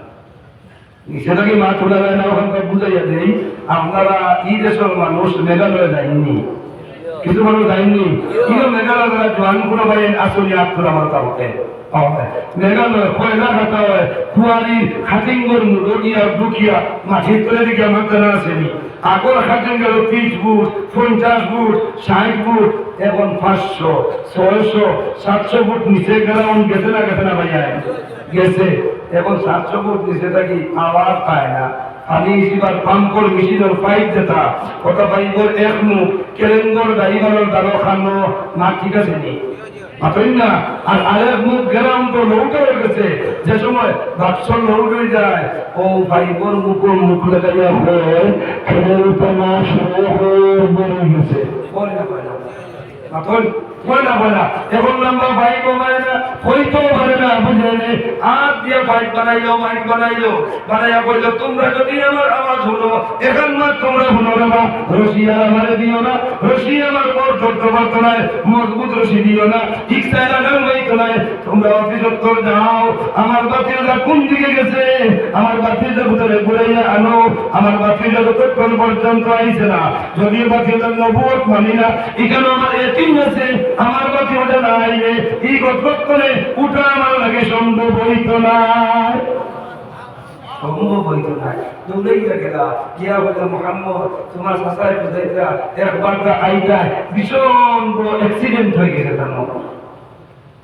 সেটাকে মাছ শোনা যায় না ওখানকার বুঝাইয়া দেই আপনারা এই দেশের মানুষ মেঘালয়ে যায়নি কিছু মানুষ যায়নি কিন্তু মেঘালয় যারা জোয়ান কোনো ভাই আসলে আপনার আমার কাউকে মেঘালয় কয়লা খাতা হয় কুয়ারি খাটিঙ্গর রোগিয়া দুখিয়া মাটির তলে দিকে আমার জানা আসেনি আগর খাটিং গেল 30 ফুট 50 ফুট 60 ফুট এখন 500 600 700 ফুট নিচে গ্রাউন্ড গেছে না ভাইয়া গেছে এখন 700 ফুট নিচে থাকি আওয়াজ পায় না আমি এবার পাম্পর মেশিনের পাইপ যেটা ওটা পাইপের এক মুখ কেলেঙ্গর ড্রাইভারের দ্বারা খানো মা ঠিক আছে নি মাতই না আর আরেক মুখ গেলাম তো লৌট হয়ে গেছে যে সময় বাক্সর লৌট হয়ে যায় ও পাইপের মুখ লাগাইয়া হয় খেলের উপমা শুরু হয়ে বেড়ে গেছে এখন লম্বা বাইক বানায় না হইতেও পারে না বুঝলে আর দিয়ে বাইক বানাইলো মাইক বানাইয়া বললো তোমরা যদি আমার আওয়াজ হলো এখন না তোমরা হলো না রশিয়া আমারে দিও না রশিয়া আমার বড় ছোট্ট বর্তনায় মজবুত রশি দিও না ঠিক চাইলা না হইতো না তোমরা অতিসত্তর যাও আমার বাতিটা কোন দিকে গেছে আমার বাতিটা ভিতরে ঘুরাইয়া আনো আমার বাতিটা যতক্ষণ পর্যন্ত আইছে না যদি বাতিটা নবুয়ত মানি না এখানে আমার এতিম আছে আমার বাতি ওটা নাই এই গত করে উঠা আমার লাগে সম্ভব হইতো না সম্ভব হইতো না দৌড়াইয়া গেলা গিয়া বলে মোহাম্মদ তোমার শাসায় বুঝাইতা একবার আইটা ভীষণ বড় অ্যাক্সিডেন্ট হয়ে গেছে জানো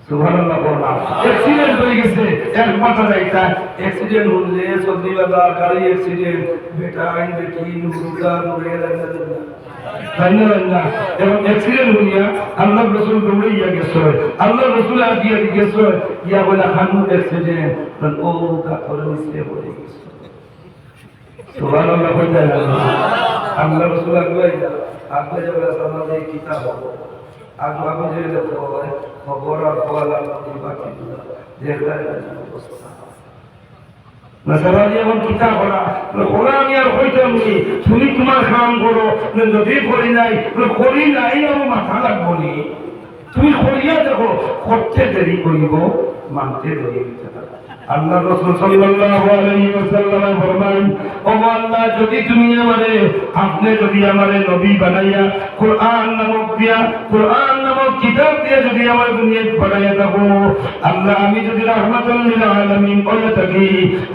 সুবহানাল্লাহ বলা অ্যাক্সিডেন্ট হয়ে গেছে একবার আইটা অ্যাক্সিডেন্ট হলে সদরি বাজার গাড়ি অ্যাক্সিডেন্ট বেটা আইন বেটি নুরুদা নুরে লাগা এবং অ্যাক্সিডেন্ট হইয়া আল্লাহ রসুল দৌড়াইয়া গেছে আল্লাহ রসুল আগিয়া গেছে ইয়া বলে হানু অ্যাক্সিডেন্ট ও কাপড় নিচে পড়ে গেছে সুবহানাল্লাহ কইতা আল্লাহ রসুল আগুয়া বলে সমাজে কিতাব আগু যে দেখো খবর আর বলা বাকি দেখলা অবস্থা নাসারাজি এখন কিতাব পড়া কোরআন আর হইতাম নি তুমি তোমার কাম করো যদি করি নাই আমার মাথা লাগবো নি তুমি করিয়া দেখো করতে দেরি করিব মানতে দেরি হইতে পারে আল্লাহ রাসূল সাল্লাল্লাহু আলাইহি ওয়াসাল্লাম ফরমান ও আল্লাহ যদি তুমি আপনি যদি আমারে নবী বানাইয়া কুরআন নামক কিতাব দিয়ে যদি আমার দুনিয়ায় পাঠাইয়া থাকো আল্লাহ আমি যদি রাহমাতুল লিল আলামিন হইয়া থাকি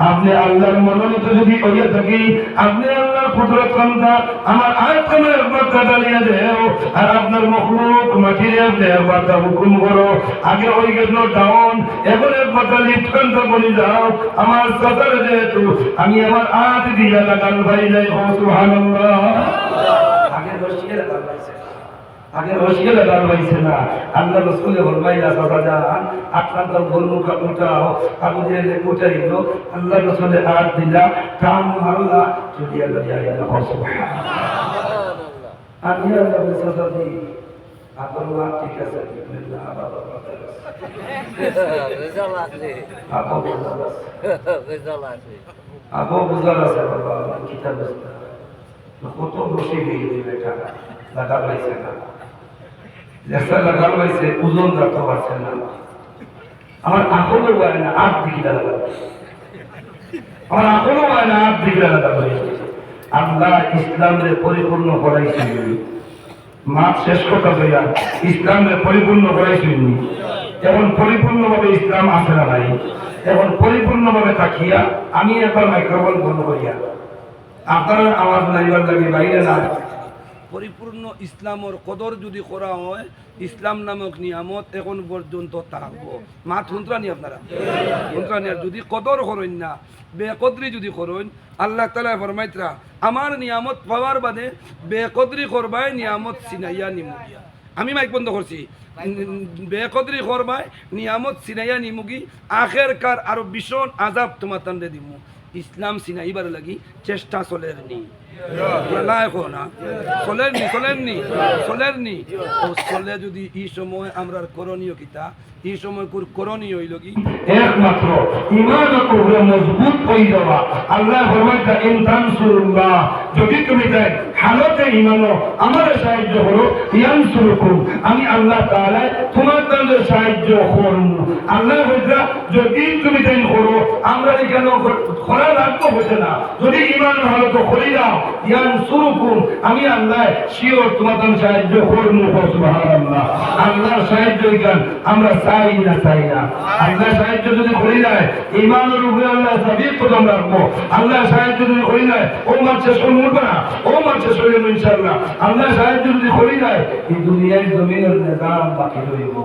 আপনি আল্লাহর মনোনীত যদি হইয়া থাকি আপনি আল্লাহর কুদরত ক্ষমতা আমার আয়াতকে একবার দাঁড়িয়ে দেও আর আপনার মখলুক মাটির আপনি একবার হুকুম করো আগে হয়ে গেল ডাউন এখন একবার লিফট বলি যাও আমার সদর যেহেতু আমি আমার হাত দিয়া লাগাল ভাই যাই সুবহানাল্লাহ আগে রশিয়া লাগাল পাইছে না আল্লাহ রসুলে বলবাইলা সাদা যান আক্রান্ত বলমুখা উঠাও আবু জেলে উঠাইল আল্লাহ রসুলে হাত দিলা টান মারলা চলিয়া লইয়া সুবহানাল্লাহ আমি আল্লাহ সাদা দিই আপনার ঠিক আছে বিসমিল্লাহ বাবা আবু বুঝার আছে বাবা কিতাব আছে কত রশি দিয়ে বেটা লাগা পাইছে না লেসা লাগা পাইছে ওজন রাখতে পারছে না আমার আঁখলো হয় না আট দিকে লাগা আমার আঁখলো হয় না আট দিকে লাগা আল্লাহ ইসলামের পরিপূর্ণ করাইছিল মা শেষ কথা বইয়া ইসলামের পরিপূর্ণ করাইছিল এখন পরিপূর্ণভাবে ইসলাম আসে না নাই এখন পরিপূর্ণভাবে থাকিয়া আমি একবার মাইক্রোফোন বন্ধ করিয়া আপনার আওয়াজ নাইবার লাগে বাইরে না পরিপূর্ণ ইসলামের কদর যদি করা হয় ইসলাম নামক নিয়ামত এখন পর্যন্ত থাকবো মা থুন্ত্রানি আপনারা থুন্ত্রানি আর যদি কদর করেন না বেকদরি যদি করেন আল্লাহ তাআলা ফরমাইতরা আমার নিয়ামত পাওয়ার বাদে বেকদরি করবাই নিয়ামত সিনাইয়া নিমুগিয়া আমি মাইক বন্ধ করছি বেকদরি করবাই নিয়ামত সিনাইয়া নিমুগি আখের কার আরো ভীষণ আযাব তোমার তান্ডে দিমু ইসলাম সিনাইবার লাগি চেষ্টা চলের নি চলে যদি এই সময় আমরা করণীয় কিতা এই সময় করণীয় হইল কি একমাত্র ঈমানের উপরে মজবুত হই যাওয়া আল্লাহ ফরমাইতা ইন তানসুরুল্লাহ যদি তুমি হালতে ইমানো আমার সাহায্য করো ইয়ানসুরকুম আমি আল্লাহ তাআলা তোমার দ্বারা সাহায্য করব আল্লাহ হইরা যদি তুমি দেন করো আমরা কেন করা লাগবো হচ্ছে না যদি ইমান ভালো তো করি দাও ইয়ানসুরকুম আমি আল্লাহ শিওর তোমার দ্বারা সাহায্য করব সুবহানাল্লাহ আল্লাহর সাহায্য এখান আমরা চাই না আল্লাহ সাহায্য যদি করি না ইমানের উপরে আল্লাহ সাবিত কদম রাখবো আল্লাহ সাহায্য যদি করি না ও মানুষের শরীর না ও মানুষের শরীর ইনশাআল্লাহ আল্লাহ সাহায্য যদি করি না এই দুনিয়ার জমিনের নিজাম বাকি রইব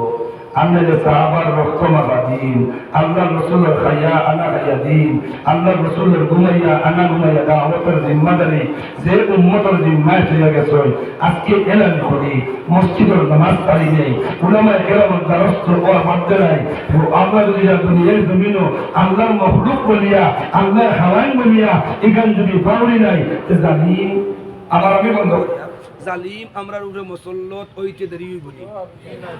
আল্লাহ সাহাবার রক্ত মাগাদিন আল্লাহ রাসূলের খায়া আনা খায়া দিন আল্লাহ রাসূলের ঘুমাইয়া আনা ঘুমাইয়া দাওয়াতের জিম্মাদারি যে উম্মতের জিম্মায় হয়ে গেছে আজকে এলান করি মসজিদের নামাজ পড়ি নেই উলামায়ে কেরামের দরস ও মাদ্রাসায় আমরা যদি দুনিয়ার জমিনও আল্লাহর মাখলুক বলিয়া আল্লাহর হাওয়াইন বলিয়া এখান যদি পাওরি নাই তে জালিম আমার আমি বন্ধ জালিম আমরার উপরে মুসল্লত হইতে দেরি হইব নি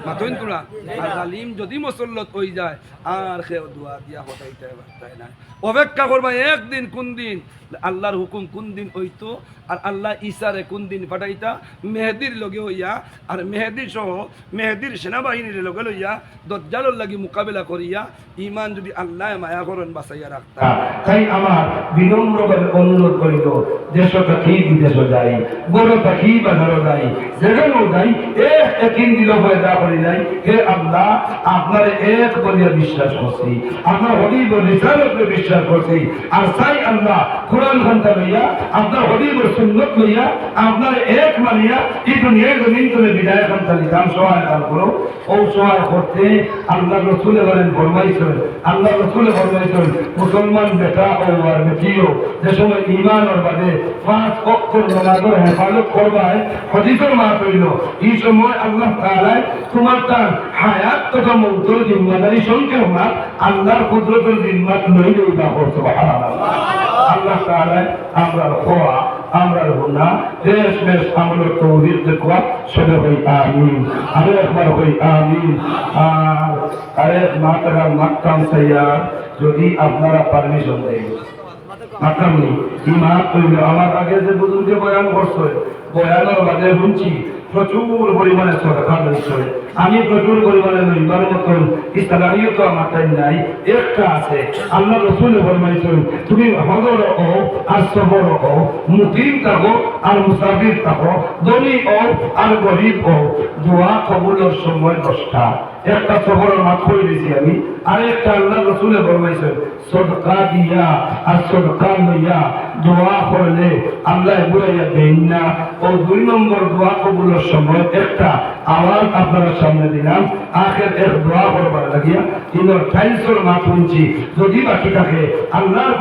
মাতইন তোরা আর জালিম যদি মুসল্লত হই যায় আর খেও দোয়া দিয়া হটাইতে পারতাই না অপেক্ষা করবা একদিন কোন দিন আল্লাহর হুকুম কোন দিন হইতো আর আল্লাহ ঈসারে কোন দিন পাঠাইতা মেহেদির লগে হইয়া আর মেহেদি সহ মেহেদির সেনাবাহিনীর লগে লইয়া দজ্জালের লাগি মোকাবেলা করিয়া ইমান যদি আল্লাহ মায়া করেন বাঁচাইয়া রাখতা তাই আমার বিনম্রভাবে অনুরোধ করিল দেশ থাকি বিদেশ যাই বড় থাকি বাজারও যাই যেখানেও যাই একদিন দিল পয়দা করি যাই হে আল্লাহ আপনার এক বলিয়া বিশ্বাস করছি আপনার হবিবর রিসালাতে বিশ্বাস করছি আর চাই আল্লাহ কোরআন ঘন্টা লইয়া আপনার হবিবর সুন্নত লইয়া আপনার এক মানিয়া এই দুনিয়ার জমিন করে বিদায় ঘন্টা নিতাম সহায় কাল করো ও সহায় করতে আল্লাহ রসুলে বলেন ফরমাইছেন আল্লাহ রসুলে ফরমাইছেন মুসলমান বেটা ও আর বেটিও যে সময় ইমান ওর বাদে 5 ওয়াক্ত নামাজের হেফাজত করবায় হদিসের মা কইল এই সময় আল্লাহ তাআলা তোমার তার হায়াত তথা মৌতের জিম্মাদারি সংখ্যা মা আল্লাহর কুদরতের জিম্মাত লই লইবা সুবহানাল্লাহ আল্লাহ তাআলা আমরা খোয়া আমরা গুনাহ দেশ দেশ আমল তৌহিদ দেখবা সবে হই আমিন আরে একবার হই আমিন আরে মাতারা মাকতাম সাইয়া যদি আপনারা পারমিশন দেন মাকামনি ইমা কইল আমার আগে যে বুজুর্গে বয়ান করছে বয়ানের বাদে শুনছি প্রচুর পরিমাণে সরকার রয়েছে আমি প্রচুর পরিমাণে লইবার মতন ইসলামীয় তো আমার তাই নাই একটা আছে আল্লাহ রসুল ফরমাইছেন তুমি হজর হও আর সবর হও মুকিম থাকো আর মুসাফির থাকো ধনী হও আর গরিব হও দোয়া কবুলের সময় 10টা একটা সবরের মাঠ করে দিয়েছি আমি আরেকটা আল্লাহ রসুলে ফরমাইছেন সদকা দিয়া আর সদকা লইয়া দোয়া করলে আল্লাহ বুঝাইয়া দেন না ও 2 নম্বর দোয়া কবুলের সময় একটা আওয়াজ আপনারা সামনে দিলাম আখের এক দোয়া করবার লাগিয়া ইনোর টাইলসের মাঠ শুনছি যদি বাকি থাকে আল্লাহর